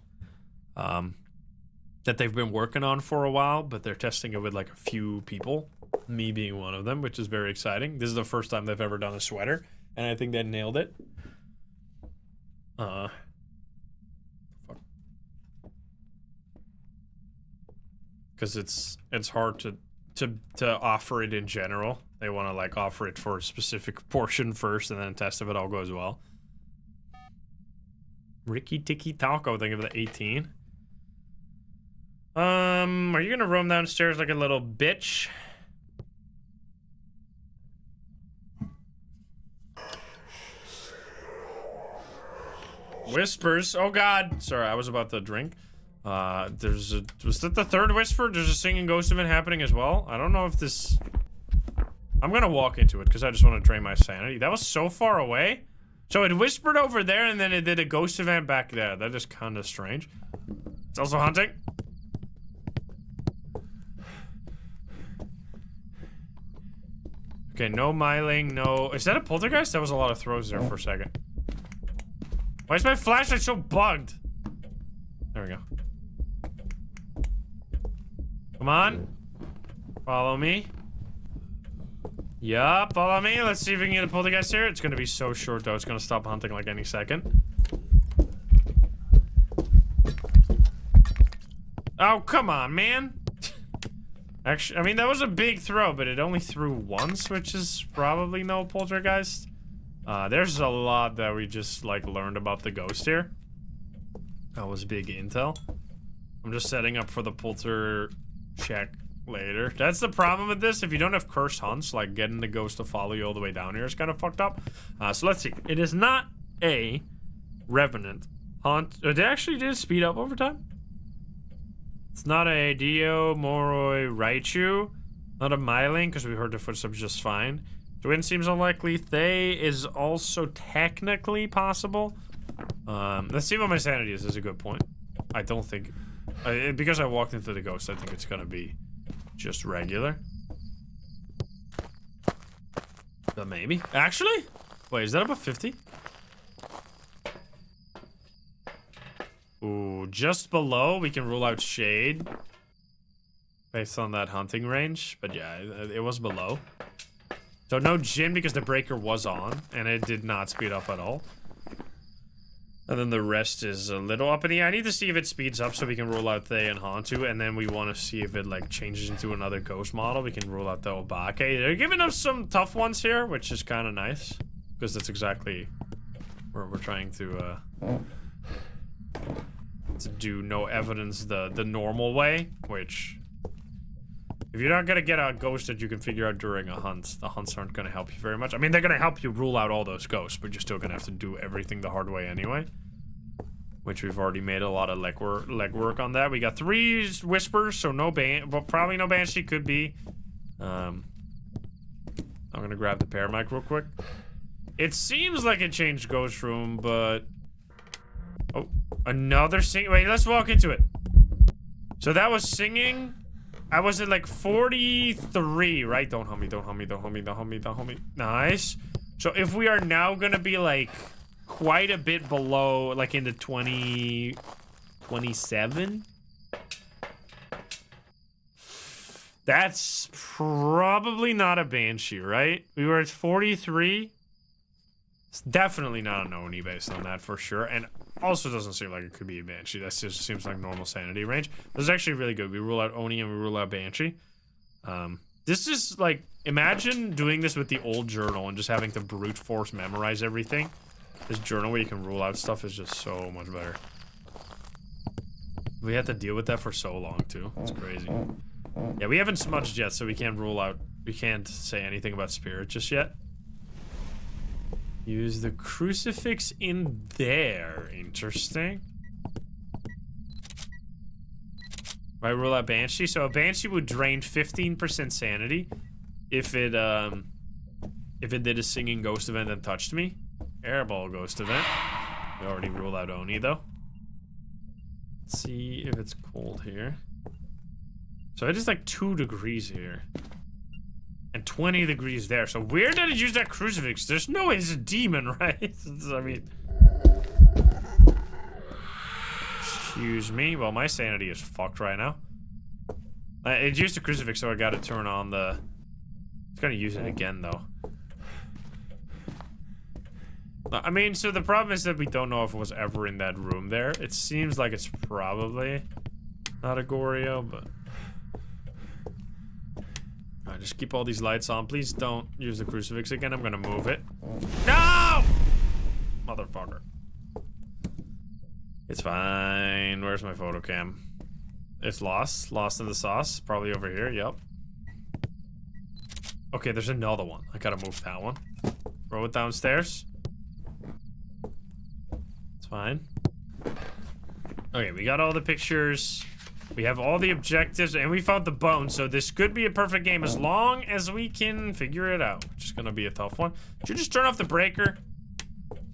that they've been working on for a while, but they're testing it with like a few people. Me being one of them, which is very exciting. This is the first time they've ever done a sweater, and I think they nailed it. Fuck. Because it's hard to offer it in general. They want to like offer it for a specific portion first, and then test if it all goes well. Ricky Tiki Taco, think of the 18. Are you gonna roam downstairs like a little bitch? Whispers. Oh god. Sorry, I was about to drink. Was that the 3rd whisper? There's a singing ghost event happening as well. I don't know if this... I'm gonna walk into it because I just want to drain my sanity. That was so far away. So it whispered over there and then it did a ghost event back there. That is kind of strange. It's also hunting. Okay, no Myling, no... Is that a poltergeist? That was a lot of throws there for a second. Why is my flashlight so bugged? There we go. Come on. Follow me. Yup, follow me. Let's see if we can get a poltergeist here. It's gonna be so short though. It's gonna stop hunting like any second. Oh, come on, man. Actually, I mean, that was a big throw, but it only threw once, which is probably no poltergeist. There's a lot that we just, like, learned about the ghost here. That was big intel. I'm just setting up for the polter check later. That's the problem with this. If you don't have cursed hunts, like, getting the ghost to follow you all the way down here is kind of fucked up. So let's see. It is not a Revenant hunt. They actually did speed up over time. It's not a Dio, Moroi, Raichu. Not a Myling, because we heard the footsteps just fine. Twin seems unlikely. Thay is also technically possible. Let's see what my sanity is. That's a good point. I don't think... because I walked into the ghost, I think it's gonna be just regular. But maybe. Actually? Wait, is that above 50? Ooh, just below, we can rule out shade. Based on that hunting range. But yeah, it was below. So no Jin because the breaker was on. And it did not speed up at all. And then the rest is a little up in the air. I need to see if it speeds up so we can rule out Thay and Hantu. And then we want to see if it like changes into another ghost model. We can rule out the Obake. They're giving us some tough ones here, which is kind of nice. Because that's exactly where we're trying to do no evidence the normal way. Which... if you're not gonna get a ghost that you can figure out during a hunt, the hunts aren't gonna help you very much. I mean, they're gonna help you rule out all those ghosts, but you're still gonna have to do everything the hard way anyway. Which we've already made a lot of legwork on that. We got 3 whispers, so no but probably no banshee. Could be. I'm gonna grab the paramic real quick. It seems like it changed ghost room, but oh, another sing. Wait, let's walk into it. So that was singing. I was at like 43, right? Don't hump me, don't hump me, don't hump me, don't hump me, don't hump me. Nice. So if we are now gonna be like quite a bit below, like in the 27. That's probably not a banshee, right? We were at 43. It's definitely not an Oni based on that for sure. And also doesn't seem like it could be a Banshee. That just seems like normal sanity range. This is actually really good. We rule out Oni and we rule out Banshee. This is like, imagine doing this with the old journal and just having to brute force memorize everything. This journal where you can rule out stuff is just so much better. We had to deal with that for so long too. It's crazy. Yeah, we haven't smudged yet, so we can't rule out, we can't say anything about spirit just yet. Use the crucifix in there. Interesting. Right, rule out Banshee. So a Banshee would drain 15% sanity if it did a singing ghost event and touched me. Airball ghost event. We already ruled out Oni though. Let's see if it's cold here. So it is like 2 degrees here. And 20 degrees there. So where did it use that crucifix? There's no way it's a demon, right? I mean... excuse me. Well, my sanity is fucked right now. It used the crucifix, so I gotta turn on the... It's gonna use it again, though. I mean, so the problem is that we don't know if it was ever in that room there. It seems like it's probably not a Goryo, but... Alright, just keep all these lights on. Please don't use the crucifix again. I'm gonna move it. No! Motherfucker. It's fine. Where's my photo cam? It's lost. Lost in the sauce. Probably over here. Yep. Okay, there's another one. I gotta move that one. Throw it downstairs. It's fine. Okay, we got all the pictures. We have all the objectives, and we found the bone, so this could be a perfect game as long as we can figure it out. Which is gonna be a tough one. Did you just turn off the breaker?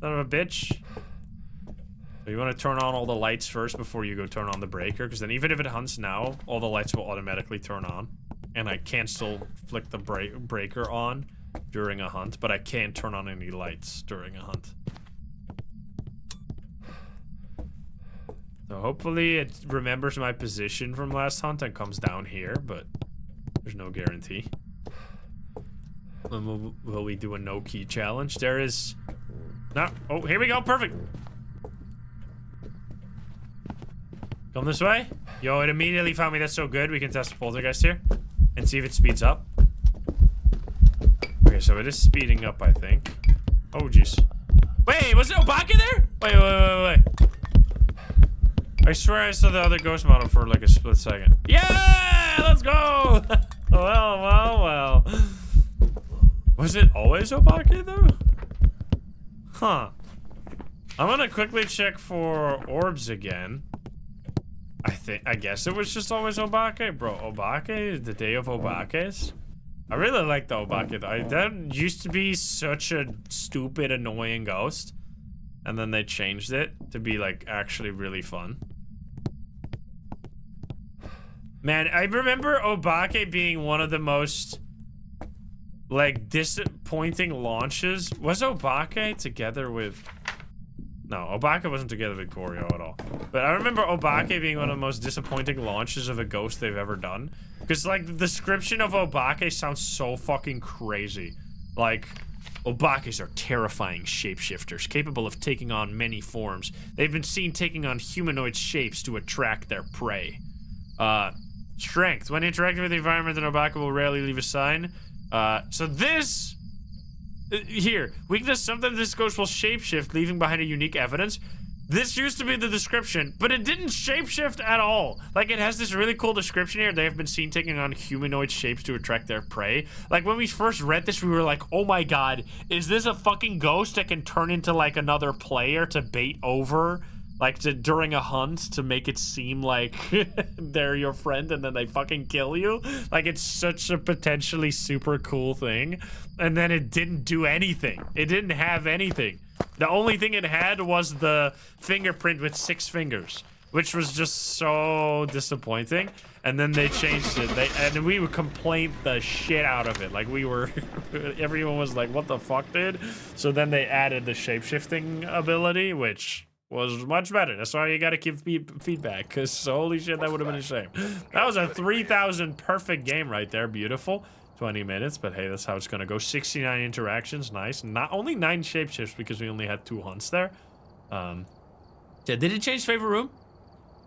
Son of a bitch. So you want to turn on all the lights first before you go turn on the breaker, because then even if it hunts now, all the lights will automatically turn on. And I can still flick the breaker on during a hunt, but I can't turn on any lights during a hunt. So hopefully it remembers my position from last hunt and comes down here, but there's no guarantee. And will we do a no key challenge? There is... No. Oh, here we go. Perfect. Come this way. Yo, it immediately found me. That's so good. We can test the poltergeist here and see if it speeds up. Okay, so it is speeding up, I think. Oh, jeez. Wait, was it Obake there? Wait. I swear I saw the other ghost model for like a split second. Yeah! Let's go! Well. Was it always Obake though? Huh. I'm gonna quickly check for orbs again. I guess it was just always Obake, bro. Obake, the day of Obakes. I really like the Obake though. That used to be such a stupid, annoying ghost. and then they changed it to be like actually really fun. Man, I remember Obake being one of the most like disappointing launches. Was Obake together with... No, Obake wasn't together with Goryo at all. But I remember Obake being one of the most disappointing launches of a ghost they've ever done. Because, like, the description of Obake sounds so fucking crazy. Like, Obakes are terrifying shapeshifters, capable of taking on many forms. They've been seen taking on humanoid shapes to attract their prey. Strength. When interacting with the environment, an Obake will rarely leave a sign. So this... Here, weakness, sometimes this ghost will shapeshift, leaving behind a unique evidence. This used to be the description, but it didn't shapeshift at all. Like, it has this really cool description here. They have been seen taking on humanoid shapes to attract their prey. Like, when we first read this, we were like, oh my god, is this a fucking ghost that can turn into, like, another player to bait over? Like, during a hunt to make it seem like they're your friend and then they fucking kill you? Like, it's such a potentially super cool thing. And then it didn't do anything. It didn't have anything. The only thing it had was the fingerprint with 6 fingers, which was just so disappointing. And then they changed it. And we would complain the shit out of it. Like, we were... everyone was like, what the fuck, dude? So then they added the shape-shifting ability, which... was much better. That's why you gotta give feedback, because holy shit, that would have been a shame. That was a 3,000 perfect game right there. Beautiful. 20 minutes, but hey, that's how it's gonna go. 69 interactions, nice. Not only 9 shapeshifts because we only had 2 hunts there. Yeah, did it change favorite room?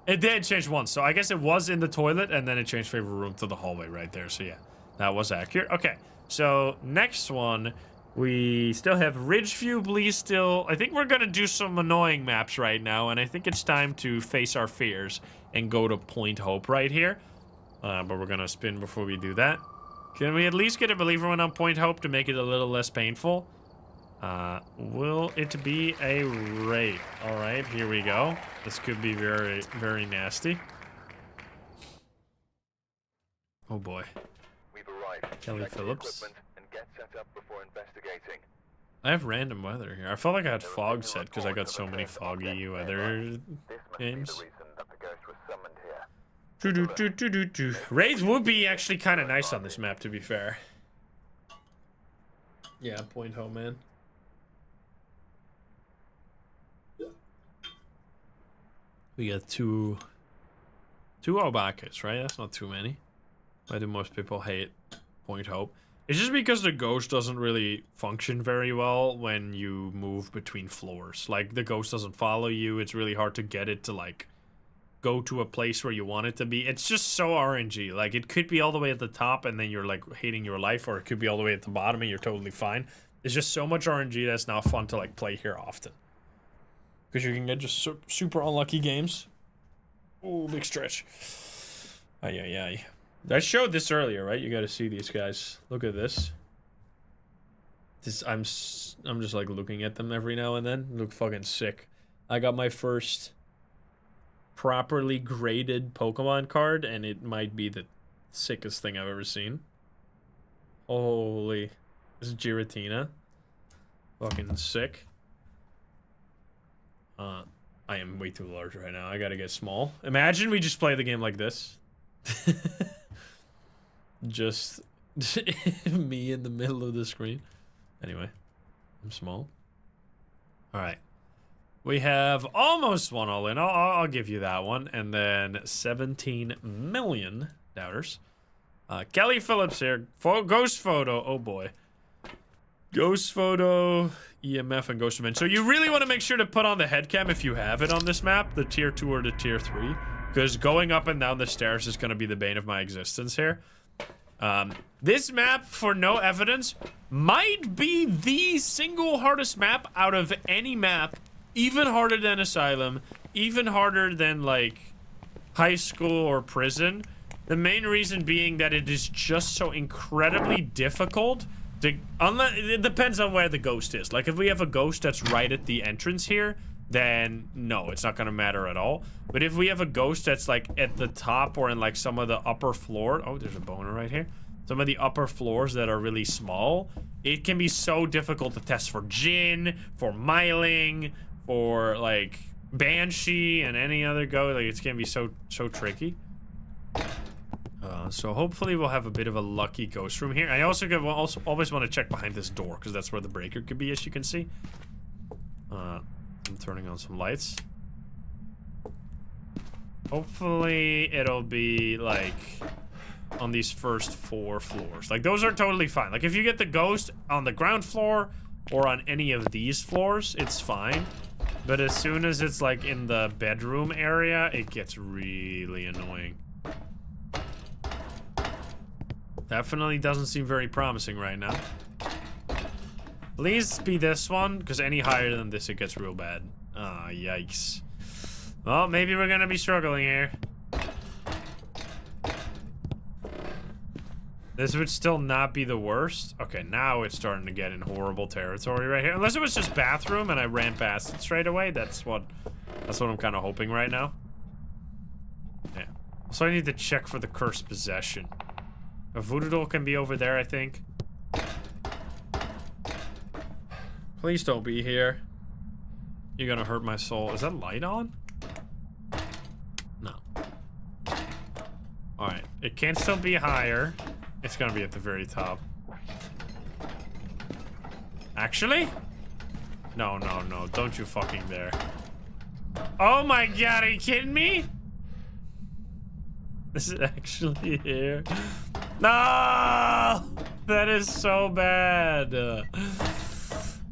It did change once, so I guess it was in the toilet, and then it changed favorite room to the hallway right there, so yeah. That was accurate. Okay, so next one... we still have Ridgeview, Bleed still. I think we're gonna do some annoying maps right now, and I think it's time to face our fears and go to Point Hope right here. But we're gonna spin before we do that. Can we at least get a believer one on Point Hope to make it a little less painful? Will it be a raid? Alright, here we go. This could be very, very nasty. Oh boy. We've arrived. Kelly Check the Phillips. equipment and get set up before investigating. I have random weather here. I felt like I had fog set because I got so many foggy weather games. Raids would be actually kind of nice on this map, to be fair. Yeah, Point Home, man. We got two Obakes, right? That's not too many. Why do most people hate Point Hope? It's just because the ghost doesn't really function very well when you move between floors. Like, the ghost doesn't follow you. It's really hard to get it to, like, go to a place where you want it to be. It's just so RNG. Like, it could be all the way at the top and then you're, like, hating your life, or it could be all the way at the bottom and you're totally fine. It's just so much RNG that's now fun to, like, play here often. Because you can get just super unlucky games. Oh, big stretch. Ay, ay, ay. I showed this earlier, right? You got to see these guys. Look at this. I'm just like looking at them every now and then. Look fucking sick. I got my first properly graded Pokemon card, and it might be the sickest thing I've ever seen. Holy, this is Giratina. Fucking sick. I am way too large right now. I gotta get small. Imagine we just play the game like this. Just me in the middle of the screen. Anyway, I'm small. All right, we have almost one all in. I'll give you that one, and then 17 million doubters. Kelly Phillips here. Ghost photo. Oh boy. Ghost photo, EMF, and Ghost Man. So you really want to make sure to put on the head cam if you have it on this map, the tier 2 or the tier 3, because going up and down the stairs is going to be the bane of my existence here. This map, for no evidence, might be the single hardest map out of any map, even harder than Asylum, even harder than, like, high school or prison. The main reason being that it is just so incredibly difficult to, unless, it depends on where the ghost is. Like, if we have a ghost that's right at the entrance here, then no, it's not gonna matter at all. But if we have a ghost that's like at the top or in like some of the upper floor, oh, there's a boner right here. Some of the upper floors that are really small, it can be so difficult to test for Jinn, for Myling, or like Banshee and any other go. Like it's gonna be so tricky. So hopefully we'll have a bit of a lucky ghost room here. I also always want to check behind this door because that's where the breaker could be, as you can see. I'm turning on some lights. Hopefully it'll be like on these first 4 floors. Like those are totally fine. Like if you get the ghost on the ground floor or on any of these floors, it's fine. But as soon as it's like in the bedroom area, it gets really annoying. Definitely doesn't seem very promising right now. Please be this one, because any higher than this, it gets real bad. Ah, yikes. Well, maybe we're gonna be struggling here. This would still not be the worst. Okay, now it's starting to get in horrible territory right here. Unless it was just bathroom and I ran past it straight away. That's what I'm kind of hoping right now. Yeah. So I need to check for the cursed possession. A voodoo doll can be over there, I think. Please don't be here. You're gonna hurt my soul. Is that light on? No. Alright. It can still be higher. It's gonna be at the very top. Actually? No, no, no. Don't you fucking dare. Oh my god, are you kidding me? This is actually here. No! That is so bad.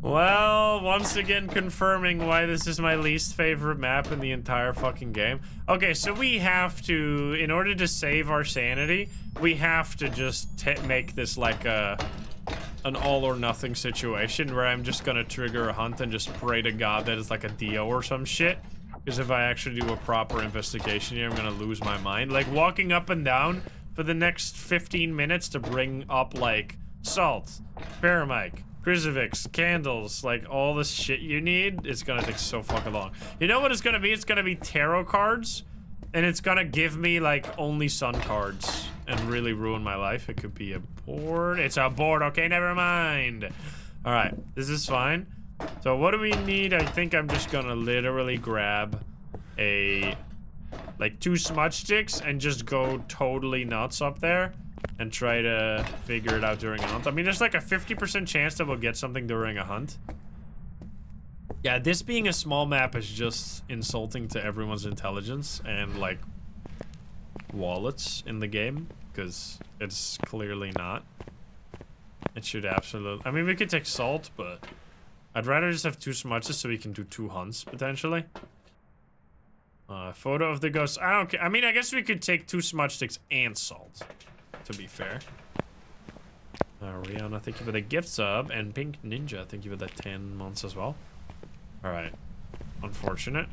Well, once again confirming why this is my least favorite map in the entire fucking game. Okay, so we have to, in order to save our sanity, we have to just make this like an all or nothing situation where I'm just gonna trigger a hunt and just pray to God that it's like a Dio or some shit. Because if I actually do a proper investigation here, I'm gonna lose my mind. Like walking up and down for the next 15 minutes to bring up like salt, paramike, crucifix, candles, like all the shit you need, it's gonna take so fucking long. You know what it's gonna be? It's gonna be tarot cards, and it's gonna give me like only sun cards and really ruin my life. It could be a board. It's a board. Okay, never mind. All right, this is fine. So what do we need? I think I'm just gonna literally grab like 2 smudge sticks and just go totally nuts up there and try to figure it out during a hunt. I mean, there's like a 50% chance that we'll get something during a hunt. Yeah, this being a small map is just insulting to everyone's intelligence and like wallets in the game, because it's clearly not. It should absolutely, I mean, we could take salt, but I'd rather just have 2 smudges so we can do 2 hunts potentially. Photo of the ghost. I don't care. I mean, I guess we could take 2 smudge sticks and salt, to be fair. Rihanna, thank you for the gift sub. And Pink Ninja, thank you for the 10 months as well. Alright. Unfortunate.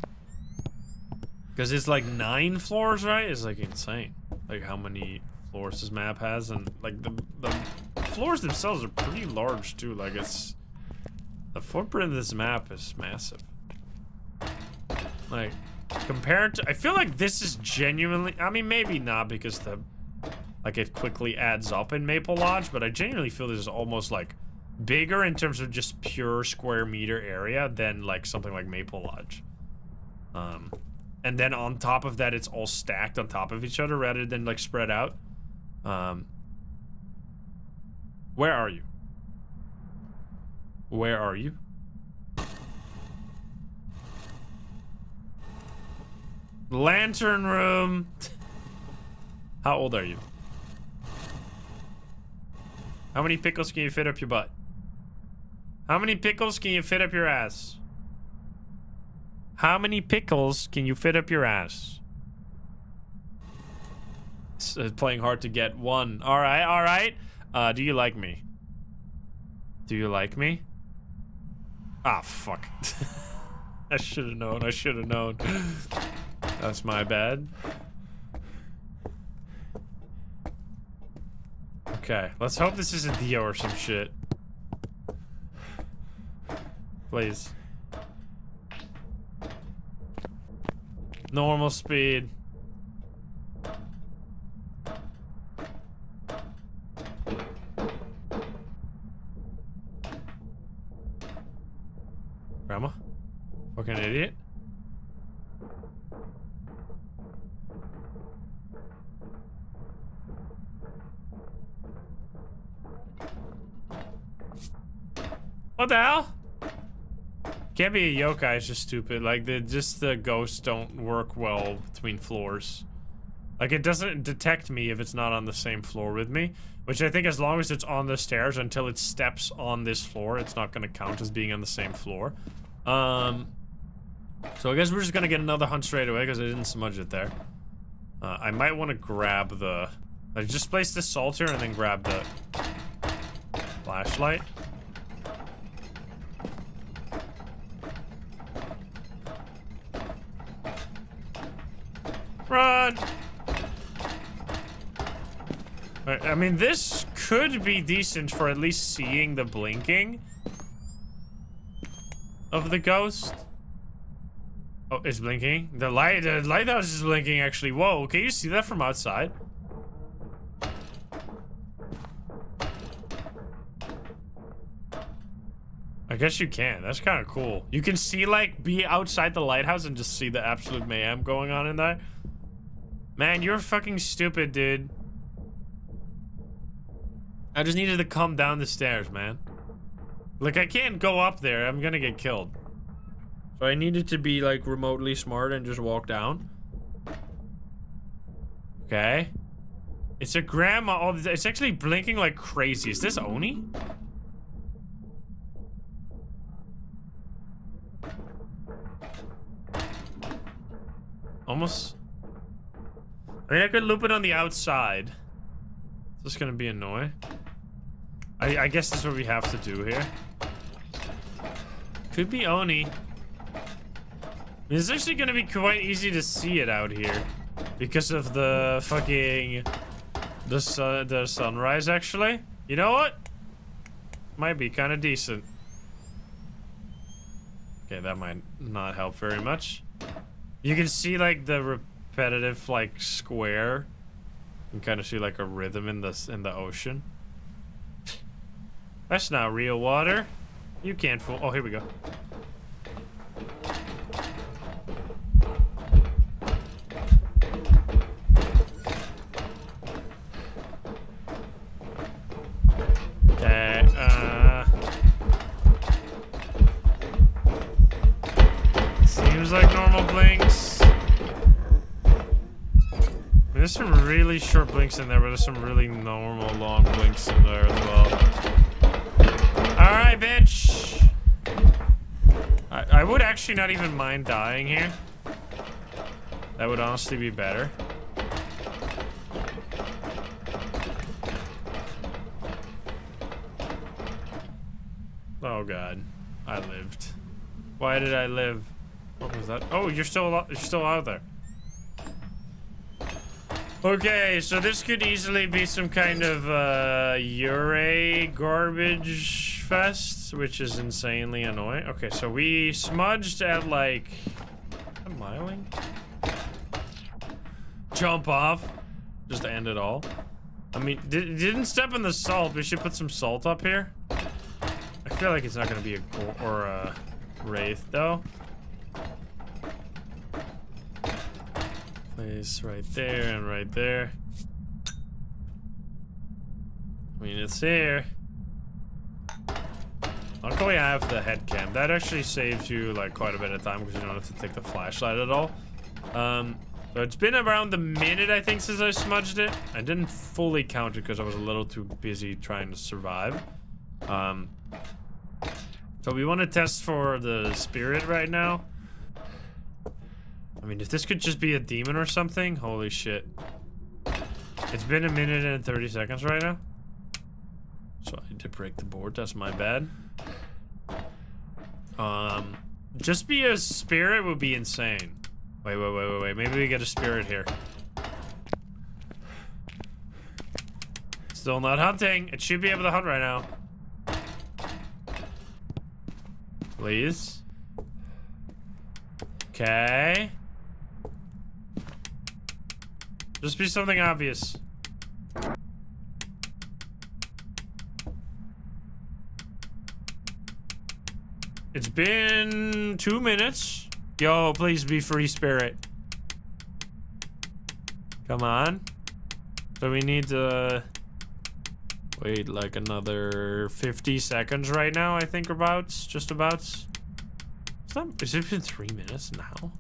Because it's like 9 floors, right? It's like insane. Like how many floors this map has. And like the floors themselves are pretty large too. Like it's... The footprint of this map is massive. Like... Compared to, I feel like this is genuinely, I mean, maybe not because like it quickly adds up in Maple Lodge, but I genuinely feel this is almost like bigger in terms of just pure square meter area than like something like Maple Lodge. And then on top of that, it's all stacked on top of each other rather than like spread out. Where are you? Where are you? Lantern room. How old are you? How many pickles can you fit up your butt? How many pickles can you fit up your ass? How many pickles can you fit up your ass? It's playing hard to get 1. All right, all right. Do you like me? Do you like me? Ah, fuck. I should have known. I should have known. That's my bad. Okay, let's hope this is a Dio or some shit. Please. Normal speed. Grandma? Fucking idiot. What the hell? Can't be a yokai, it's just stupid. Like, the ghosts don't work well between floors. Like, it doesn't detect me if it's not on the same floor with me. Which I think as long as it's on the stairs until it steps on this floor, it's not gonna count as being on the same floor. So I guess we're just gonna get another hunt straight away because I didn't smudge it there. I might want to grab the... Like, just place the salt here and then grab the flashlight. Run! I mean, this could be decent for at least seeing the blinking of the ghost. Oh, it's blinking. The lighthouse is blinking, actually. Whoa, can you see that from outside? I guess you can. That's kind of cool. You can see, like, be outside the lighthouse and just see the absolute mayhem going on in there. Man, you're fucking stupid, dude. I just needed to come down the stairs, man. Like, I can't go up there. I'm gonna get killed. So I needed to be, like, remotely smart and just walk down. Okay. It's a grandma. Oh, it's actually blinking like crazy. Is this Oni? Almost. I mean, I could loop it on the outside. Is this gonna be annoying? I guess that's what we have to do here. Could be Oni. It's actually gonna be quite easy to see it out here because of the fucking the sunrise. Actually, you know what? Might be kind of decent. Okay, that might not help very much. You can see like the repetitive like square. You can kind of see like a rhythm in the ocean. That's not real water. You can't fool. Oh, here we go. Okay, seems like normal blinks. There's some really short blinks in there, but there's some really normal long blinks in there as well. Alright, bitch! I would actually not even mind dying here. That would honestly be better. Oh god. I lived. Why did I live? What was that? Oh, you're still out there. Okay, so this could easily be some kind of Ure garbage fest, which is insanely annoying. Okay, so we smudged at like a miling. Jump off, just to end it all. I mean, didn't step in the salt. We should put some salt up here. I feel like it's not gonna be a wraith though. Place right there and right there. I mean, it's here. Luckily, I have the head cam. That actually saves you like quite a bit of time because you don't have to take the flashlight at all. So it's been around a minute, I think, since I smudged it. I didn't fully count it because I was a little too busy trying to survive. So we want to test for the spirit right now. I mean, if this could just be a demon or something, holy shit. It's been a minute and 30 seconds right now. So I did break the board, that's my bad. Just be a spirit would be insane. Wait, maybe we get a spirit here. Still not hunting. It should be able to hunt right now. Please. Okay. Just be something obvious. It's been 2 minutes. Yo, please be free spirit. Come on. So we need to wait like another 50 seconds right now, I think about. Just about. It's not, has it been 3 minutes now?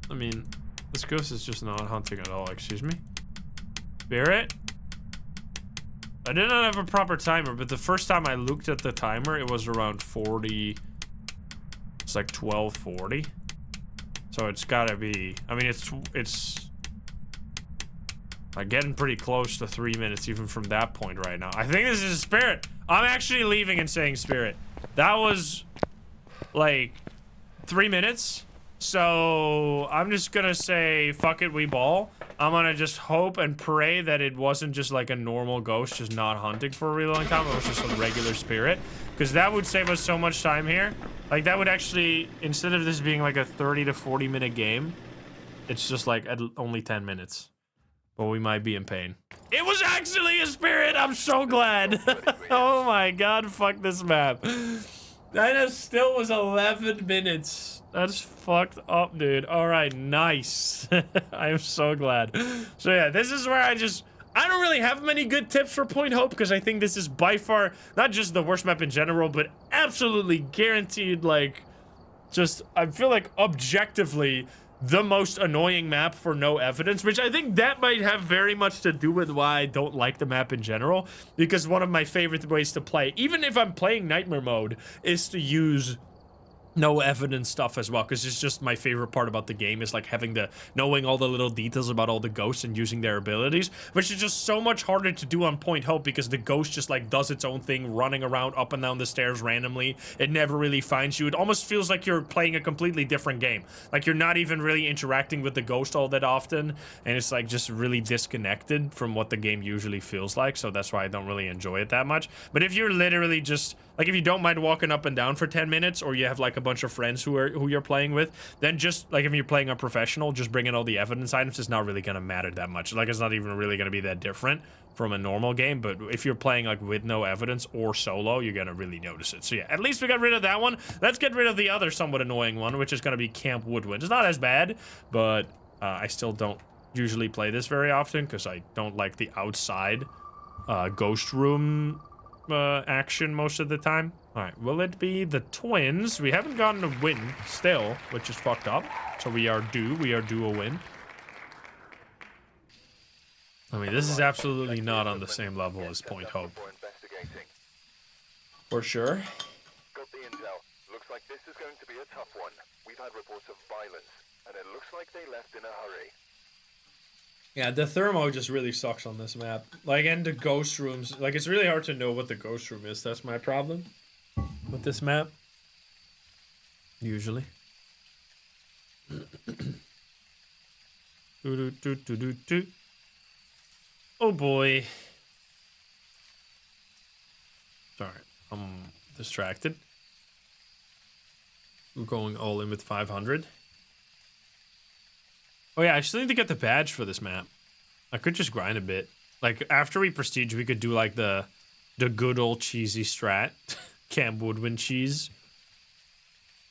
I mean, this ghost is just not hunting at all, excuse me. Spirit? I did not have a proper timer, but the first time I looked at the timer, it was around 40. It's like 12:40. So it's gotta be, I mean, it's like getting pretty close to 3 minutes even from that point right now. I think this is a spirit. I'm actually leaving and saying spirit. That was like 3 minutes. So I'm just gonna say, fuck it, we ball. I'm gonna just hope and pray that it wasn't just like a normal ghost just not hunting for a really long time. It was just a regular spirit. Because that would save us so much time here. Like that would actually, instead of this being like a 30 to 40 minute game, it's just like only 10 minutes. But we might be in pain. It was actually a spirit! I'm so glad! Oh my god, fuck this map. That still was 11 minutes. That's fucked up, dude. Alright, nice. I am so glad. So yeah, this is where I don't really have many good tips for Point Hope because I think this is by far not just the worst map in general, but absolutely guaranteed, like, just, I feel like objectively the most annoying map for no evidence, which I think that might have very much to do with why I don't like the map in general, because one of my favorite ways to play, even if I'm playing Nightmare Mode, is to use no evidence stuff as well, because it's just my favorite part about the game is like knowing all the little details about all the ghosts and using their abilities, which is just so much harder to do on Point Hope because the ghost just like does its own thing, running around up and down the stairs randomly. It never really finds you. It almost feels like you're playing a completely different game, like you're not even really interacting with the ghost all that often, and it's like just really disconnected from what the game usually feels like. So that's why I don't really enjoy it that much. But if you're literally just like, if you don't mind walking up and down for 10 minutes, or you have like a bunch of friends who you're playing with, then just like if you're playing a professional, just bringing all the evidence items is not really gonna matter that much. Like, it's not even really gonna be that different from a normal game. But if you're playing like with no evidence or solo, you're gonna really notice it. So yeah, at least we got rid of that one. Let's get rid of the other somewhat annoying one, which is gonna be Camp Woodwind. It's not as bad, but I still don't usually play this very often because I don't like the outside ghost room action most of the time. All right, will it be the twins? We haven't gotten a win still, which is fucked up. So we are due a win. I mean, this is absolutely not on the same level as Point Hope. For sure. Got the intel. Looks like this is going to be a tough one. We've had reports of violence, and it looks like they left in a hurry. Yeah, the thermo just really sucks on this map. Like, and the ghost rooms. Like, it's really hard to know what the ghost room is. That's my problem with this map. Usually. Oh boy. Sorry, I'm distracted. I'm going all in with 500. Oh yeah, I still need to get the badge for this map. I could just grind a bit. Like, after we prestige, we could do like the good old cheesy strat. Camp Woodwind cheese.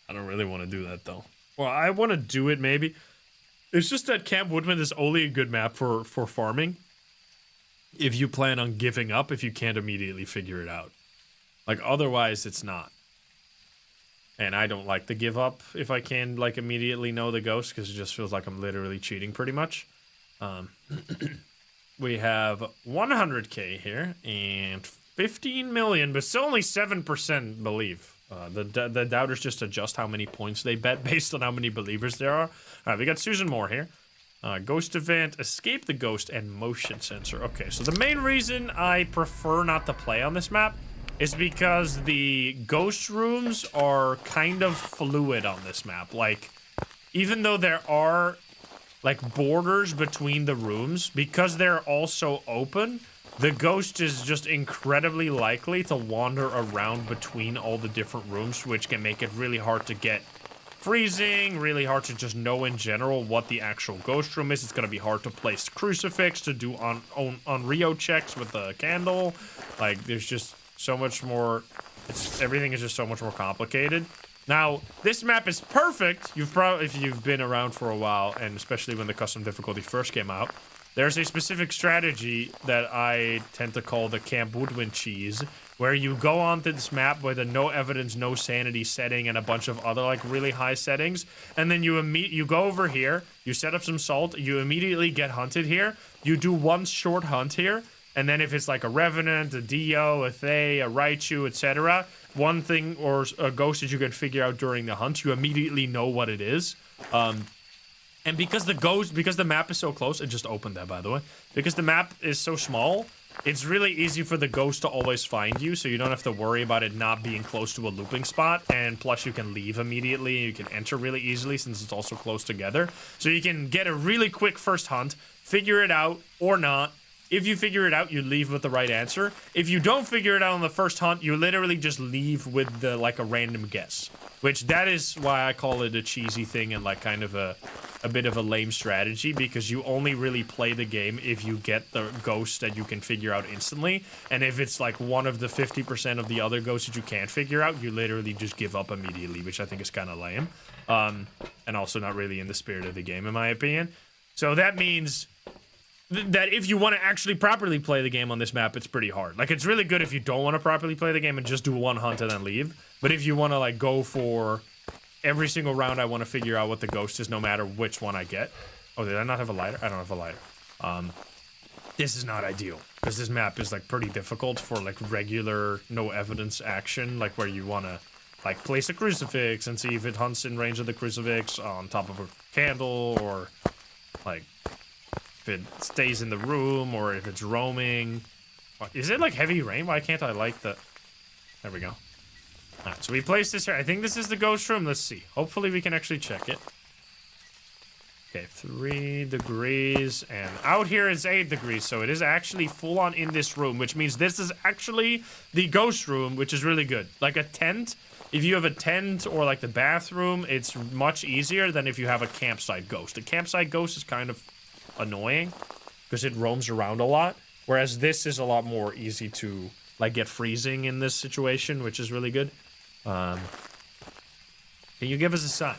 I don't really want to do that though. Well, I want to do it maybe. It's just that Camp Woodwind is only a good map for farming if you plan on giving up, if you can't immediately figure it out. Like, otherwise it's not. And I don't like to give up if I can, like, immediately know the ghost, because it just feels like I'm literally cheating pretty much. We have 100k here and 15 million, but still only 7% believe. The doubters just adjust how many points they bet based on how many believers there are. All right, we got Susan Moore here. Ghost event, escape the ghost, and motion sensor. Okay, so the main reason I prefer not to play on this map is because the ghost rooms are kind of fluid on this map. Like, even though there are like borders between the rooms, because they're also open, the ghost is just incredibly likely to wander around between all the different rooms, which can make it really hard to get freezing, really hard to just know in general what the actual ghost room is. It's gonna be hard to place crucifix, to do on Rio checks with the candle. Like, there's just so much more. Everything is just so much more complicated. Now, this map is perfect. If you've been around for a while, and especially when the custom difficulty first came out, there's a specific strategy that I tend to call the Camp Woodwind cheese, where you go onto this map with a no evidence, no sanity setting and a bunch of other like really high settings, and then you go over here, you set up some salt, you immediately get hunted here, you do one short hunt here, and then if it's like a Revenant, a Dio, a Thay, a Raichu, etc., one thing or a ghost that you can figure out during the hunt, you immediately know what it is. And because the map is so close, I just opened that by the way, because the map is so small, it's really easy for the ghost to always find you, so you don't have to worry about it not being close to a looping spot, and plus you can leave immediately, and you can enter really easily since it's also close together. So you can get a really quick first hunt, figure it out or not. If you figure it out, you leave with the right answer. If you don't figure it out on the first hunt, you literally just leave with the like a random guess. Which that is why I call it a cheesy thing and like kind of a bit of a lame strategy, because you only really play the game if you get the ghost that you can figure out instantly. And if it's like one of the 50% of the other ghosts that you can't figure out, you literally just give up immediately, which I think is kind of lame. And also not really in the spirit of the game, in my opinion. So that means that if you want to actually properly play the game on this map, it's pretty hard. Like, it's really good if you don't want to properly play the game and just do one hunt and then leave. But if you want to, like, go for every single round, I want to figure out what the ghost is no matter which one I get. Oh, did I not have a lighter? I don't have a lighter. This is not ideal, because this map is, like, pretty difficult for, like, regular no evidence action, like, where you want to, like, place a crucifix and see if it hunts in range of the crucifix on top of a candle, or, like, if it stays in the room, or if it's roaming. Is it like heavy rain? Why can't I like the... There we go. Alright, so we place this here. I think this is the ghost room. Let's see. Hopefully we can actually check it. Okay, 3 degrees, and out here is 8 degrees, so it is actually full on in this room, which means this is actually the ghost room, which is really good. Like a tent, if you have a tent or like the bathroom, it's much easier than if you have a campsite ghost. A campsite ghost is kind of annoying because it roams around a lot, whereas this is a lot more easy to like get freezing in this situation, which is really good. Can you give us a sign?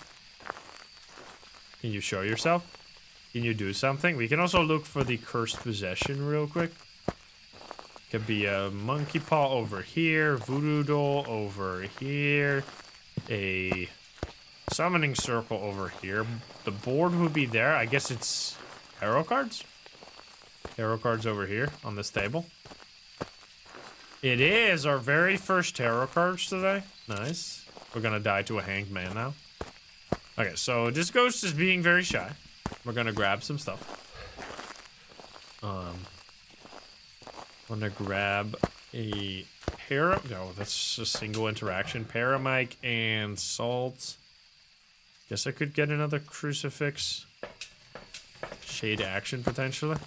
Can you show yourself? Can you do something? We can also look for the cursed possession real quick. Could be a monkey paw over here, voodoo doll over here, a summoning circle over here. The board would be there. I guess it's tarot cards? Tarot cards over here on this table. It is our very first tarot cards today. Nice. We're gonna die to a hanged man now. Okay, so this ghost is being very shy. We're gonna grab some stuff. I'm gonna grab a no, that's a single interaction. Paramic and salt. Guess I could get another crucifix. Shade action, potentially.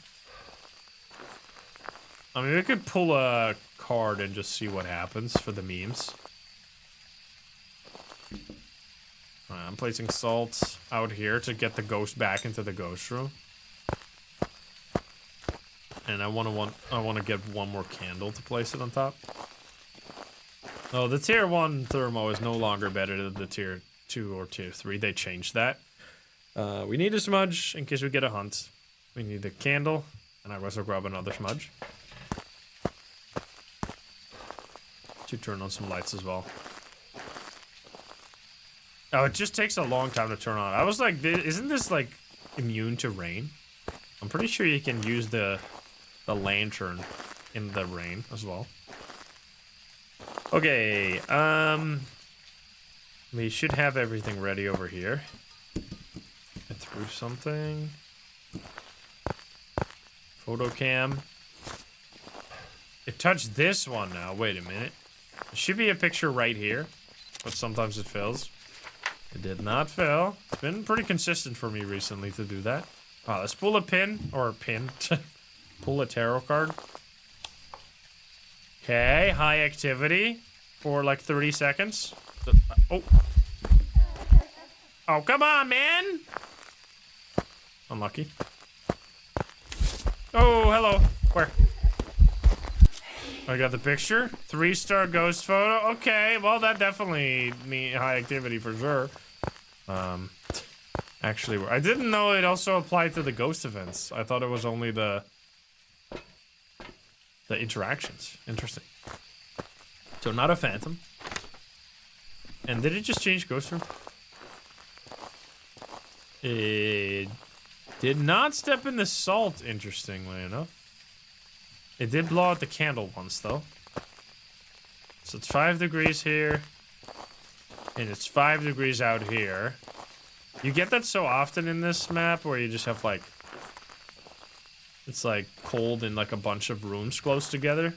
I mean, we could pull a card and just see what happens for the memes. Alright, I'm placing salt out here to get the ghost back into the ghost room. And I want to get one more candle to place it on top. Oh, the tier 1 thermo is no longer better than the tier 2 or tier 3. They changed that. We need a smudge in case we get a hunt. We need a candle, and I also grab another smudge. To turn on some lights as well. Oh, it just takes a long time to turn on. I was like, isn't this like immune to rain? I'm pretty sure you can use the lantern in the rain as well. Okay, we should have everything ready over here. Get through something. Photo cam. It touched this one now. Wait a minute. There should be a picture right here, but sometimes it fails. It did not fail. It's been pretty consistent for me recently to do that. Let's pull a pin, or a pin. Pull a tarot card. Okay, high activity for like 30 seconds. Oh. Oh, come on, man! Unlucky. Oh, hello. Where? I got the picture. 3-star ghost photo. Okay, well, that definitely means high activity for sure. Actually, I didn't know it also applied to the ghost events. I thought it was only the interactions. Interesting. So not a phantom. And did it just change ghost room? It did not step in the salt, interestingly enough. It did blow out the candle once, though. So it's 5 degrees here. And it's 5 degrees out here. You get that so often in this map where you just have, like... It's, like, cold in, like, a bunch of rooms close together.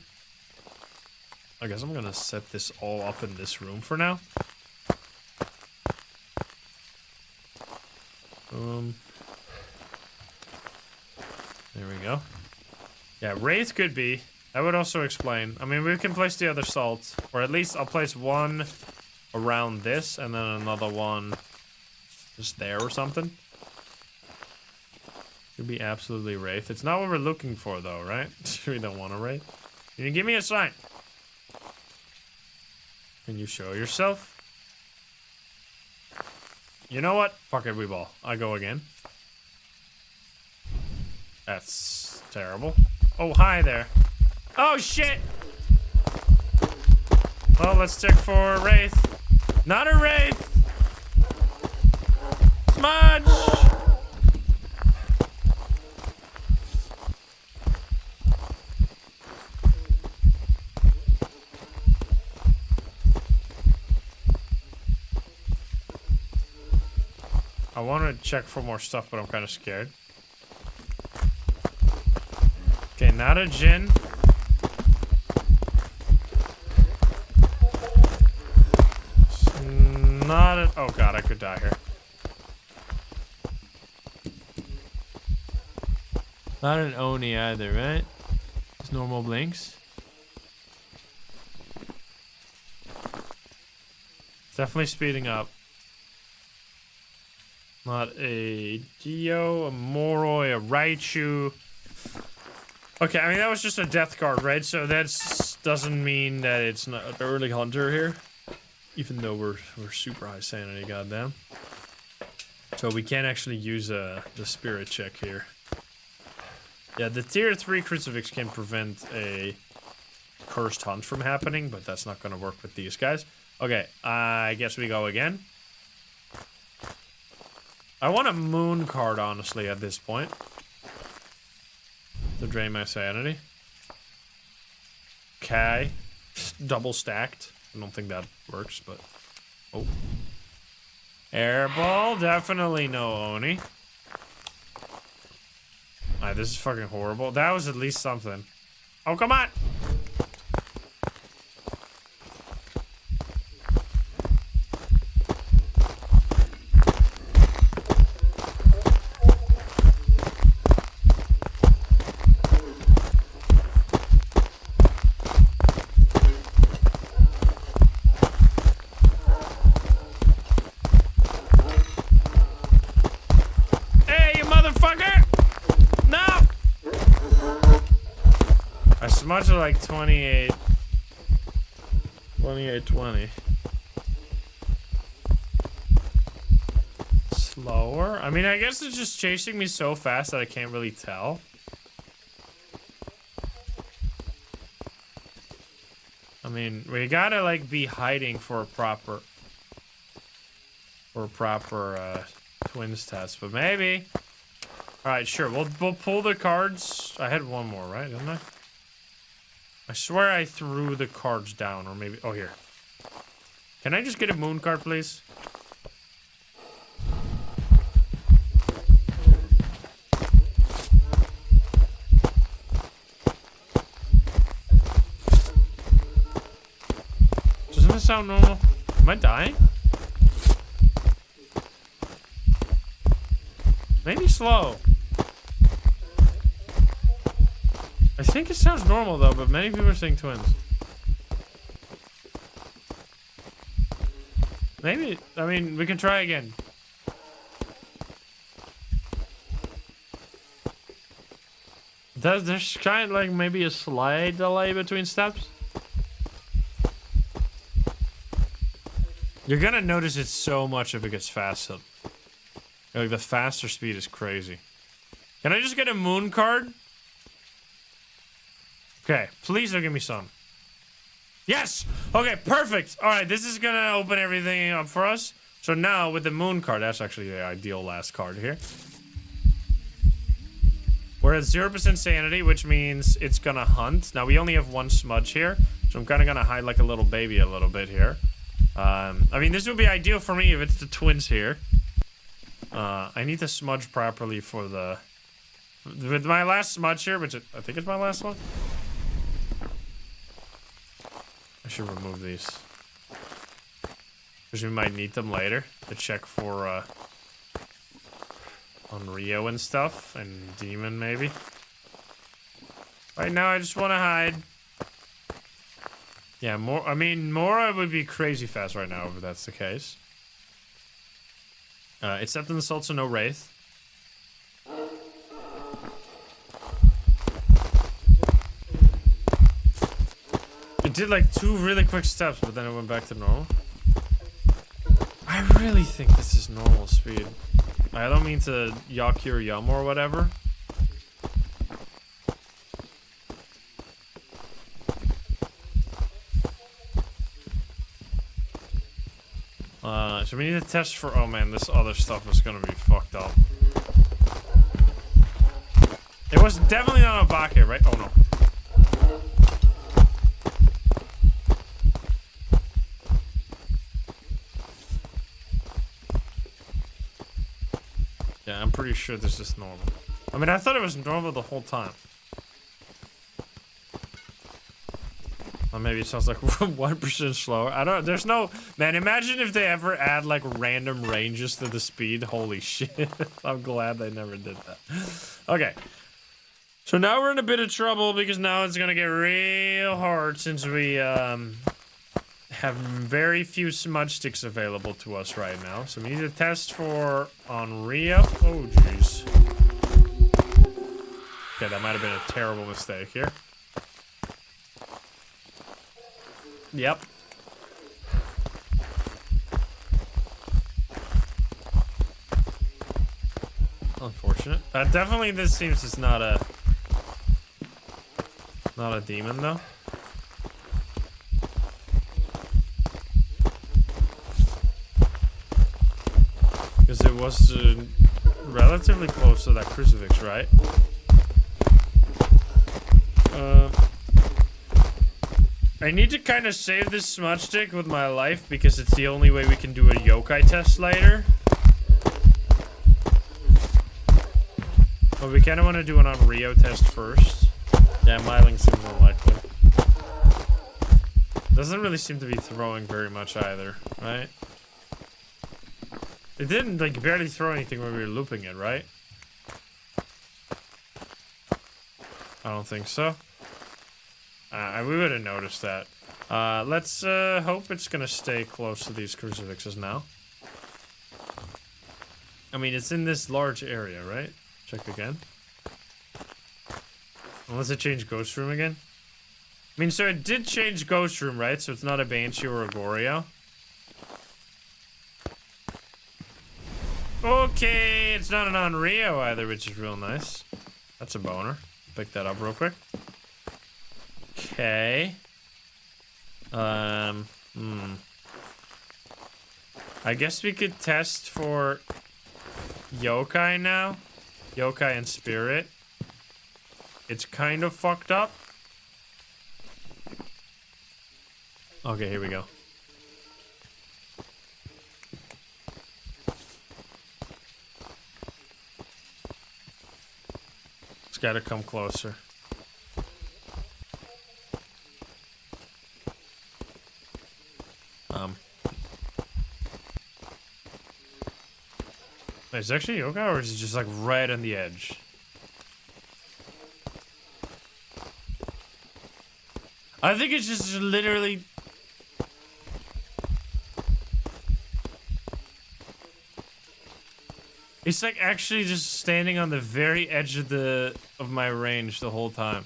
I guess I'm gonna set this all up in this room for now. There we go. Yeah, Wraith could be. That would also explain. I mean, we can place the other salt. Or at least I'll place one around this and then another one just there or something. Could be absolutely Wraith. It's not what we're looking for though, right? We don't want a Wraith. Can you give me a sign? Can you show yourself? You know what? Fuck it, we ball. I go again. That's terrible. Oh, hi there. Oh, shit! Well, let's check for a Wraith. Not a Wraith! Smudge! I want to check for more stuff, but I'm kind of scared. Okay, not a Jinn. Not a... Oh god, I could die here. Not an Oni either, right? Just normal blinks. Definitely speeding up. Not a Dio, a Moroi, a Raichu. Okay, I mean, that was just a death card, right? So that doesn't mean that it's not an early hunter here. Even though we're super high sanity, goddamn. So we can't actually use the spirit check here. Yeah, the tier 3 crucifix can prevent a cursed hunt from happening, but that's not going to work with these guys. Okay, I guess we go again. I want a moon card, honestly, at this point. To drain my sanity. Okay. Double stacked. I don't think that works, but... Oh. Airball. Definitely no Oni. Alright, this is fucking horrible. That was at least something. Oh, come on! Much of like 28, 20. Slower? I mean, I guess it's just chasing me so fast that I can't really tell. I mean, we gotta like be hiding for a proper twins test, but maybe. All right, sure. We'll pull the cards. I had one more, right? Didn't I? I swear I threw the cards down, or maybe... Oh, here. Can I just get a moon card, please? Doesn't it sound normal? Am I dying? Maybe slow. I think it sounds normal though, but many people are saying twins. Maybe, I mean, we can try again. There's kind of like maybe a slight delay between steps. You're gonna notice it so much if it gets faster. Like the faster speed is crazy. Can I just get a moon card? Okay, please don't give me some. Yes! Okay, perfect. All right, this is gonna open everything up for us. So now with the moon card, that's actually the ideal last card here. We're at 0% sanity, which means it's gonna hunt. Now we only have one smudge here, so I'm kind of gonna hide like a little baby a little bit here. I mean, this would be ideal for me if it's the twins here. I need to smudge properly for the... With my last smudge here, which I think is my last one. I should remove these. Because we might need them later to check for, on Rio and stuff, and Demon maybe. Right now I just want to hide. Yeah, Mora would be crazy fast right now if that's the case. Except in the Salt, so no Wraith. It did like 2 really quick steps, but then it went back to normal. I really think this is normal speed. I don't mean to yuck your yum or whatever. So we need to test for... Oh man, this other stuff is gonna be fucked up. It was definitely not a Bake, right? Oh no. Yeah, I'm pretty sure this is normal. I mean, I thought it was normal the whole time. Or maybe it sounds like 1% slower. I don't... There's no... Man, imagine if they ever add, like, random ranges to the speed. Holy shit. I'm glad they never did that. Okay. So now we're in a bit of trouble because now it's gonna get real hard since we, have very few smudge sticks available to us right now. So we need to test for on Rio. Oh, jeez. Okay, that might have been a terrible mistake here. Yep. Unfortunate. Definitely this seems it's not a demon though. Because it was relatively close to that crucifix, right? I need to kind of save this smudge stick with my life because it's the only way we can do a yokai test later. But we kind of want to do an on Rio test first. Yeah, Myling seems unlikely. Doesn't really seem to be throwing very much either, right? It didn't, like, barely throw anything when we were looping it, right? I don't think so. We would have noticed that. Let's hope it's gonna stay close to these crucifixes now. I mean, it's in this large area, right? Check again. Unless it changed Ghost Room again. I mean, so it did change Ghost Room, right? So it's not a Banshee or a Goryo. Okay, it's not an Onryo either, which is real nice. That's a boner. Pick that up real quick. Okay. I guess we could test for yokai now. Yokai and spirit. It's kind of fucked up. Okay, here we go. It's gotta come closer. Is it actually yokai or is it just like right on the edge? I think it's just literally... It's like actually just standing on the very edge of my range the whole time.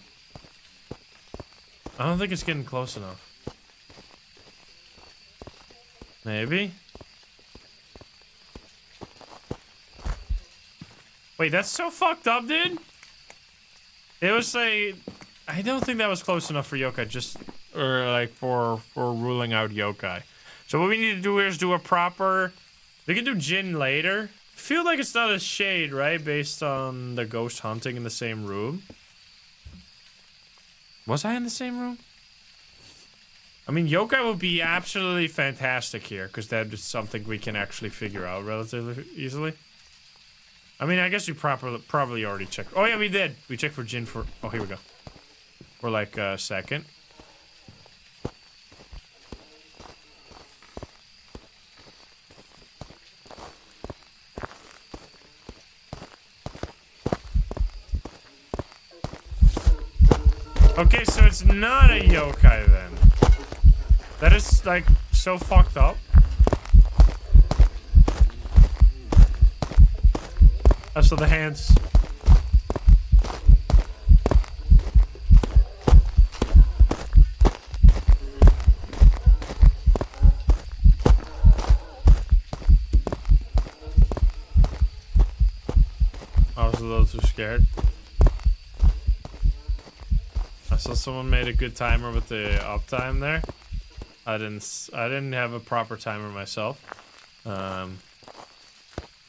I don't think it's getting close enough. Maybe? Wait, that's so fucked up, dude. It was like, I don't think that was close enough for yokai, just, or like for ruling out yokai. So what we need to do here is do a proper, we can do Jin later. Feel like it's not a shade, right? Based on the ghost hunting in the same room. Was I in the same room? I mean, yokai would be absolutely fantastic here, because that is something we can actually figure out relatively easily. I mean, I guess we probably already checked. Oh yeah, we did. We checked for Jin for, oh, here we go. For like a second. Okay, so it's not a yokai then. That is, like, so fucked up. That's for the hands. I was a little too scared. I saw someone made a good timer with the uptime there. I didn't have a proper timer myself.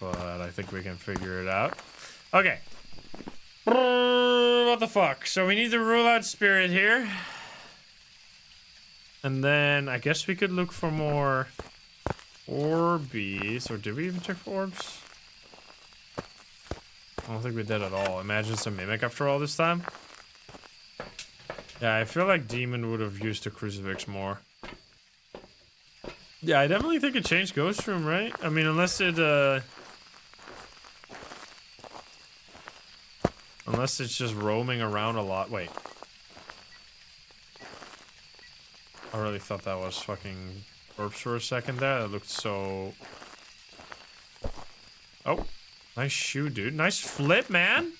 But I think we can figure it out. Okay. What the fuck? So we need to rule out spirit here. And then I guess we could look for more orbies. Or did we even check for orbs? I don't think we did at all. Imagine it's a mimic after all this time. Yeah, I feel like Demon would have used the crucifix more. Yeah, I definitely think it changed Ghost Room, right? I mean, unless it, unless it's just roaming around a lot. Wait. I really thought that was fucking orbs for a second there. That looked so... Oh. Nice shoe, dude. Nice flip, man.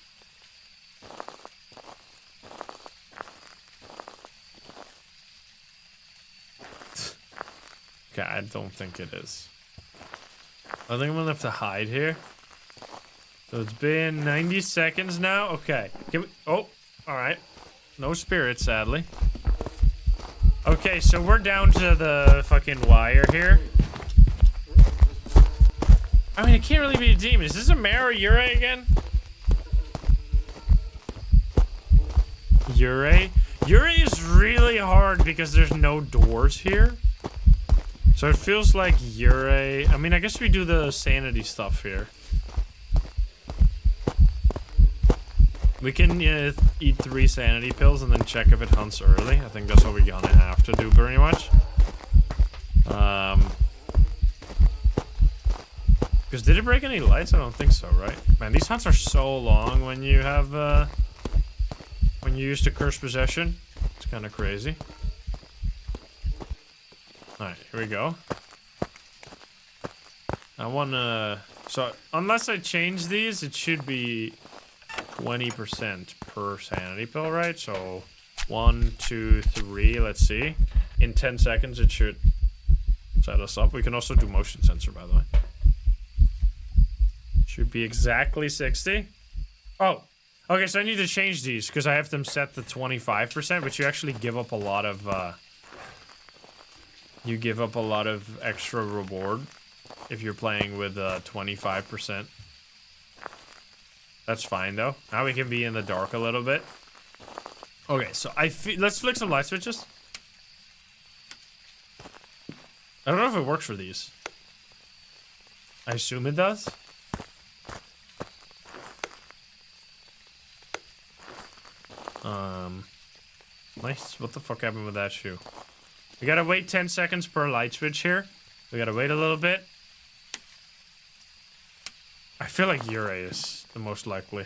Okay, I don't think it is. I think I'm gonna have to hide here. So it's been 90 seconds now. Okay. Can we, oh, alright. No spirit, sadly. Okay, so we're down to the fucking wire here. I mean, it can't really be a demon. Is this a mare or Yurei again? Yurei? Yurei is really hard because there's no doors here. So it feels like Yurei. I mean, I guess we do the sanity stuff here. We can eat 3 sanity pills and then check if it hunts early. I think that's what we're gonna have to do pretty much. Because did it break any lights? I don't think so, right? Man, these hunts are so long when you have, when you use the curse possession. It's kind of crazy. Alright, here we go. I wanna... So, unless I change these, it should be 20% per sanity pill, right? So, 1, 2, 3, let's see. In 10 seconds, it should set us up. We can also do motion sensor, by the way. Should be exactly 60. Oh, okay, so I need to change these because I have them set to 25%, but you actually give up a lot of, you give up a lot of extra reward if you're playing with 25%. That's fine, though. Now we can be in the dark a little bit. Okay, so let's flick some light switches. I don't know if it works for these. I assume it does. Nice. What the fuck happened with that shoe? We gotta wait 10 seconds per light switch here. We gotta wait a little bit. I feel like Yurei is the most likely.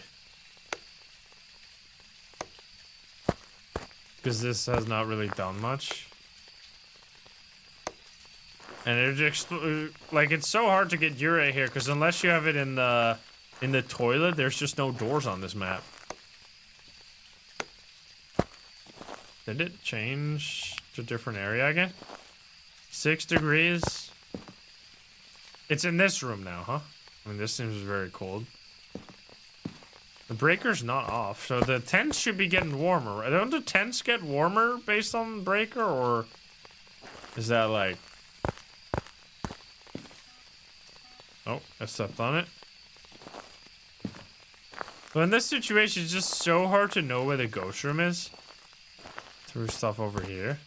Because this has not really done much. And it just, like, it's so hard to get Yurei here, because unless you have it in the in the toilet. There's just no doors on this map. Did it change to a different area again? 6 degrees. It's in this room now, huh? I mean, this seems very cold. The breaker's not off, so the tents should be getting warmer. Don't the tents get warmer based on the breaker, or is that like... Oh, I stepped on it. But in this situation, it's just so hard to know where the ghost room is. Through stuff over here.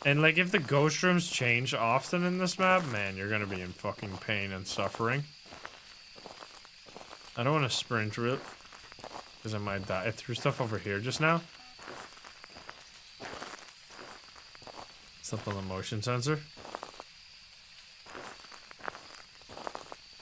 And like, if the ghost rooms change often in this map, man, you're gonna be in fucking pain and suffering. I don't want to sprint through it, because I might die. I threw stuff over here just now. Stuff on the motion sensor.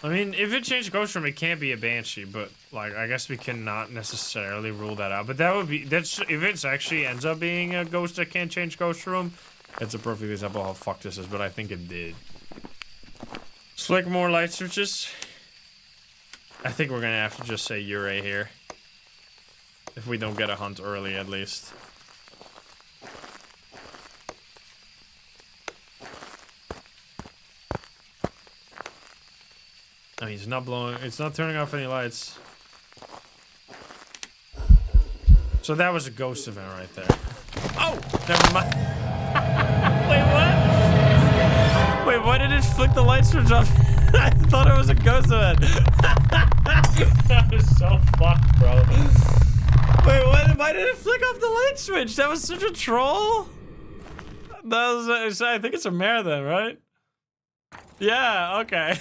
I mean, if it changed ghost room, it can't be a banshee, but like, I guess we cannot necessarily rule that out. But that would be, that's, if it actually ends up being a ghost that can't change ghost room, that's a perfect example of how fucked this is, but I think it did. Flick more light switches. I think we're gonna have to just say Ure here. If we don't get a hunt early, at least. I mean, it's not blowing, it's not turning off any lights. So that was a ghost event right there. Oh! Never mind. Wait, what? Wait, why did it flick the light switch off? I thought it was a ghost event. That was so fucked, bro. Wait, what? Why did it flick off the light switch? That was such a troll. That was, I think it's a mare then, right? Yeah, okay.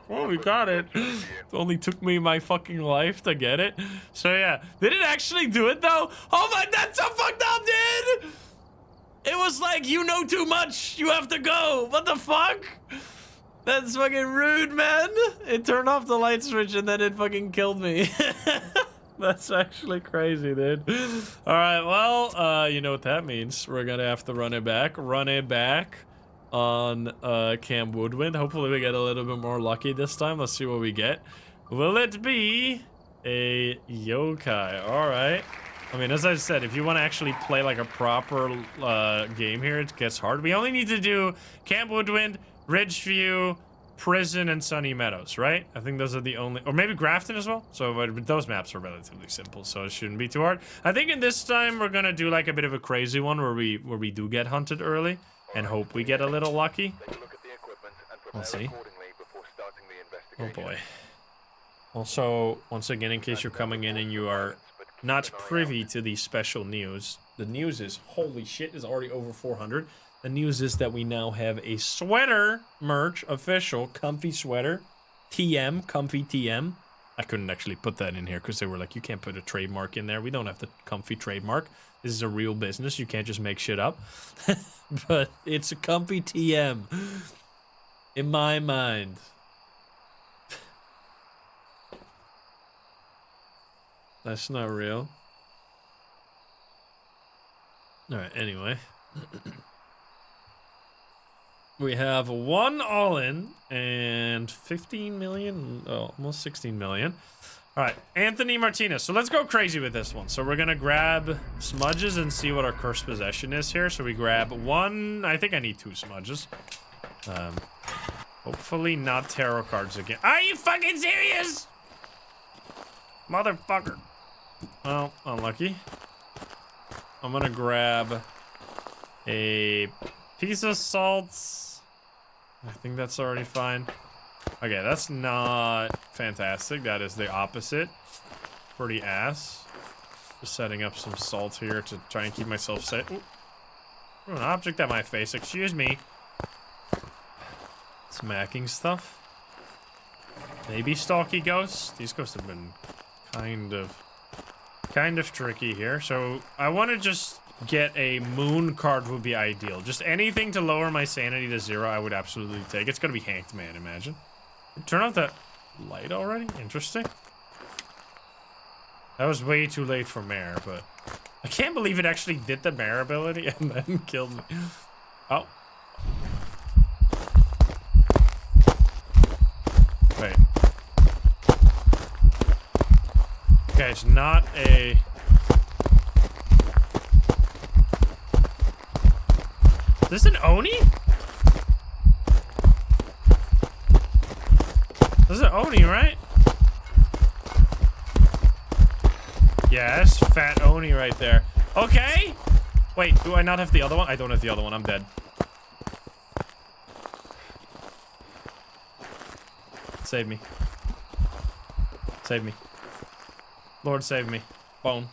Well, we got it. It only took me my fucking life to get it. So yeah, did it actually do it though? Oh my, that's so fucked up, dude! It was like, you know too much, you have to go. What the fuck? That's fucking rude, man. It turned off the light switch and then it fucking killed me. That's actually crazy, dude. All right, well, you know what that means. We're gonna have to run it back. Run it back on Cam Woodwind. Hopefully we get a little bit more lucky this time. Let's see what we get. Will it be a yokai? All right. I mean, as I said, if you want to actually play like a proper game here, it gets hard. We only need to do Camp Woodwind, Ridgeview, Prison, and Sunny Meadows, right? I think those are the only, or maybe Grafton as well. So but those maps are relatively simple, so it shouldn't be too hard. I think in this time we're gonna do like a bit of a crazy one where we do get hunted early and hope we get a little lucky. We'll see. Oh boy. Also, once again, in case you're coming in and you are not privy to the special news, the news is, holy shit, is already over 400. The news is that we now have a sweater merch, official, comfy sweater, TM, comfy TM. I couldn't actually put that in here because they were like, you can't put a trademark in there. We don't have the comfy trademark. This is a real business. You can't just make shit up. But it's a comfy TM. In my mind. That's not real. Alright, anyway. We have one all-in and 15 million, oh, almost 16 million. All right, Anthony Martinez. So let's go crazy with this one. So we're gonna grab smudges and see what our cursed possession is here. So we grab one, I think I need 2 smudges. Hopefully not tarot cards again. Are you fucking serious? Motherfucker. Well, unlucky. I'm gonna grab a piece of salt. I think that's already fine. Okay, that's not fantastic. That is the opposite. Pretty ass. Just setting up some salt here to try and keep myself safe. Ooh. An object at my face, excuse me. Smacking stuff. Maybe stalky ghosts. These ghosts have been kind of tricky here. So I want to just get a moon card would be ideal. Just anything to lower my sanity to 0, I would absolutely take. It's gonna be Hanked Man, imagine. Turn off that light already? Interesting. That was way too late for Mare, but I can't believe it actually did the Mare ability and then killed me. Oh. it's not a... Is this an Oni? This is an Oni, right? Yeah, that's fat Oni right there. Okay. Wait, do I not have the other one? I don't have the other one. I'm dead. Save me. Save me. Lord, save me. Bone.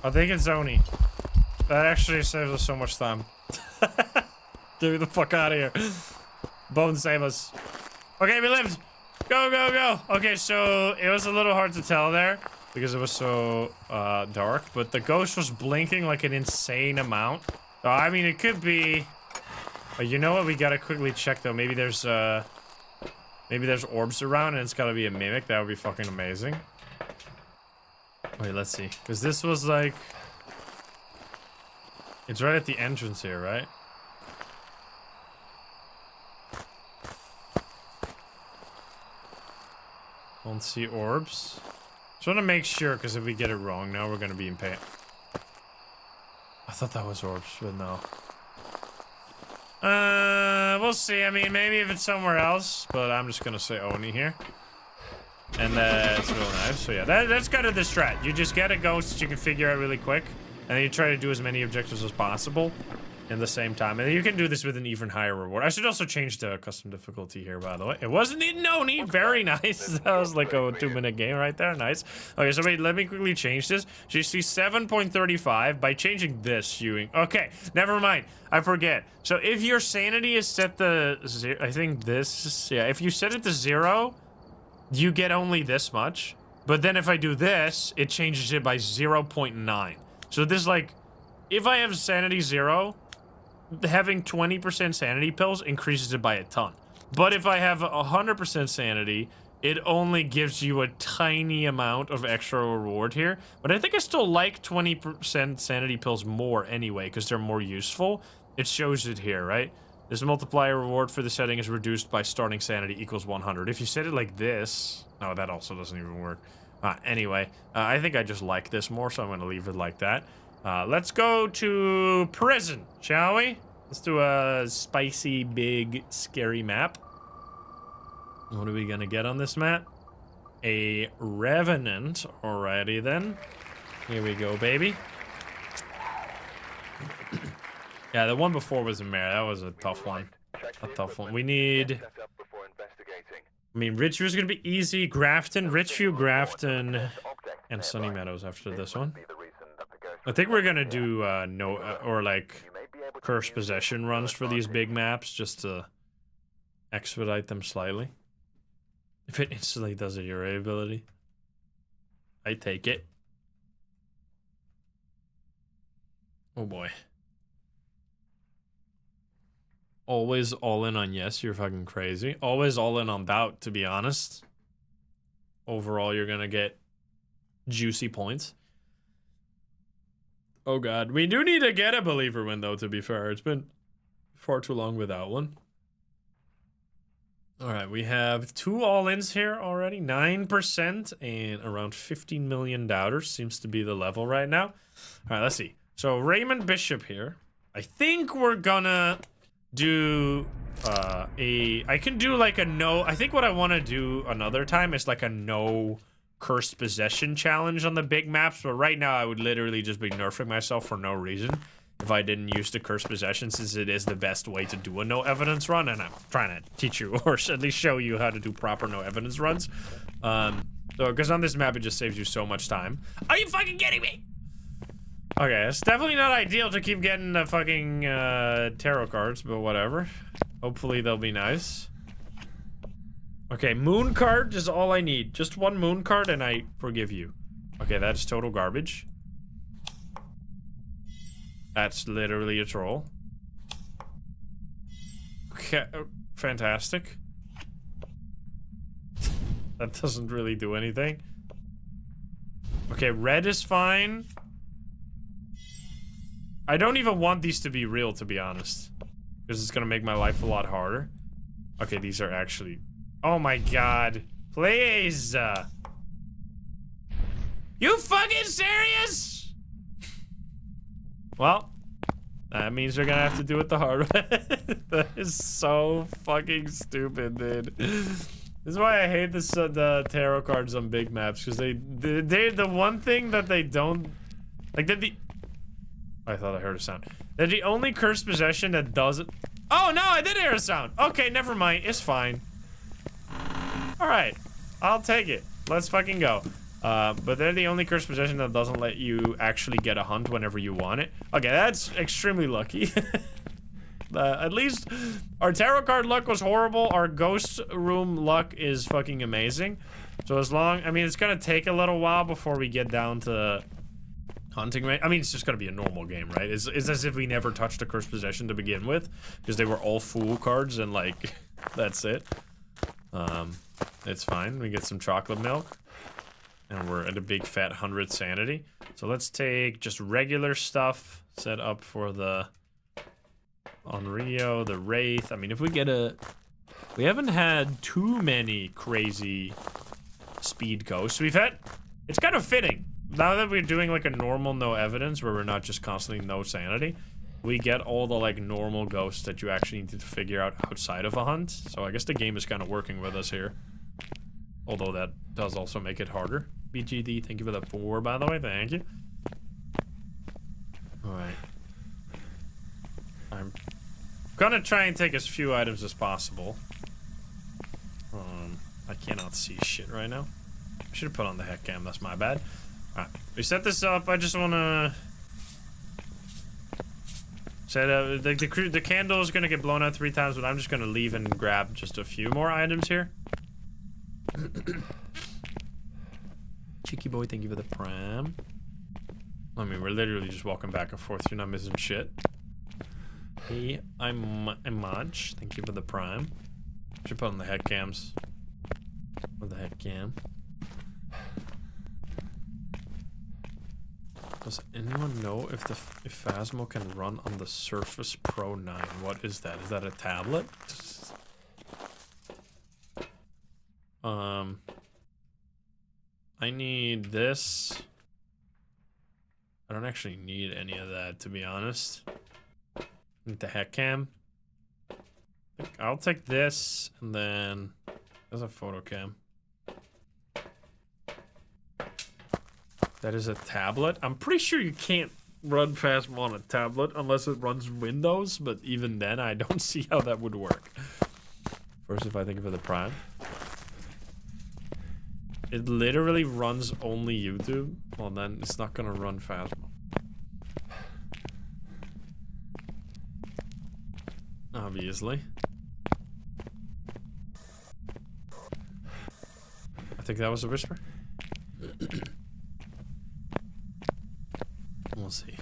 I think it's Oni. That actually saves us so much time. Get me the fuck out of here. Bone, save us. Okay, we lived. Go, go, go. Okay, so it was a little hard to tell there because it was so dark, but the ghost was blinking like an insane amount. So, I mean, it could be... you know what? We gotta quickly check, though. Maybe there's orbs around and it's gotta be a mimic. That would be fucking amazing. Wait, let's see. Because this was like... It's right at the entrance here, right? Don't see orbs. Just want to make sure, because if we get it wrong now, we're going to be in pain. I thought that was orbs, but no. We'll see. I mean, maybe if it's somewhere else, but I'm just going to say Oni here. And that's real nice. So yeah, that's kind of the strat. You just get a ghost that you can figure out really quick, and then you try to do as many objectives as possible in the same time. And you can do this with an even higher reward. I should also change the custom difficulty here, by the way. It wasn't in Oni. Very nice. That was like a 2-minute game right there. Nice. Okay, so wait, let me quickly change this. So you see 7.35 by changing this, okay, never mind. I forget. So if your sanity is set to 0, I think this, yeah, if you set it to 0, you get only this much. But then if I do this, it changes it by 0.9. So this, like, if I have sanity 0, having 20% sanity pills increases it by a ton. But if I have 100% sanity, it only gives you a tiny amount of extra reward here. But I think I still like 20% sanity pills more anyway, because they're more useful. It shows it here, right? This multiplier reward for the setting is reduced by starting sanity equals 100. If you set it like this... No, that also doesn't even work. Anyway, I think I just like this more, so I'm going to leave it like that. Let's go to prison, shall we? Let's do a spicy, big, scary map. What are we gonna get on this map? A revenant. Alrighty then. Here we go, baby. Yeah, the one before was a mare. That was a tough one. A tough one. We need... I mean, Ridgeview's gonna be easy. Grafton, Ridgeview, Grafton, and Sunny Meadows after this one. I think we're gonna do cursed possession runs for these big maps just to expedite them slightly. If it instantly does a Uri ability, I take it. Oh boy. Always all in on yes, you're fucking crazy. Always all in on doubt, to be honest. Overall, you're gonna get juicy points. Oh god, we do need to get a believer win though, to be fair. It's been far too long without one. Alright, we have 2 all-ins here already. 9% and around 15 million doubters seems to be the level right now. Alright, let's see. So Raymond Bishop here. I think we're gonna do I can do like a no... I think what I want to do another time is like a no... cursed possession challenge on the big maps, but right now I would literally just be nerfing myself for no reason if I didn't use the cursed possession, since it is the best way to do a no evidence run, and I'm trying to teach you or at least show you how to do proper no evidence runs. So because on this map it just saves you so much time. Are you fucking kidding me? Okay, it's definitely not ideal to keep getting the fucking tarot cards, but whatever. Hopefully they'll be nice. Okay, moon card is all I need. Just 1 moon card and I forgive you. Okay, that's total garbage. That's literally a troll. Okay, fantastic. That doesn't really do anything. Okay, red is fine. I don't even want these to be real, to be honest. Because it's gonna make my life a lot harder. Okay, these are actually Oh my god. Please. You fucking serious? Well, that means we're gonna have to do it the hard way. That is so fucking stupid, dude. This is why I hate the tarot cards on big maps, because they're the one thing that they don't like. I thought I heard a sound. They're the only cursed possession that doesn't. Oh no, I did hear a sound. Okay, never mind. It's fine. All right, I'll take it. Let's fucking go. But they're the only cursed possession that doesn't let you actually get a hunt whenever you want it. Okay, that's extremely lucky. At least our tarot card luck was horrible. Our ghost room luck is fucking amazing. So as long, I mean, it's gonna take a little while before we get down to hunting range. I mean, it's just gonna be a normal game, right? It's as if we never touched a cursed possession to begin with, because they were all fool cards and like, that's it. It's fine. We get some chocolate milk. And we're at a big fat 100 sanity. So let's take just regular stuff set up for the Onryo, the Wraith. I mean, if we get we haven't had too many crazy speed ghosts. It's kind of fitting. Now that we're doing like a normal no evidence, where we're not just constantly no sanity, we get all the like normal ghosts that you actually need to figure out outside of a hunt. So I guess the game is kind of working with us here. Although that does also make it harder. BGD, thank you for the 4, by the way. Thank you. Alright. I'm gonna try and take as few items as possible. I cannot see shit right now. I should have put on the head cam, that's my bad. Alright, we set this up. I just wanna set up the candle is gonna get blown out 3 times, but I'm just gonna leave and grab just a few more items here. Cheeky boy, thank you for the prime. I mean, we're literally just walking back and forth. You're not missing shit. Hey, I'm Maj. Thank you for the prime. Should put on the head cams. With the head cam. Does anyone know if Phasmo can run on the Surface Pro 9? What is that? Is that a tablet? I need this. I don't actually need any of that, to be honest. I need the head cam. I'll take this, and then there's a photo cam. That is a tablet. I'm pretty sure you can't run Phasmo on a tablet unless it runs Windows, but even then, I don't see how that would work. First, if I think of it, the Prime. It literally runs only YouTube. Well, then it's not gonna run Phasmo. Obviously. I think that was a whisper. We'll see.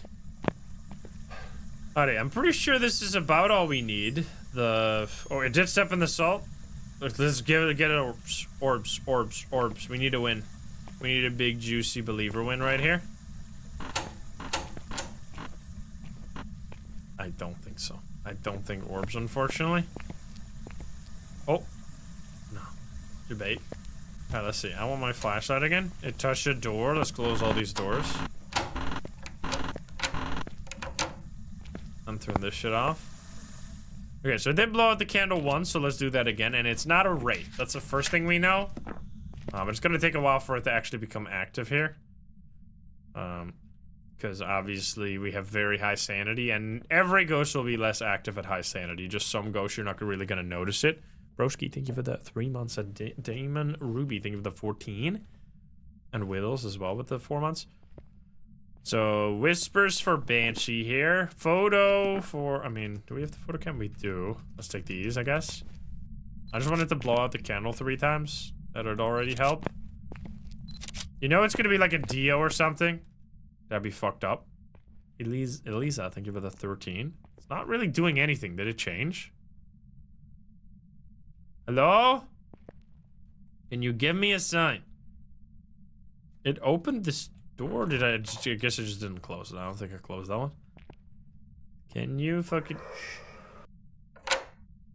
Alright, I'm pretty sure this is about all we need. Oh, it did step in the salt. Let's get it. Orbs. We need to win. We need a big, juicy believer win right here. I don't think so. I don't think orbs, unfortunately. Oh. No. Debate. Alright, let's see. I want my flashlight again. It touched a door. Let's close all these doors. I'm throwing this shit off. Okay, so it did blow out the candle once, so let's do that again. And it's not a wraith. That's the first thing we know. But it's gonna take a while for it to actually become active here. Because obviously we have very high sanity, and every ghost will be less active at high sanity. Just some ghosts, you're not really gonna notice it. Broski, thank you for the 3 months. Damon Ruby, thank you for the 14. And Whittles as well with the 4 months. So, whispers for Banshee here. Photo for, I mean, do we have the photo cam? We do. Let's take these, I guess. I just wanted to blow out the candle 3 times. That would already help. You know it's gonna be like a Dio or something? That'd be fucked up. Elisa, thank you for the 13. It's not really doing anything. Did it change? Hello? Can you give me a sign? It opened this door? Did I guess I just didn't close it. I don't think I closed that one. Can you fucking...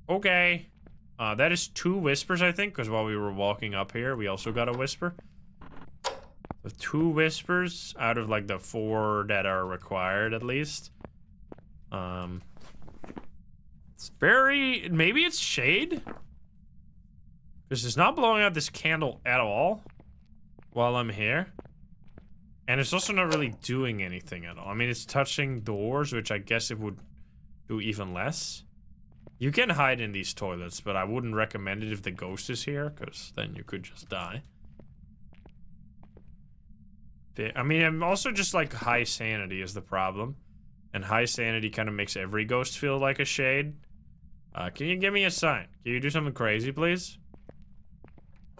Okay. That is 2 whispers, I think, because while we were walking up here, we also got a whisper. So 2 whispers out of like the 4 that are required, at least. It's very... Maybe it's shade? Because it's not blowing out this candle at all while I'm here. And it's also not really doing anything at all. I mean, it's touching doors, which I guess it would do even less. You can hide in these toilets, but I wouldn't recommend it if the ghost is here, because then you could just die. I mean, I'm also just like high sanity is the problem. And high sanity kind of makes every ghost feel like a shade. Can you give me a sign? Can you do something crazy, please?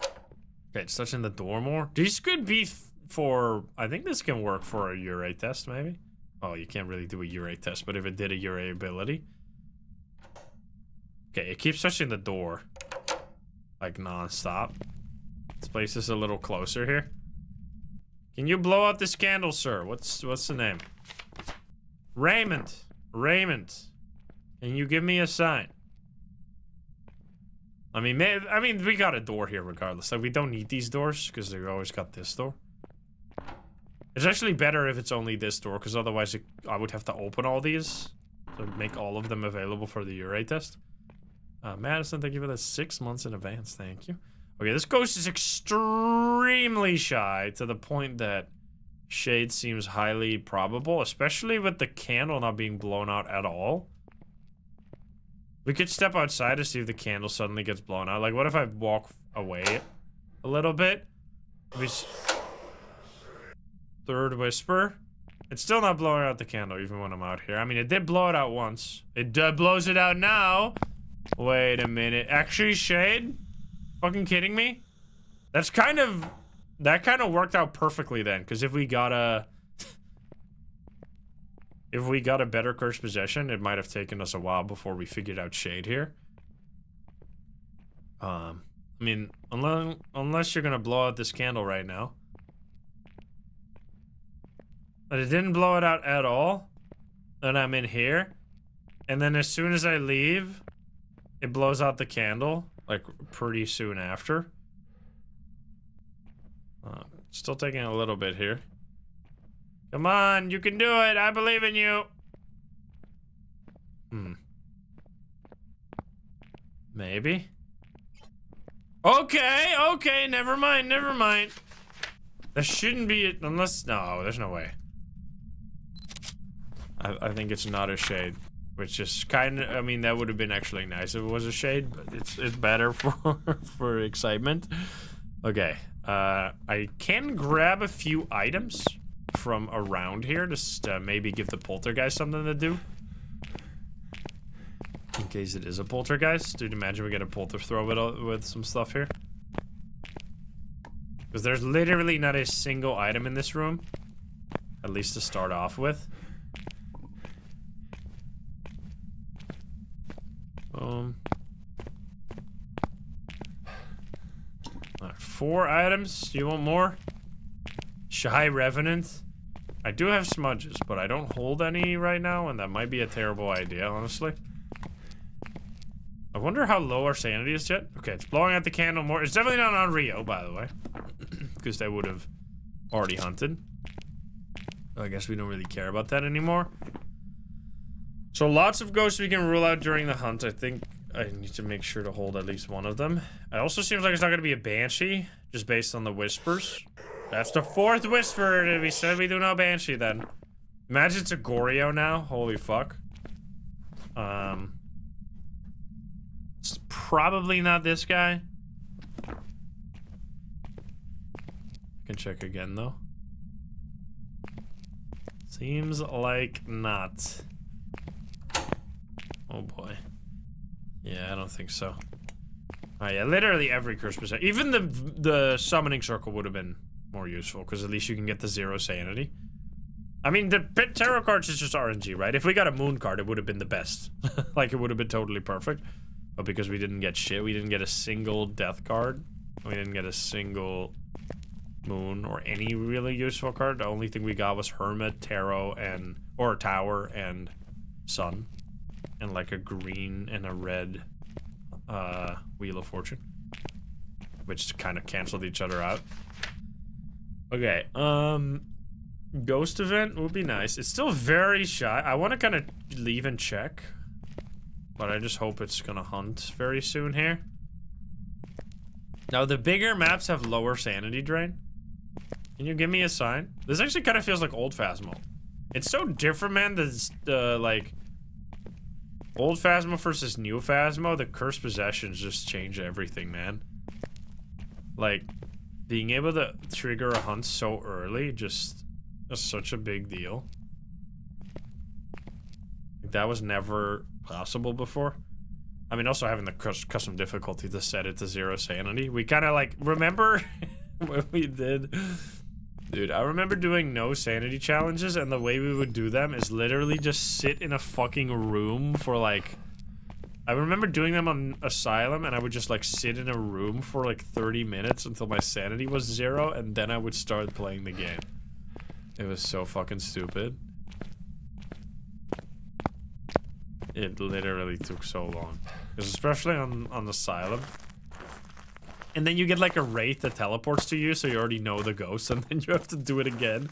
Okay, it's touching the door more. These could be for... I think this can work for a urate test, maybe? Oh, you can't really do a urate test, but if it did a urate ability... Okay, it keeps touching the door. Like, non-stop. This place is a little closer here. Can you blow out this candle, sir? What's the name? Raymond. Raymond. Can you give me a sign? I mean, we got a door here regardless. Like, we don't need these doors, because they always got this door. It's actually better if it's only this door, because otherwise I would have to open all these to make all of them available for the urate test. Madison, thank you for that 6 months in advance. Thank you. Okay, this ghost is extremely shy to the point that shade seems highly probable, especially with the candle not being blown out at all. We could step outside to see if the candle suddenly gets blown out. Like, what if I walk away a little bit? Third whisper. It's still not blowing out the candle even when I'm out here. I mean, it did blow it out once. It blows it out now. Wait a minute. Actually, shade? Fucking kidding me? That kind of worked out perfectly then, because if we got a better cursed possession, it might have taken us a while before we figured out shade here. I mean, unless you're gonna blow out this candle right now. But it didn't blow it out at all. Then I'm in here. And then as soon as I leave, it blows out the candle, like, pretty soon after. Still taking a little bit here. Come on, you can do it. I believe in you. Maybe. Okay, never mind. That shouldn't be it, unless... No, there's no way. I think it's not a shade. Which is kind of... I mean, that would have been actually nice if it was a shade, but it's better for excitement. Okay. I can grab a few items from around here, just maybe give the poltergeist something to do. In case it is a poltergeist. Dude, imagine we get a polter throw with some stuff here. Because there's literally not a single item in this room. At least to start off with. Alright, 4 items. Do you want more? Shy Revenant. I do have smudges, but I don't hold any right now, and that might be a terrible idea, honestly. I wonder how low our sanity is yet. Okay, it's blowing out the candle more. It's definitely not on Rio, by the way. Because they would have already hunted. I guess we don't really care about that anymore. So lots of ghosts we can rule out during the hunt. I think I need to make sure to hold at least one of them. It also seems like it's not going to be a banshee, just based on the whispers. That's the 4th whisper. We said we do no banshee then. Imagine it's a Goryo now. Holy fuck. It's probably not this guy. I can check again though. Seems like not. Oh boy. Yeah, I don't think so. Oh yeah, literally every curse possession. Even the summoning circle would have been more useful, because at least you can get the 0 sanity. I mean, the tarot cards is just RNG, right? If we got a moon card, it would have been the best. Like, it would have been totally perfect. But because we didn't get shit, we didn't get a single death card. We didn't get a single moon or any really useful card. The only thing we got was Hermit, Tarot, or Tower, and Sun. And like a green and a red Wheel of Fortune, which kind of canceled each other out. Okay, ghost event would be nice. It's still very shy. I want to kind of leave and check, but I just hope it's gonna hunt very soon here. Now the bigger maps have lower sanity drain. Can you give me a sign? This actually kind of feels like old Phasmo. It's so different, man. This like old Phasmo versus new Phasmo. The cursed possessions just change everything, man. Like being able to trigger a hunt so early just is such a big deal. Like, that was never possible before. I mean, also having the custom difficulty to set it to 0 sanity. We kind of like remember what we did. Dude, I remember doing no sanity challenges, and the way we would do them is literally just sit in a fucking room for like... I remember doing them on Asylum, and I would just like sit in a room for like 30 minutes until my sanity was 0, and then I would start playing the game. It was so fucking stupid. It literally took so long. Because especially on Asylum. And then you get like a wraith that teleports to you, so you already know the ghost, and then you have to do it again.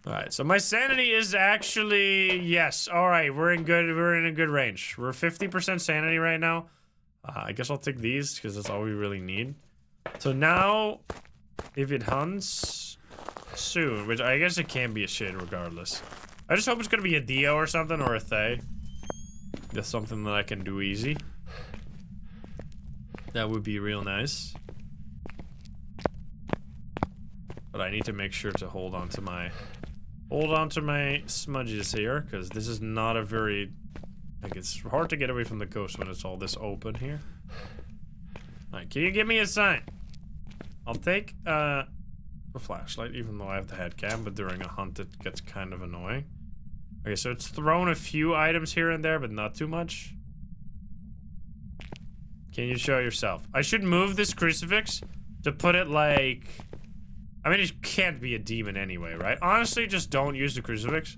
Alright, so my sanity is actually... Yes, alright, we're in a good range. We're 50% sanity right now. I guess I'll take these, because that's all we really need. So now, if it hunts soon, which I guess it can be a shade regardless. I just hope it's gonna be a Dio or something, or a Thay. That's something that I can do easy. That would be real nice. But I need to make sure to hold on to my smudges here, because this is not a very... Like, it's hard to get away from the ghost when it's all this open here. Alright, can you give me a sign? I'll take, a flashlight, even though I have the head cam, but during a hunt it gets kind of annoying. Okay, so it's thrown a few items here and there, but not too much. Can you show yourself? I should move this crucifix to put it like... I mean, it can't be a demon anyway, right? Honestly, just don't use the crucifix.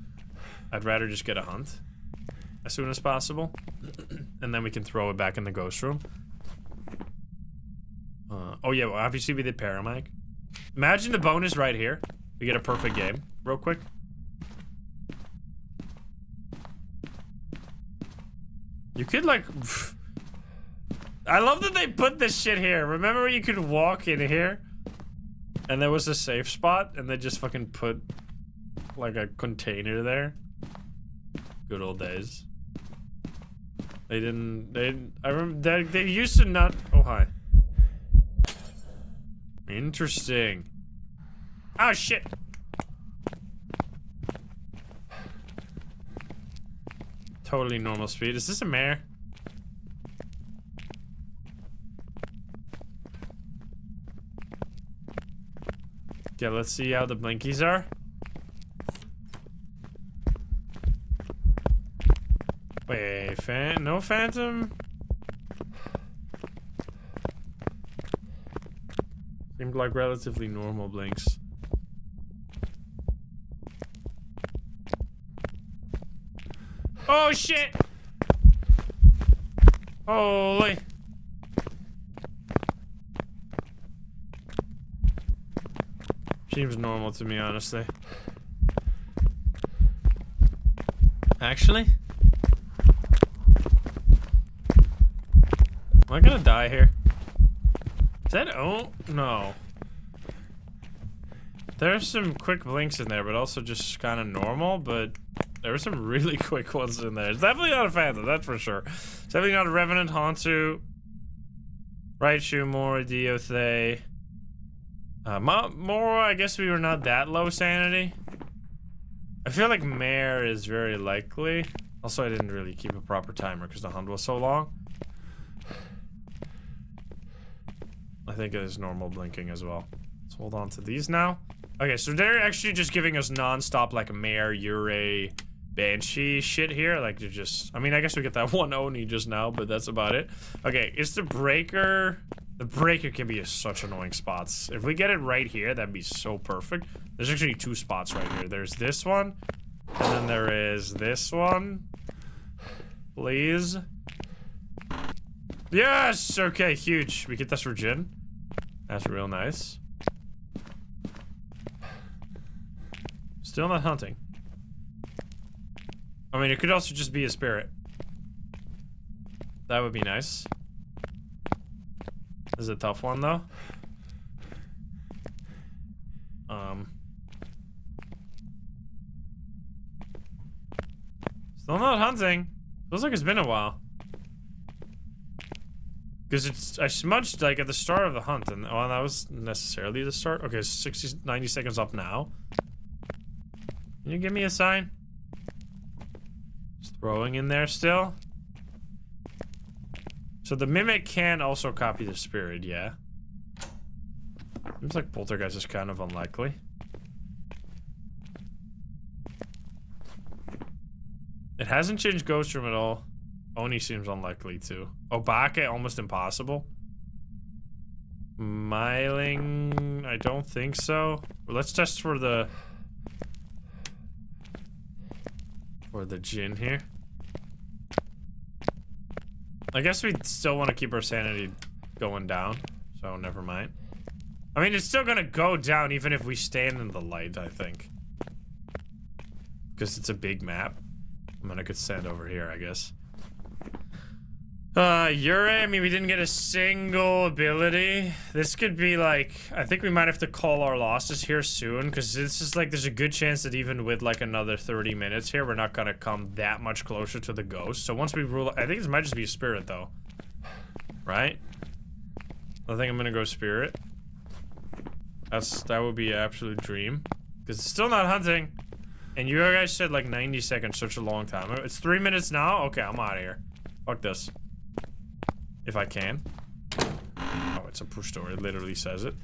I'd rather just get a hunt as soon as possible. And then we can throw it back in the ghost room. Oh yeah, well, obviously we did Paramic. Imagine the bonus right here. We get a perfect game, real quick. You could like... I love that they put this shit here. Remember you could walk in here? And there was a safe spot, and they just fucking put like a container there. Good old days. I remember they used to not... Oh, hi. Interesting. Oh, shit. Totally normal speed. Is this a mare? Okay, let's see how the blinkies are. Wait, no phantom? Seemed like relatively normal blinks. Oh shit! Holy! Seems normal to me, honestly. Actually? Am I gonna die here? Is that... Oh, no. There's some quick blinks in there, but also just kind of normal, but there were some really quick ones in there. It's definitely not a Phantom, that's for sure. It's definitely not a Revenant, Hansu, Raichu, Mora, Dio, Thay. Mora, I guess we were not that low sanity. I feel like Mare is very likely. Also, I didn't really keep a proper timer because the hunt was so long. I think it is normal blinking as well. Let's hold on to these now. Okay, so they're actually just giving us non-stop like Mare, Yurei, Banshee shit here. Like they're just... I mean, I guess we get that one Oni just now, but that's about it. Okay, it's the Breaker... The Breaker can be such annoying spots. If we get it right here, that'd be so perfect. There's actually two spots right here. There's this one, and then there is this one. Please. Yes! Okay, huge. We get this for Jin. That's real nice. Still not hunting. I mean, it could also just be a spirit. That would be nice. This is a tough one, though. Still not hunting. Feels like it's been a while. Because I smudged like at the start of the hunt, and oh, that was necessarily the start. Okay, 60, 90 seconds up now. Can you give me a sign? Just throwing in there still. So the mimic can also copy the spirit, yeah. Seems like poltergeist is kind of unlikely. It hasn't changed ghost room at all. Oni seems unlikely too. Obake, almost impossible. Myling, I don't think so. Well, let's test for the Jin here. I guess we still want to keep our sanity going down, so never mind. I mean, it's still gonna go down even if we stand in the light, I think. Because it's a big map. I mean, I could stand over here, I guess. Yuri, I mean, we didn't get a single ability. This could be like, I think we might have to call our losses here soon, because this is like, there's a good chance that even with like another 30 minutes here, we're not gonna come that much closer to the ghost. So once we rule, I think this might just be a spirit though. Right? I think I'm gonna go spirit. That would be an absolute dream. Because it's still not hunting. And you guys said like 90 seconds, such a long time. It's 3 minutes now? Okay, I'm out of here. Fuck this. If I can. Oh, it's a push door. It literally says it.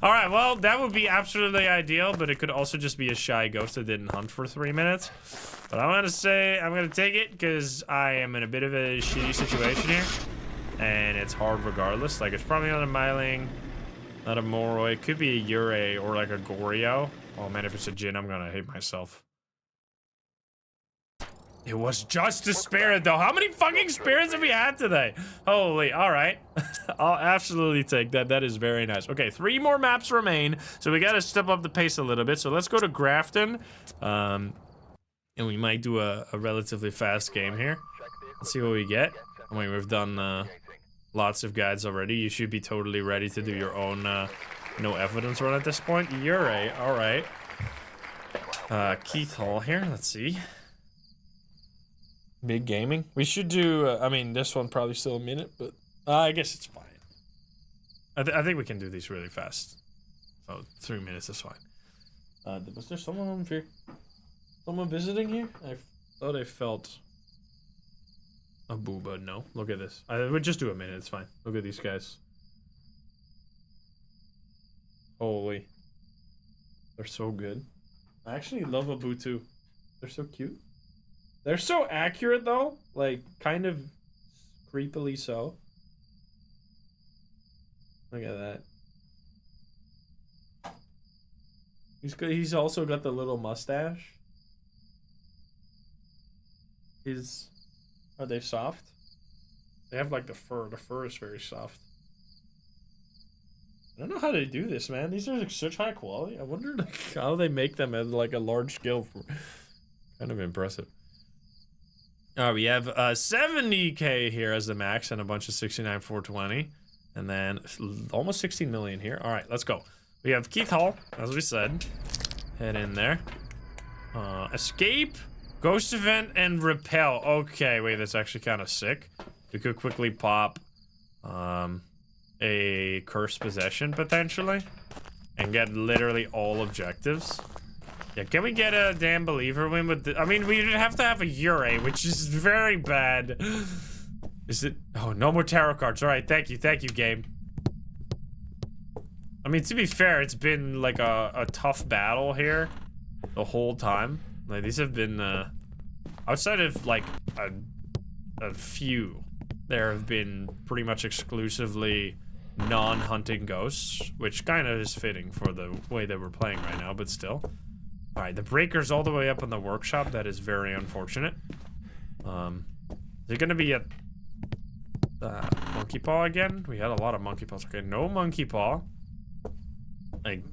Alright, well, that would be absolutely ideal, but it could also just be a shy ghost that didn't hunt for 3 minutes. But I'm gonna say, I'm gonna take it, because I am in a bit of a shitty situation here. And it's hard regardless. Like, it's probably not a Myling, not a Moroi. It could be a Yurei or like a Goryo. Oh man, if it's a Jin, I'm gonna hate myself. It was just a spirit though. How many fucking spirits have we had today? Holy, alright. I'll absolutely take that. That is very nice. Okay, 3 more maps remain. So we gotta step up the pace a little bit. So let's go to Grafton. And we might do a relatively fast game here. Let's see what we get. I mean, we've done lots of guides already. You should be totally ready to do your own no evidence run at this point. Yuri, alright. Keith Hall here, let's see. Big gaming. We should do, I mean, this one probably still a minute, but I guess it's fine. I think we can do these really fast. So 3 minutes is fine. Was there someone on here? Someone visiting here? I thought I felt a booba. No, look at this. I would just do a minute, it's fine. Look at these guys. Holy. They're so good. I actually love Abu too. They're so cute. They're so accurate though. Like, kind of creepily so. Look at that. He's also got the little mustache. Are they soft? They have like the fur. The fur is very soft. I don't know how they do this, man. These are like such high quality. I wonder like how they make them at like a large scale. Kind of impressive. We have 70K here as the max and a bunch of 69,420. And then almost 16 million here. All right, let's go. We have Keith Hall, as we said. Head in there. Escape, Ghost Event, and Repel. Okay, wait, that's actually kind of sick. We could quickly pop a Cursed Possession, potentially. And get literally all objectives. Yeah, can we get a damn believer win with the, I mean, we'd have to have a Yurei, which is very bad. Is it? Oh, no more tarot cards. All right, thank you, game. I mean, to be fair, it's been like a tough battle here the whole time. Like, these have been, outside of like a few, there have been pretty much exclusively non-hunting ghosts, which kind of is fitting for the way that we're playing right now, but still. All right, the breaker's all the way up in the workshop. That is very unfortunate. Is it gonna be a Monkey paw again? We had a lot of monkey paws. Okay, no monkey paw. Like,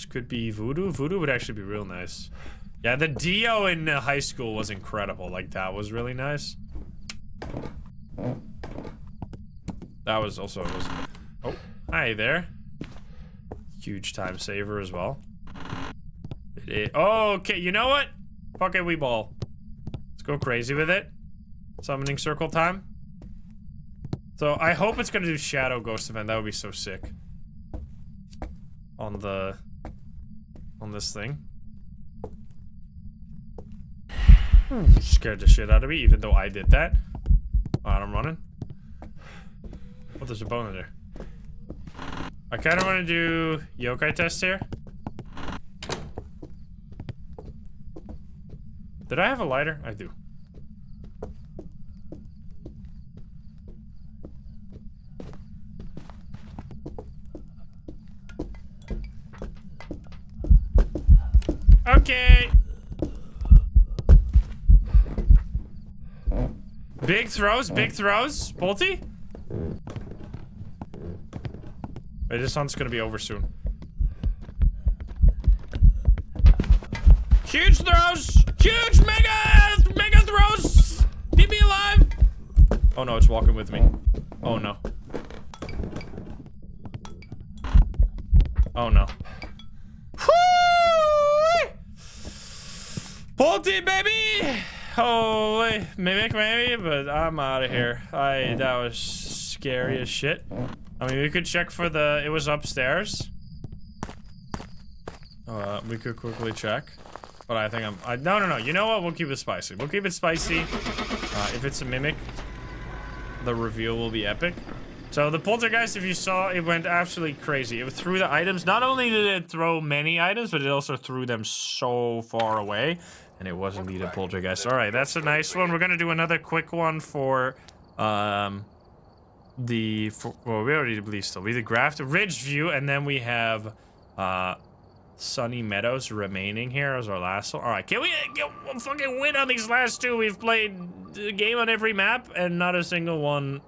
could be voodoo. Voodoo would actually be real nice. Yeah, the Dio in high school was incredible. Like, that was really nice. That was also... Oh, hi there. Huge time saver as well. Oh, okay, you know what? Fuck it, we ball. Let's go crazy with it. Summoning circle time. So I hope it's gonna do Shadow Ghost event. That would be so sick. On this thing. Scared the shit out of me, even though I did that. Alright, I'm running. Oh, there's a bone in there. I kinda wanna do yokai test here. Did I have a lighter? I do. Okay. Big throws, big throws. Bolty? Wait, this hunt's gonna be over soon. Huge throws! Huge mega throws! Keep me alive! Oh no, it's walking with me. Oh no. Oh no. Bolty, baby! Holy mimic, maybe, but I'm out of here. That was scary as shit. I mean, we could check for the. It was upstairs. We could quickly check, but I think no. You know what? We'll keep it spicy. We'll keep it spicy. If it's a mimic, the reveal will be epic. So the poltergeist, if you saw, it went absolutely crazy. It threw the items. Not only did it throw many items, but it also threw them so far away. And it was indeed a poltergeist. All right, that's a nice one. We're gonna do another quick one for, well, we already released it. We did Graft, Ridge View, and then we have, Sunny Meadows remaining here as our last one. All right, can we fucking win on these last two? We've played the game on every map, and not a single one.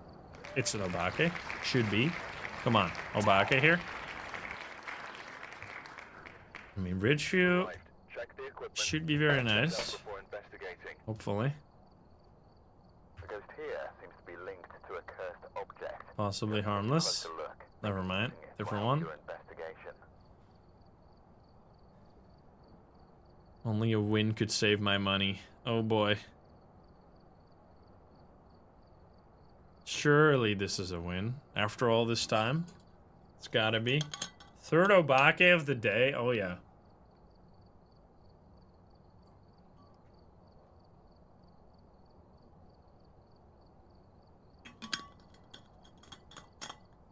It's an Obake. Should be. Come on, Obake here. I mean, Ridgeview should be very nice. Hopefully. Possibly harmless. Never mind. Different one. Only a win could save my money. Oh boy. Surely this is a win. After all this time. It's gotta be. Third Obake of the day. Oh yeah.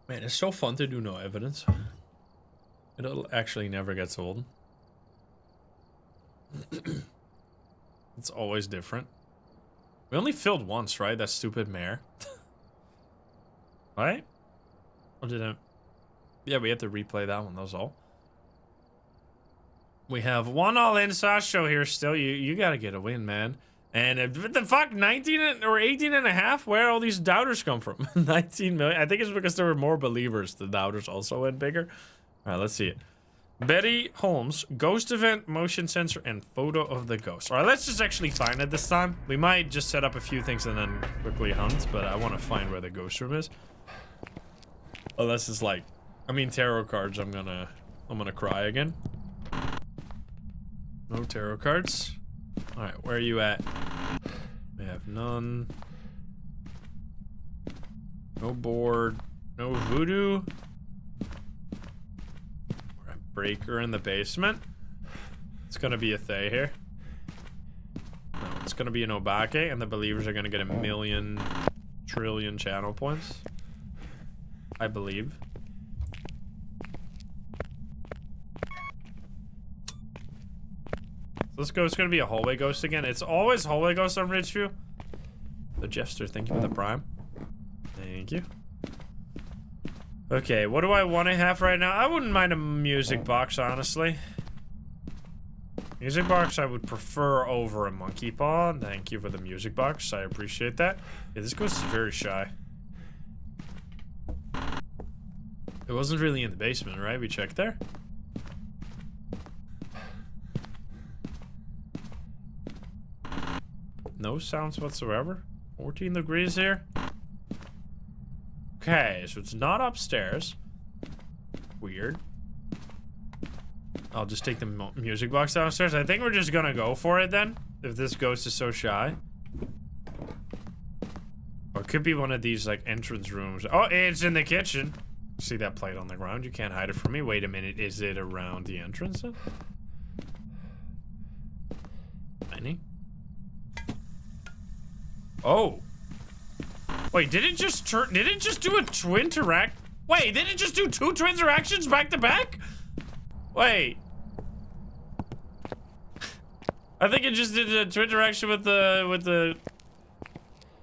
Man, it's so fun to do no evidence. It'll actually never get old. It's always different. We only filled once, right? That stupid mare. Right? Or did I? Yeah, we have to replay that one. That was all. We have one all-in Sasho here still. You gotta get a win, man. And what the fuck, 19 or 18 and a half? Where all these doubters come from? 19 million. I think it's because there were more believers. The doubters also went bigger. All right, let's see it. Betty Holmes, ghost event, motion sensor, and photo of the ghost. All right, let's just actually find it this time. We might just set up a few things and then quickly hunt, but I want to find where the ghost room is. Unless it's like, I mean, tarot cards. I'm gonna cry again. No tarot cards. All right, where are you at? We have none. No board. No voodoo. We're at breaker in the basement. It's gonna be a Thay here. No, it's gonna be an Obake, and the believers are gonna get 1,000,000 trillion channel points. I believe. This ghost is gonna be a hallway ghost again. It's always hallway ghost on Ridgeview. The Jester, thank you for the prime. Thank you. Okay, what do I want to have right now? I wouldn't mind a music box, honestly. Music box I would prefer over a monkey paw. Thank you for the music box. I appreciate that. Yeah, this ghost is very shy. It wasn't really in the basement, right? We checked there. No sounds whatsoever. 14 degrees here. Okay, so it's not upstairs. Weird. I'll just take the music box downstairs. I think we're just gonna go for it then, if this ghost is so shy. Or it could be one of these, like, entrance rooms. Oh, it's in the kitchen. See that plate on the ground? You can't hide it from me. Wait a minute, is it around the entrance then? Tiny? Oh. Wait, did it just do a twin interact? Wait, did it just do 2 twin interactions back to back? Wait. I think it just did a twin interaction with the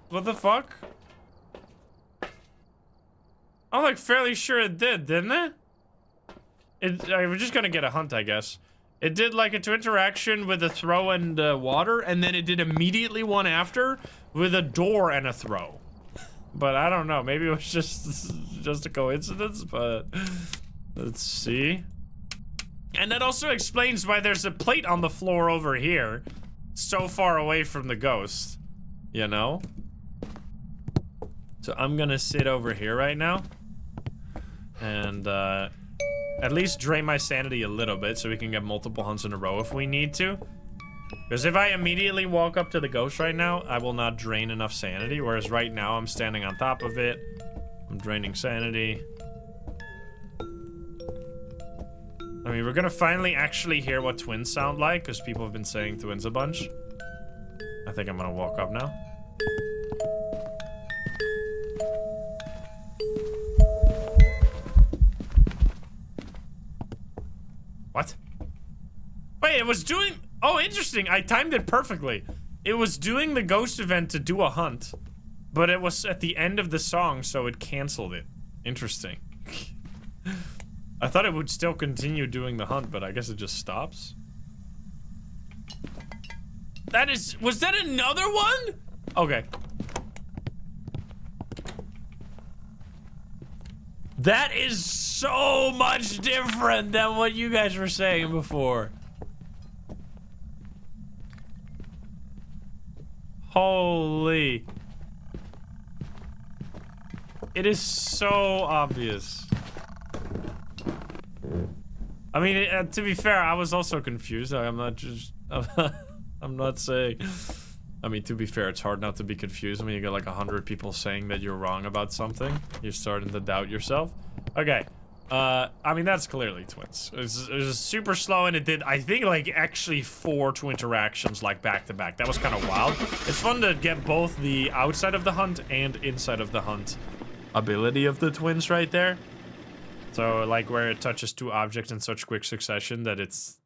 what the fuck? I'm like fairly sure it did, didn't it? We're just gonna get a hunt, I guess. It did like a twin interaction with a throw and water, and then it did immediately one after with a door and a throw. But I don't know, maybe it was just a coincidence, but let's see. And that also explains why there's a plate on the floor over here, so far away from the ghost, you know? So I'm gonna sit over here right now, and at least drain my sanity a little bit so we can get multiple hunts in a row if we need to. Because if I immediately walk up to the ghost right now, I will not drain enough sanity, whereas right now I'm standing on top of it. I'm draining sanity. I mean, we're gonna finally actually hear what twins sound like, because people have been saying twins a bunch. I think I'm gonna walk up now. What? Wait, it was doing... Oh, interesting. I timed it perfectly. It was doing the ghost event to do a hunt, but it was at the end of the song, so it canceled it. Interesting. I thought it would still continue doing the hunt, but I guess it just stops. That is... Was that another one? Okay. That is so much different than what you guys were saying before. Holy. It is so obvious. I mean, to be fair, I was also confused. I'm not just... I'm not saying... I mean, to be fair, it's hard not to be confused when you get like 100 people saying that you're wrong about something. You're starting to doubt yourself. Okay. I mean, that's clearly twins. It was super slow, and it did, I think, like, actually 4 twin interactions, like, back-to-back. That was kind of wild. It's fun to get both the outside of the hunt and inside of the hunt ability of the twins right there. So, like, where it touches 2 objects in such quick succession that it's,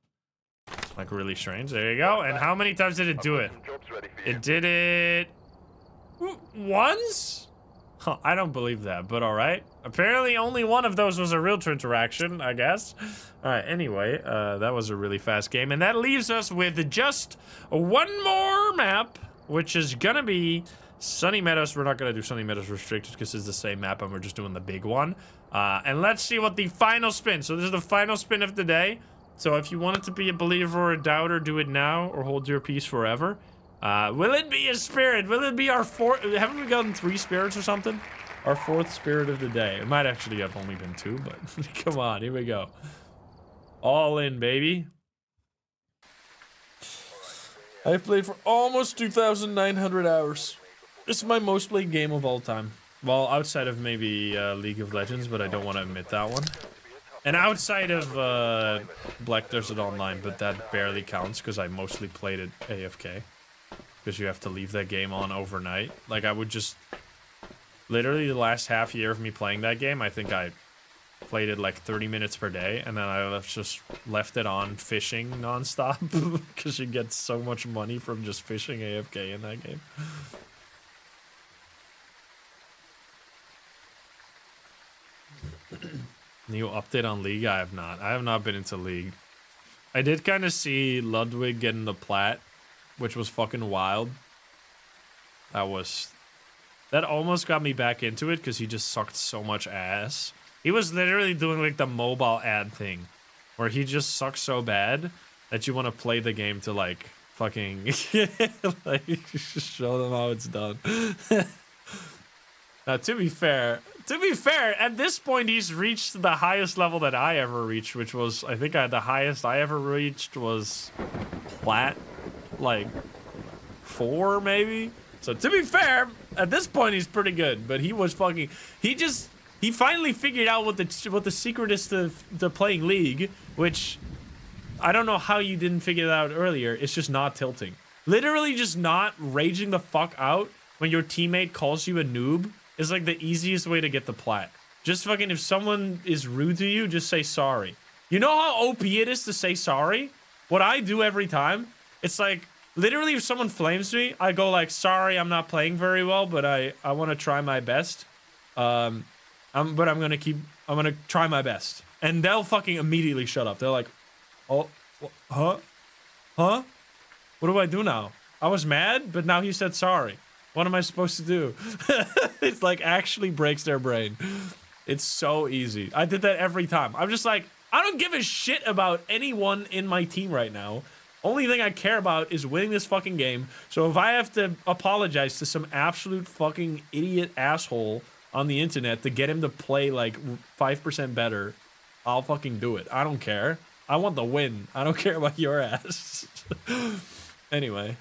like, really strange. There you go. And how many times did it do it? It did it... once? Huh, I don't believe that, but alright. Apparently only one of those was a real interaction, I guess. Alright, anyway, that was a really fast game. And that leaves us with just one more map, which is gonna be Sunny Meadows. We're not gonna do Sunny Meadows Restricted because it's the same map and we're just doing the big one. And let's see what the final spin. So this is the final spin of the day. So if you wanted to be a believer or a doubter, do it now or hold your peace forever. Will it be a spirit? Will it be our 4th? Haven't we gotten 3 spirits or something? Our 4th spirit of the day. It might actually have only been 2, but come on, here we go. All in, baby. I've played for almost 2,900 hours. This is my most played game of all time. Well, outside of maybe League of Legends, but I don't want to admit that one. And outside of Black Desert Online, but that barely counts because I mostly played it AFK. Because you have to leave that game on overnight. Like, I would just... Literally, the last half year of me playing that game, I think I played it like 30 minutes per day. And then I just left it on fishing nonstop. Because you get so much money from just fishing AFK in that game. New update on League? I have not. I have not been into League. I did kind of see Ludwig getting the plat, which was fucking wild. That almost got me back into it because he just sucked so much ass. He was literally doing like the mobile ad thing, where he just sucks so bad that you want to play the game to like fucking like show them how it's done. Now, to be fair, at this point he's reached the highest level that I ever reached, which was I think the highest I ever reached was plat, like 4 maybe. So to be fair, at this point he's pretty good, but he was fucking he finally figured out what the secret is to playing League, which I don't know how you didn't figure that out earlier. It's just not tilting. Literally just not raging the fuck out when your teammate calls you a noob is like the easiest way to get the plat. Just fucking, if someone is rude to you, just say sorry. You know how OP it is to say sorry? What I do every time, it's like, literally if someone flames me, I go like, sorry, I'm not playing very well, but I want to try my best. But I'm gonna try my best. And they'll fucking immediately shut up. They're like, oh, huh? Huh? What do I do now? I was mad, but now he said sorry. What am I supposed to do? It's like actually breaks their brain. It's so easy. I did that every time. I'm just like, I don't give a shit about anyone in my team right now. Only thing I care about is winning this fucking game. So if I have to apologize to some absolute fucking idiot asshole on the internet to get him to play like 5% better, I'll fucking do it. I don't care. I want the win. I don't care about your ass. Anyway,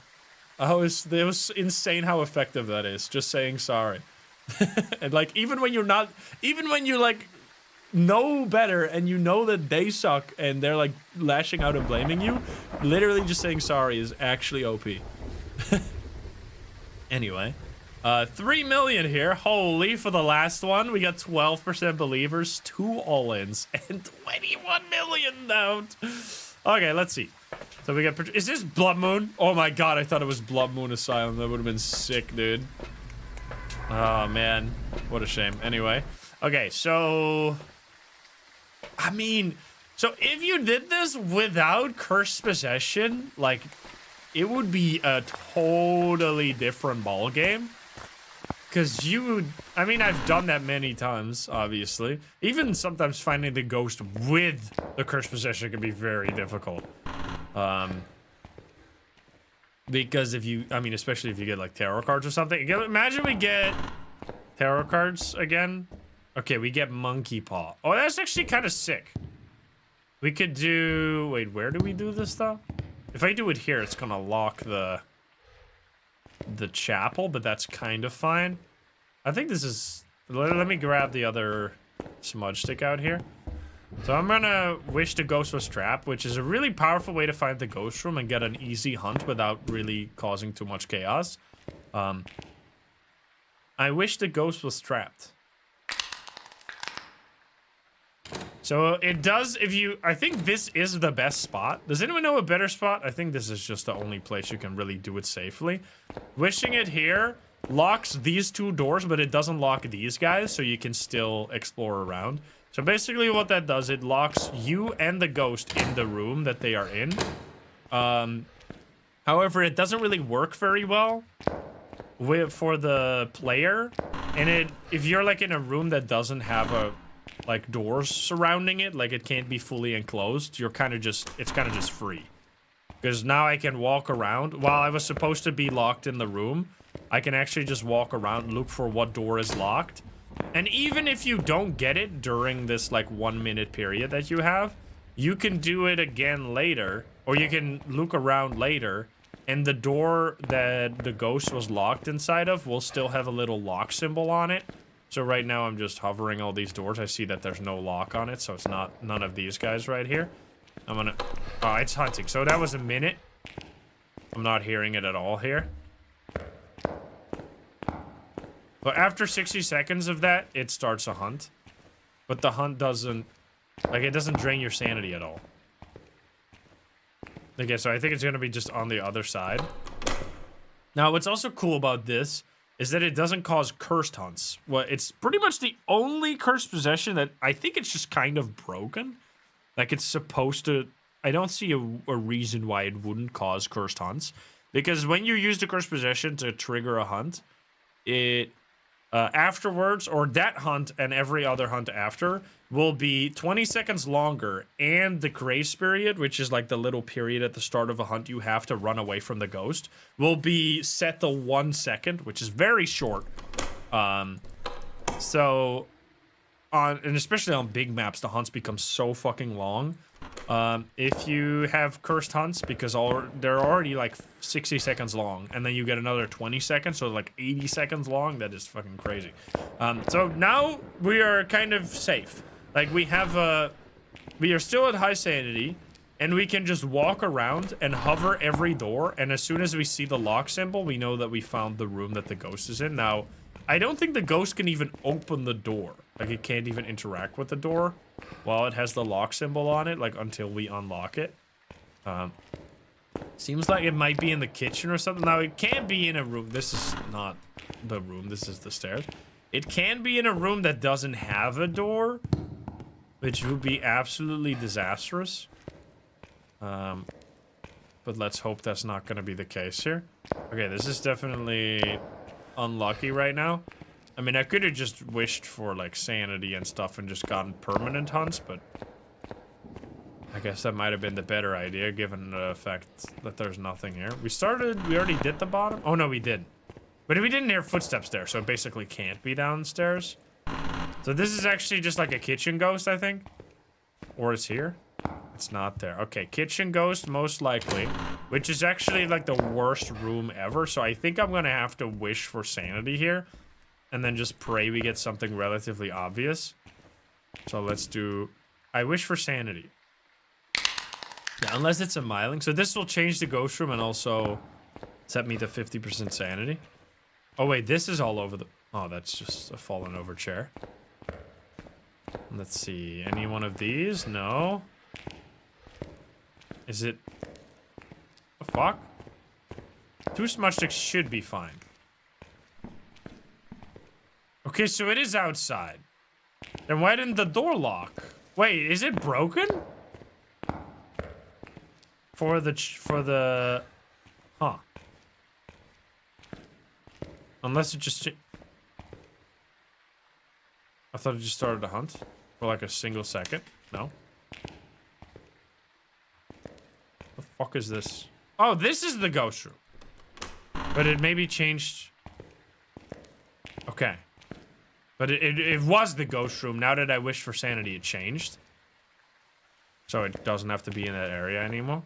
it was insane how effective that is. Just saying sorry. And like, even when you like know better and you know that they suck and they're like lashing out and blaming you, literally just saying sorry is actually OP. Anyway, 3 million here. Holy, for the last one, we got 12% believers, 2 all-ins, and 21 million down. Okay, let's see. So we got, is this Blood Moon? Oh my god, I thought it was Blood Moon Asylum. That would have been sick, dude. Oh man, what a shame. Anyway, okay, so I mean, so if you did this without Cursed Possession, like, it would be a totally different ball game. Because you would, I mean, I've done that many times, obviously. Even sometimes finding the ghost with the Cursed Possession can be very difficult. Because if you, I mean, especially if you get like tarot cards or something. Imagine we get tarot cards again. Okay, we get Monkey Paw. Oh, that's actually kind of sick. We could do, wait, where do we do this though? If I do it here, it's gonna lock the chapel, but that's kind of fine. I think this is, let me grab the other smudge stick out here. So I'm gonna wish the ghost was trapped, which is a really powerful way to find the ghost room and get an easy hunt without really causing too much chaos. I wish the ghost was trapped. So it does, if you, I think this is the best spot. Does anyone know a better spot? I think this is just the only place you can really do it safely. Wishing it here locks these 2 doors, but it doesn't lock these guys, so you can still explore around. So basically what that does, it locks you and the ghost in the room that they are in. However, it doesn't really work very well for the player. And if you're like in a room that doesn't have a like doors surrounding it, like it can't be fully enclosed, you're kind of just, it's kind of just free. Because now I can walk around. While I was supposed to be locked in the room, I can actually just walk around and look for what door is locked. And even if you don't get it during this like 1 minute period that you have, you can do it again later, or you can look around later, and the door that the ghost was locked inside of will still have a little lock symbol on it. So right now I'm just hovering all these doors. I see that there's no lock on it, so it's not none of these guys right here. I'm gonna, oh, it's hunting. So that was a minute. I'm not hearing it at all here. But after 60 seconds of that, it starts a hunt. But the hunt doesn't, like, it doesn't drain your sanity at all. Okay, so I think it's gonna be just on the other side. Now, what's also cool about this is that it doesn't cause cursed hunts. Well, it's pretty much the only cursed possession that I think it's just kind of broken. Like, it's supposed to, I don't see a reason why it wouldn't cause cursed hunts. Because when you use the cursed possession to trigger a hunt, it Afterwards, or that hunt and every other hunt after, will be 20 seconds longer, and the grace period, which is like the little period at the start of a hunt you have to run away from the ghost, will be set to 1 second, which is very short. So, and especially on big maps, the hunts become so fucking long. If you have cursed hunts, because they're already like 60 seconds long, and then you get another 20 seconds, so like 80 seconds long, that is fucking crazy. So now we are kind of safe. Like we are still at high sanity, and we can just walk around and hover every door, and as soon as we see the lock symbol, we know that we found the room that the ghost is in. Now, I don't think the ghost can even open the door. Like, it can't even interact with the door while it has the lock symbol on it, like, until we unlock it. Seems like it might be in the kitchen or something. Now, it can't be in a room. This is not the room. This is the stairs. It can be in a room that doesn't have a door, which would be absolutely disastrous. But let's hope that's not going to be the case here. Okay, this is definitely unlucky right now. I mean, I could have just wished for, like, sanity and stuff and just gotten permanent hunts, but I guess that might have been the better idea, given the fact that there's nothing here. We already did the bottom? Oh, no, we did. But we didn't hear footsteps there, so it basically can't be downstairs. So this is actually just like a kitchen ghost, I think. Or it's here. It's not there. Okay, kitchen ghost, most likely. Which is actually, like, the worst room ever, so I think I'm gonna have to wish for sanity here. And then just pray we get something relatively obvious. So let's do... I wish for sanity. Yeah, unless it's a miling. So this will change the ghost room and also set me to 50% sanity. Oh wait, this is all over the... Oh, that's just a fallen over chair. Let's see. Any one of these? No. Is it... The fuck? 2 smudge sticks should be fine. Okay, so it is outside. Then why didn't the door lock? Wait, is it broken? For the... Huh. Unless it just... I thought it just started a hunt. For like a single second. No? The fuck is this? Oh, this is the ghost room. But it maybe changed... Okay. But it was the ghost room. Now that I wish for sanity, it changed. So it doesn't have to be in that area anymore.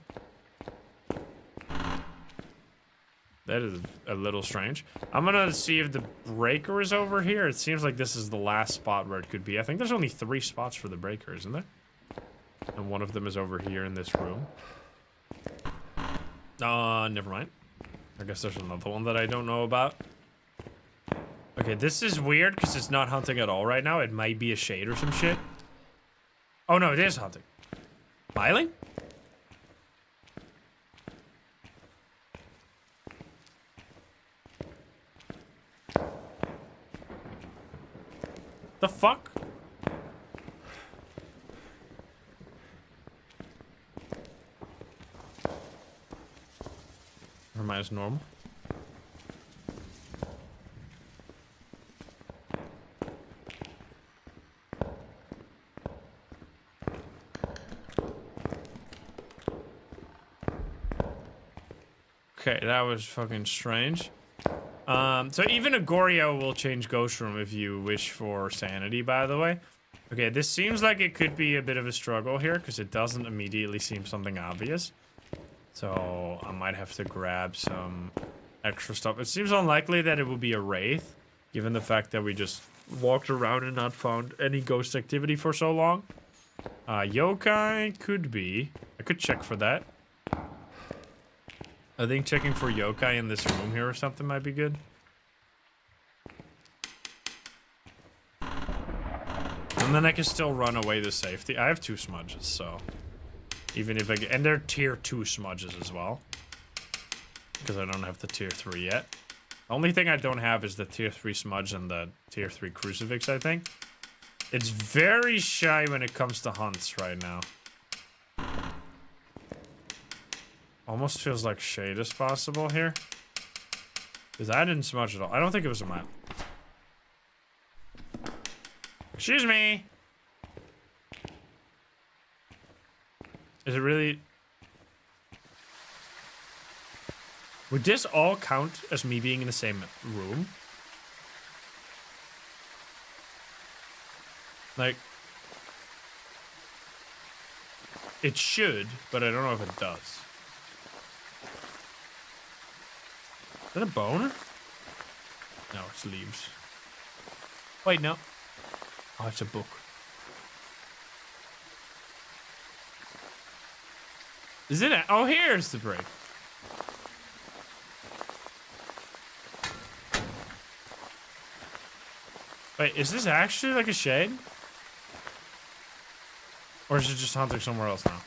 That is a little strange. I'm gonna see if the breaker is over here. It seems like this is the last spot where it could be. I think there's only 3 spots for the breaker, isn't there? And one of them is over here in this room. Never mind. I guess there's another one that I don't know about. Okay, this is weird because it's not hunting at all right now. It might be a shade or some shit. Oh no, it is hunting. Smiling? The fuck? Never mind, it's normal. Okay, that was fucking strange. So even a Goryo will change Ghost Room if you wish for sanity, by the way. Okay, this seems like it could be a bit of a struggle here, because it doesn't immediately seem something obvious. So I might have to grab some extra stuff. It seems unlikely that it will be a Wraith, given the fact that we just walked around and not found any ghost activity for so long. Yokai could be. I could check for that. I think checking for yokai in this room here or something might be good. And then I can still run away to safety. I have 2 smudges, so... Even if I get... And they're tier 2 smudges as well. Because I don't have the tier 3 yet. The only thing I don't have is the tier 3 smudge and the tier 3 crucifix, I think. It's very shy when it comes to hunts right now. Almost feels like shade is possible here. Because I didn't smudge at all. I don't think it was a map. Excuse me. Is it really? Would this all count as me being in the same room? Like, it should, but I don't know if it does. Is that a bone? No, it's leaves. Wait, no. Oh, it's a book. Is it? Oh, here's the break. Wait, is this actually like a shade? Or is it just hunting somewhere else now?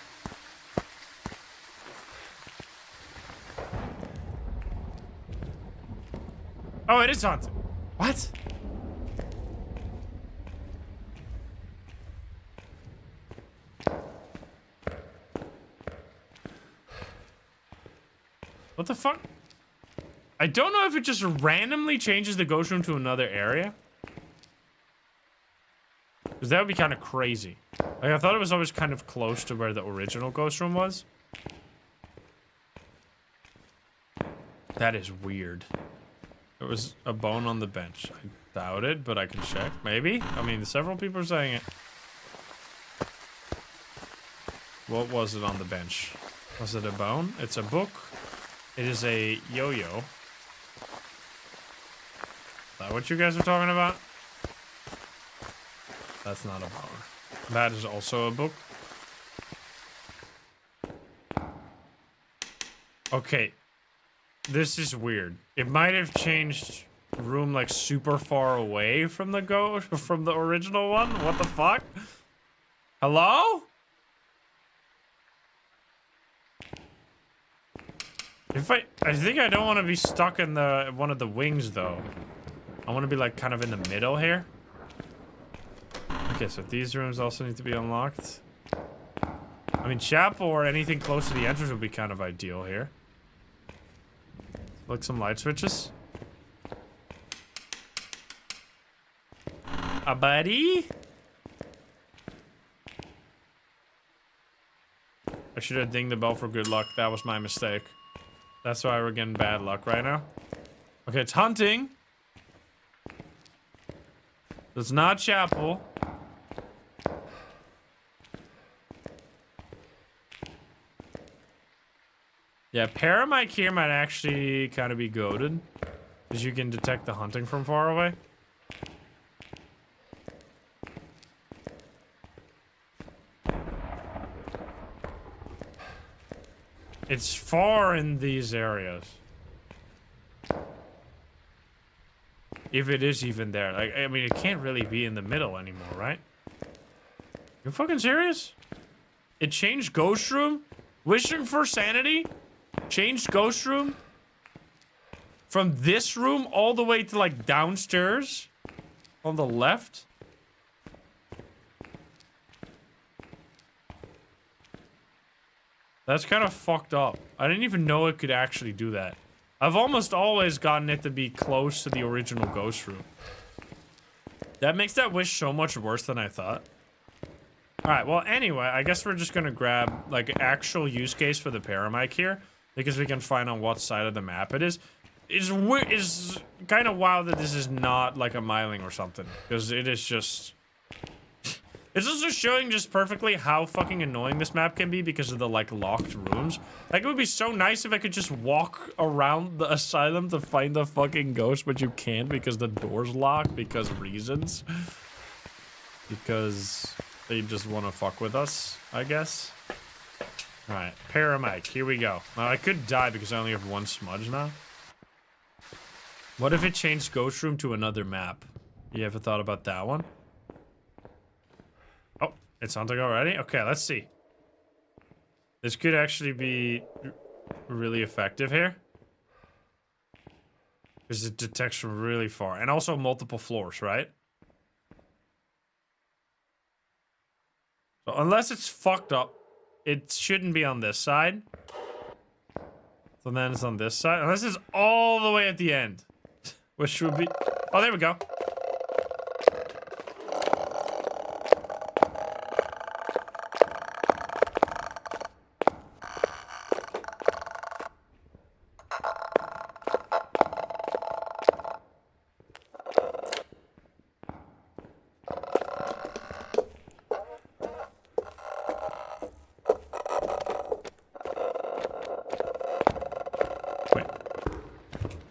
Oh, it is haunted. What? What the fuck? I don't know if it just randomly changes the ghost room to another area. Because that would be kind of crazy. Like, I thought it was always kind of close to where the original ghost room was. That is weird. There was a bone on the bench. I doubt it, but I can check. Maybe? I mean, several people are saying it. What was it on the bench? Was it a bone? It's a book. It is a yo-yo. Is that what you guys are talking about? That's not a bone. That is also a book. Okay. This is weird. It might have changed room like super far away from the from the original one. What the fuck? Hello? I think I don't want to be stuck in one of the wings though. I want to be like kind of in the middle here. Okay, so these rooms also need to be unlocked. I mean, chapel or anything close to the entrance would be kind of ideal here. Like some light switches. A buddy? I should have dinged the bell for good luck. That was my mistake. That's why we're getting bad luck right now. Okay, it's hunting. It's not chapel. Yeah, Paramic here might actually kind of be goated. Because you can detect the hunting from far away. It's far in these areas. If it is even there. Like, I mean, it can't really be in the middle anymore, right? You fucking serious? It changed Ghost Room? Wishing for sanity? Changed Ghost Room? From this room all the way to, like, downstairs? On the left? That's kind of fucked up. I didn't even know it could actually do that. I've almost always gotten it to be close to the original ghost room. That makes that wish so much worse than I thought. Alright, well, anyway, I guess we're just gonna grab, like, actual use case for the Paramic here. Because we can find on what side of the map it is. It's kind of wild that this is not, like, a miling or something. Because it is just... It's also showing just perfectly how fucking annoying this map can be because of the, like, locked rooms. Like, it would be so nice if I could just walk around the asylum to find the fucking ghost, but you can't because the door's locked because reasons. Because they just want to fuck with us, I guess. Alright, Paramic, here we go. Now, I could die because I only have one smudge now. What if it changed Ghost Room to another map? You ever thought about that one? Oh, it's hunting already? Okay, let's see. This could actually be really effective here. Because it detects from really far. And also multiple floors, right? So unless it's fucked up, it shouldn't be on this side. So then it's on this side. Unless it's all the way at the end. Which would be... Oh, there we go.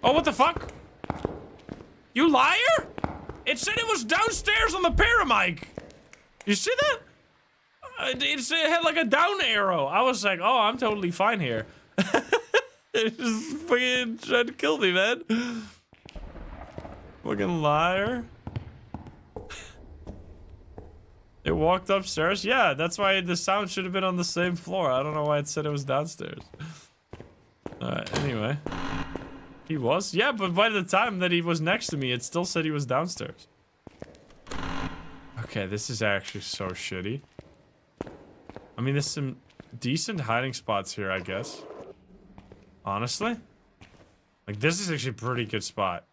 Oh, what the fuck? You liar? It said it was downstairs on the parammic. You see that? It had like a down arrow. I was like, oh, I'm totally fine here. It just fucking tried to kill me, man. Fucking liar. It walked upstairs? Yeah, that's why the sound should have been on the same floor. I don't know why it said it was downstairs. Anyway. He was? Yeah, but by the time that he was next to me, it still said he was downstairs. Okay, this is actually so shitty. I mean, there's some decent hiding spots here, I guess. Honestly. Like, this is actually a pretty good spot.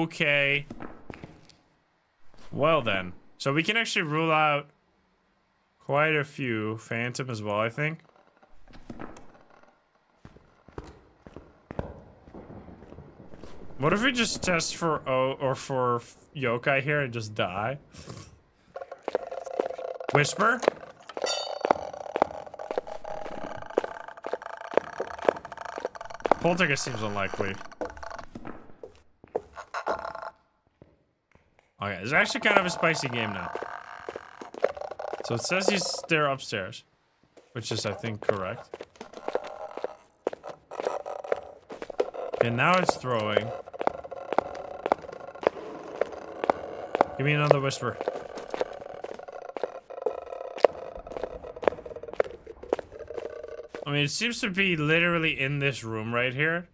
Okay. Well then. So we can actually rule out quite a few. Phantom as well, I think. What if we just test for O or for yokai here and just die? Whisper? Poltergeist seems unlikely. Okay, it's actually kind of a spicy game now. So it says he's there upstairs, which is, I think, correct. And now it's throwing. Give me another whisper. I mean, it seems to be literally in this room right here.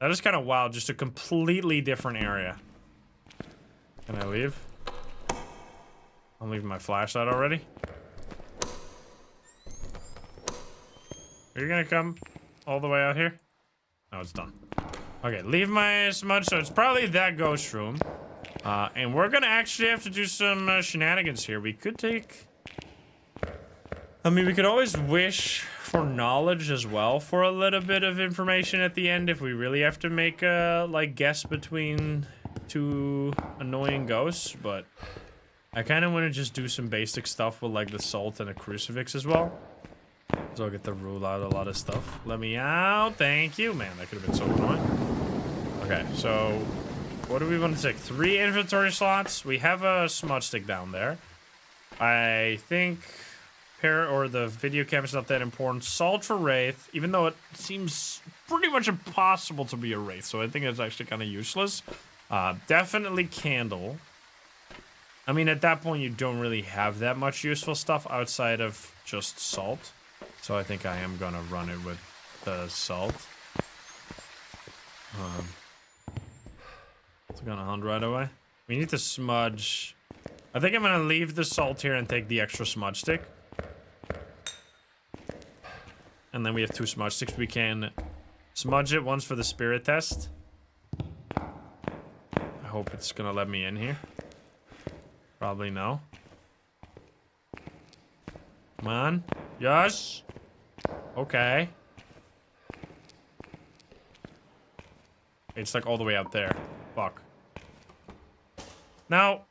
That is kind of wild, just a completely different area. Can I leave? I'm leaving my flashlight already. Are you gonna come all the way out here? No, it's done. Okay, leave my smudge, so it's probably that ghost room. And we're gonna actually have to do some shenanigans here. We could take... I mean, we could always wish for knowledge as well for a little bit of information at the end if we really have to make a, like, guess between two annoying ghosts, but I kind of want to just do some basic stuff with, like, the salt and a crucifix as well. So I'll get to rule out a lot of stuff. Let me out. Thank you. Man, that could have been so annoying. Okay, so what do we want to take? 3 inventory slots. We have a smudge stick down there. I think the video camera's not that important. Salt for Wraith, even though it seems pretty much impossible to be a Wraith, so I think it's actually kind of useless. Definitely candle. I mean, at that point, you don't really have that much useful stuff outside of just salt. So I think I am gonna run it with the salt. It's gonna hunt right away. We need to smudge. I think I'm gonna leave the salt here and take the extra smudge stick. And then we have 2 smudge sticks. We can smudge it once for the spirit test. I hope it's gonna let me in here. Probably no. Come on. Yes. Okay. It's like all the way out there. Fuck. Now.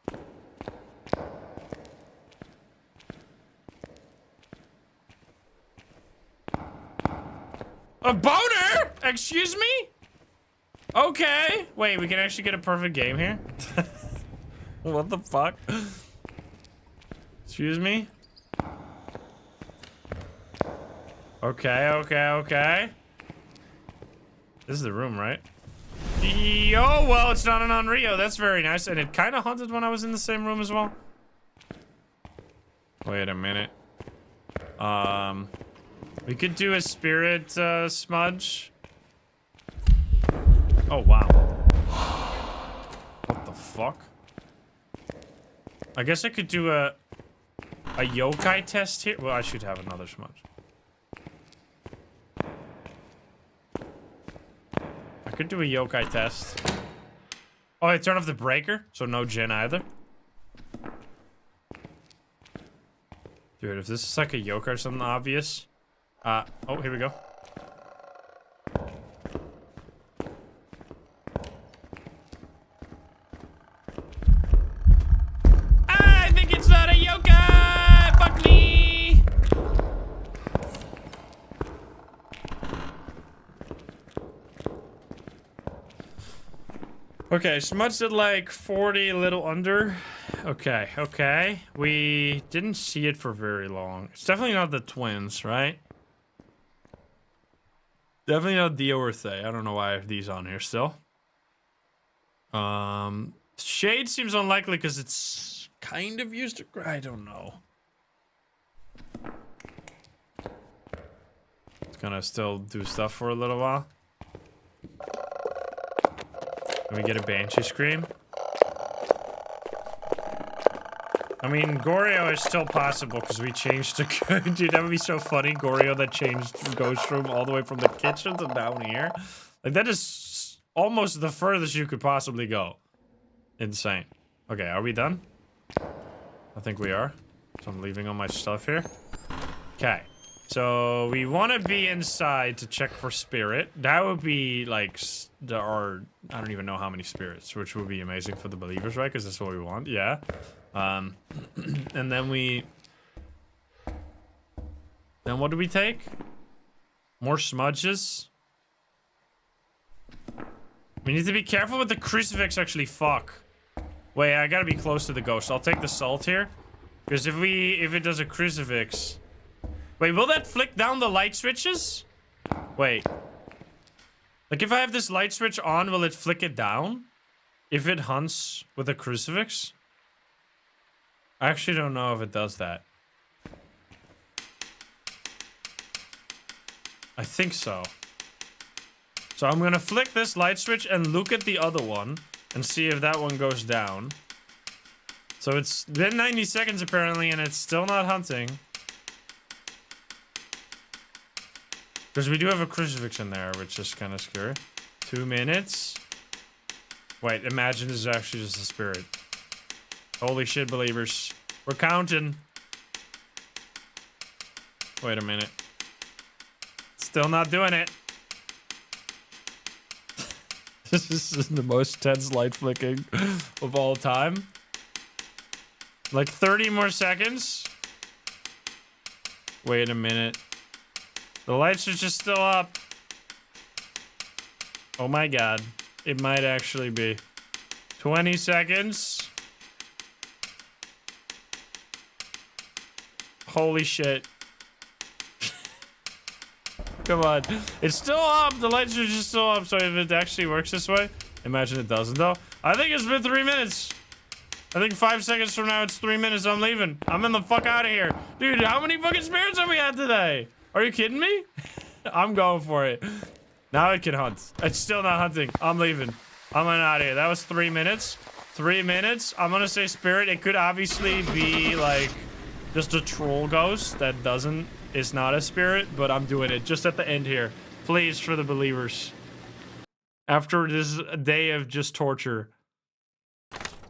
A boner? Excuse me? Okay. Wait, we can actually get a perfect game here? What the fuck? Excuse me? Okay. This is the room, right? Oh, well, it's not an Unrio. That's very nice. And it kind of haunted when I was in the same room as well. Wait a minute. We could do a spirit smudge. Oh, wow. What the fuck? I guess I could do a yokai test here. Well, I should have another smudge. I could do a yokai test. Oh, I turn off the breaker, so no gen either. Dude, if this is like a yokai or something obvious. Oh, here we go. I think it's not a yokai! Fuck me! Okay, Smudge did like 40, a little under. Okay, okay. We didn't see it for very long. It's definitely not the twins, right? Definitely not Dio or Thay. I don't know why I have these on here still. Shade seems unlikely because it's kind of used to... I don't know. It's gonna still do stuff for a little while. Can we get a Banshee scream? I mean, Goryo is still possible because we changed to... Dude, that would be so funny. Goryo that changed Ghost Room all the way from the kitchen to down here. Like, that is almost the furthest you could possibly go. Insane. Okay, are we done? I think we are. So I'm leaving all my stuff here. Okay. So we want to be inside to check for spirit. That would be like there are I don't even know how many spirits, which would be amazing for the believers, right? Because that's what we want. Yeah. And then what do we take? More smudges. We need to be careful with the crucifix. Actually, fuck. Wait, I gotta be close to the ghost. I'll take the salt here, because if it does a crucifix. Wait, will that flick down the light switches? Wait. Like, if I have this light switch on, will it flick it down? If it hunts with a crucifix? I actually don't know if it does that. I think so. So I'm gonna flick this light switch and look at the other one and see if that one goes down. So it's been 90 seconds apparently, and it's still not hunting. Because we do have a crucifix in there, which is kind of scary. 2 minutes. Wait, imagine this is actually just a spirit. Holy shit, believers. We're counting. Wait a minute. Still not doing it. This is the most tense light flicking of all time. Like 30 more seconds. Wait a minute. The lights are just still up. Oh my god. It might actually be. 20 seconds. Holy shit. Come on. It's still up. The lights are just still up. So if it actually works this way. Imagine it doesn't though. I think it's been 3 minutes. I think 5 seconds from now it's 3 minutes. I'm leaving. I'm in the fuck out of here. Dude, how many fucking spirits have we had today? Are you kidding me? I'm going for it. Now it can hunt. It's still not hunting. I'm leaving. I'm out of here. That was 3 minutes. 3 minutes. I'm gonna say spirit. It could obviously be like just a troll ghost that is not a spirit, but I'm doing it just at the end here. Please, for the believers. After this day of just torture.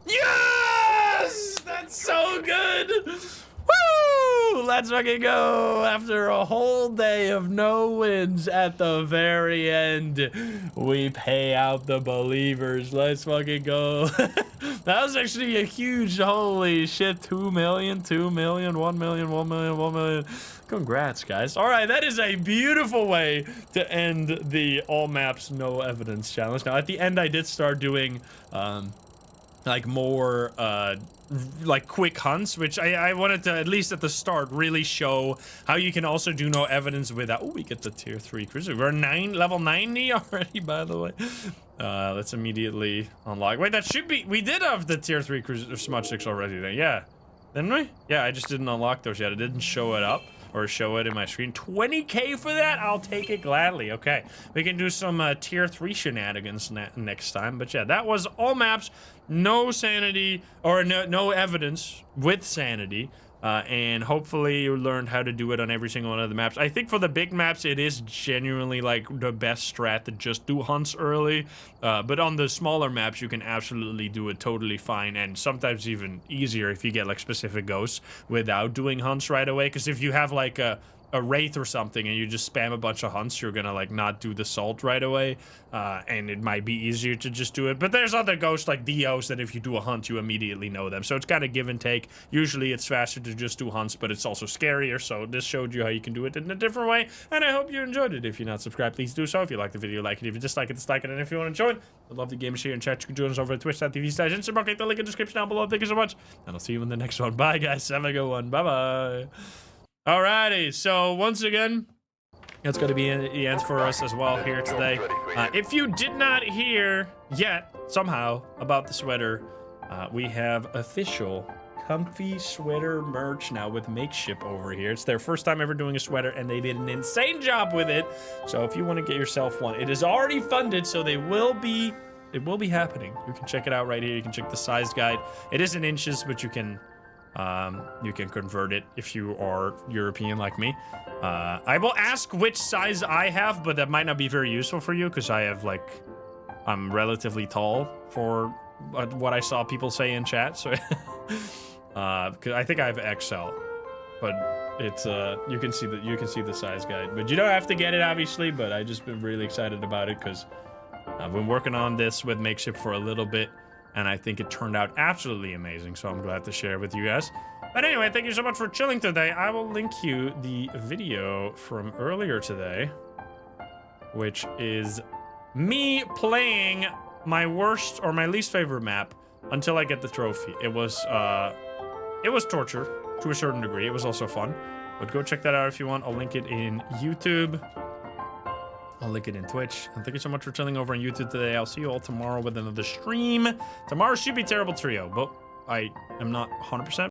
Yes! That's so good! Woo! Let's fucking go! After a whole day of no wins, at the very end, we pay out the believers. Let's fucking go. That was actually a huge, holy shit, 2 million, 2 million, 1 million, 1 million, 1 million. Congrats, guys. All right, that is a beautiful way to end the all maps, no evidence challenge. Now, at the end, I did start doing, like more like quick hunts, which I wanted to, at least at the start, really show how you can also do no evidence without. Oh, we get the tier 3 cruiser. We're level 90 already, by the way. Let's immediately unlock. Wait, that should be, we did have the tier 3 cruiser smudge sticks already then. Yeah, didn't we? Yeah, I just didn't unlock those yet. It didn't show it up or show it in my screen. 20k for that? I'll take it gladly. Okay, we can do some tier 3 shenanigans next time. But yeah, that was all maps, no sanity, or no evidence with sanity. And hopefully you learned how to do it on every single one of the maps. I think for the big maps, it is genuinely like the best strat to just do hunts early. But on the smaller maps, you can absolutely do it totally fine, and sometimes even easier if you get like specific ghosts without doing hunts right away. Because if you have like a a wraith or something and you just spam a bunch of hunts, you're gonna like not do the salt right away, and it might be easier to just do it. But there's other ghosts like Dios that if you do a hunt, you immediately know them. So it's kind of give and take. Usually it's faster to just do hunts, but it's also scarier. So this showed you how you can do it in a different way, and I hope you enjoyed it. If you're not subscribed, please do so. If you like the video, like it. If you dislike it, dislike it. And if you want to join, I'd love the gamers here in chat. You can join us over at twitch.tv/Instagram. Click the link in the description down below. Thank you so much, and I'll see you in the next one. Bye, guys. Have a good one. Bye-bye. Alrighty, so once again, that's going to be the end for us as well here today. If you did not hear yet, somehow, about the sweater, we have official comfy sweater merch now with Makeship over here. It's their first time ever doing a sweater, and they did an insane job with it. So if you want to get yourself one, it is already funded, so it will be happening. You can check it out right here. You can check the size guide. It is in inches, but you can convert it if you are European like me. I will ask which size I have, but that might not be very useful for you because I'm relatively tall for what I saw people say in chat. So, because I think I have XL, but it's you can see the size guide, but you don't have to get it obviously. But I just been really excited about it because I've been working on this with Makeship for a little bit. And I think it turned out absolutely amazing, so I'm glad to share with you guys. But anyway, thank you so much for chilling today. I will link you the video from earlier today, which is me playing my worst or my least favorite map until I get the trophy. It was torture to a certain degree. It was also fun, but go check that out if you want. I'll link it in YouTube. I'll link it in Twitch. And thank you so much for chilling over on YouTube today. I'll see you all tomorrow with another stream. Tomorrow should be Terrible Trio, but I am not 100%.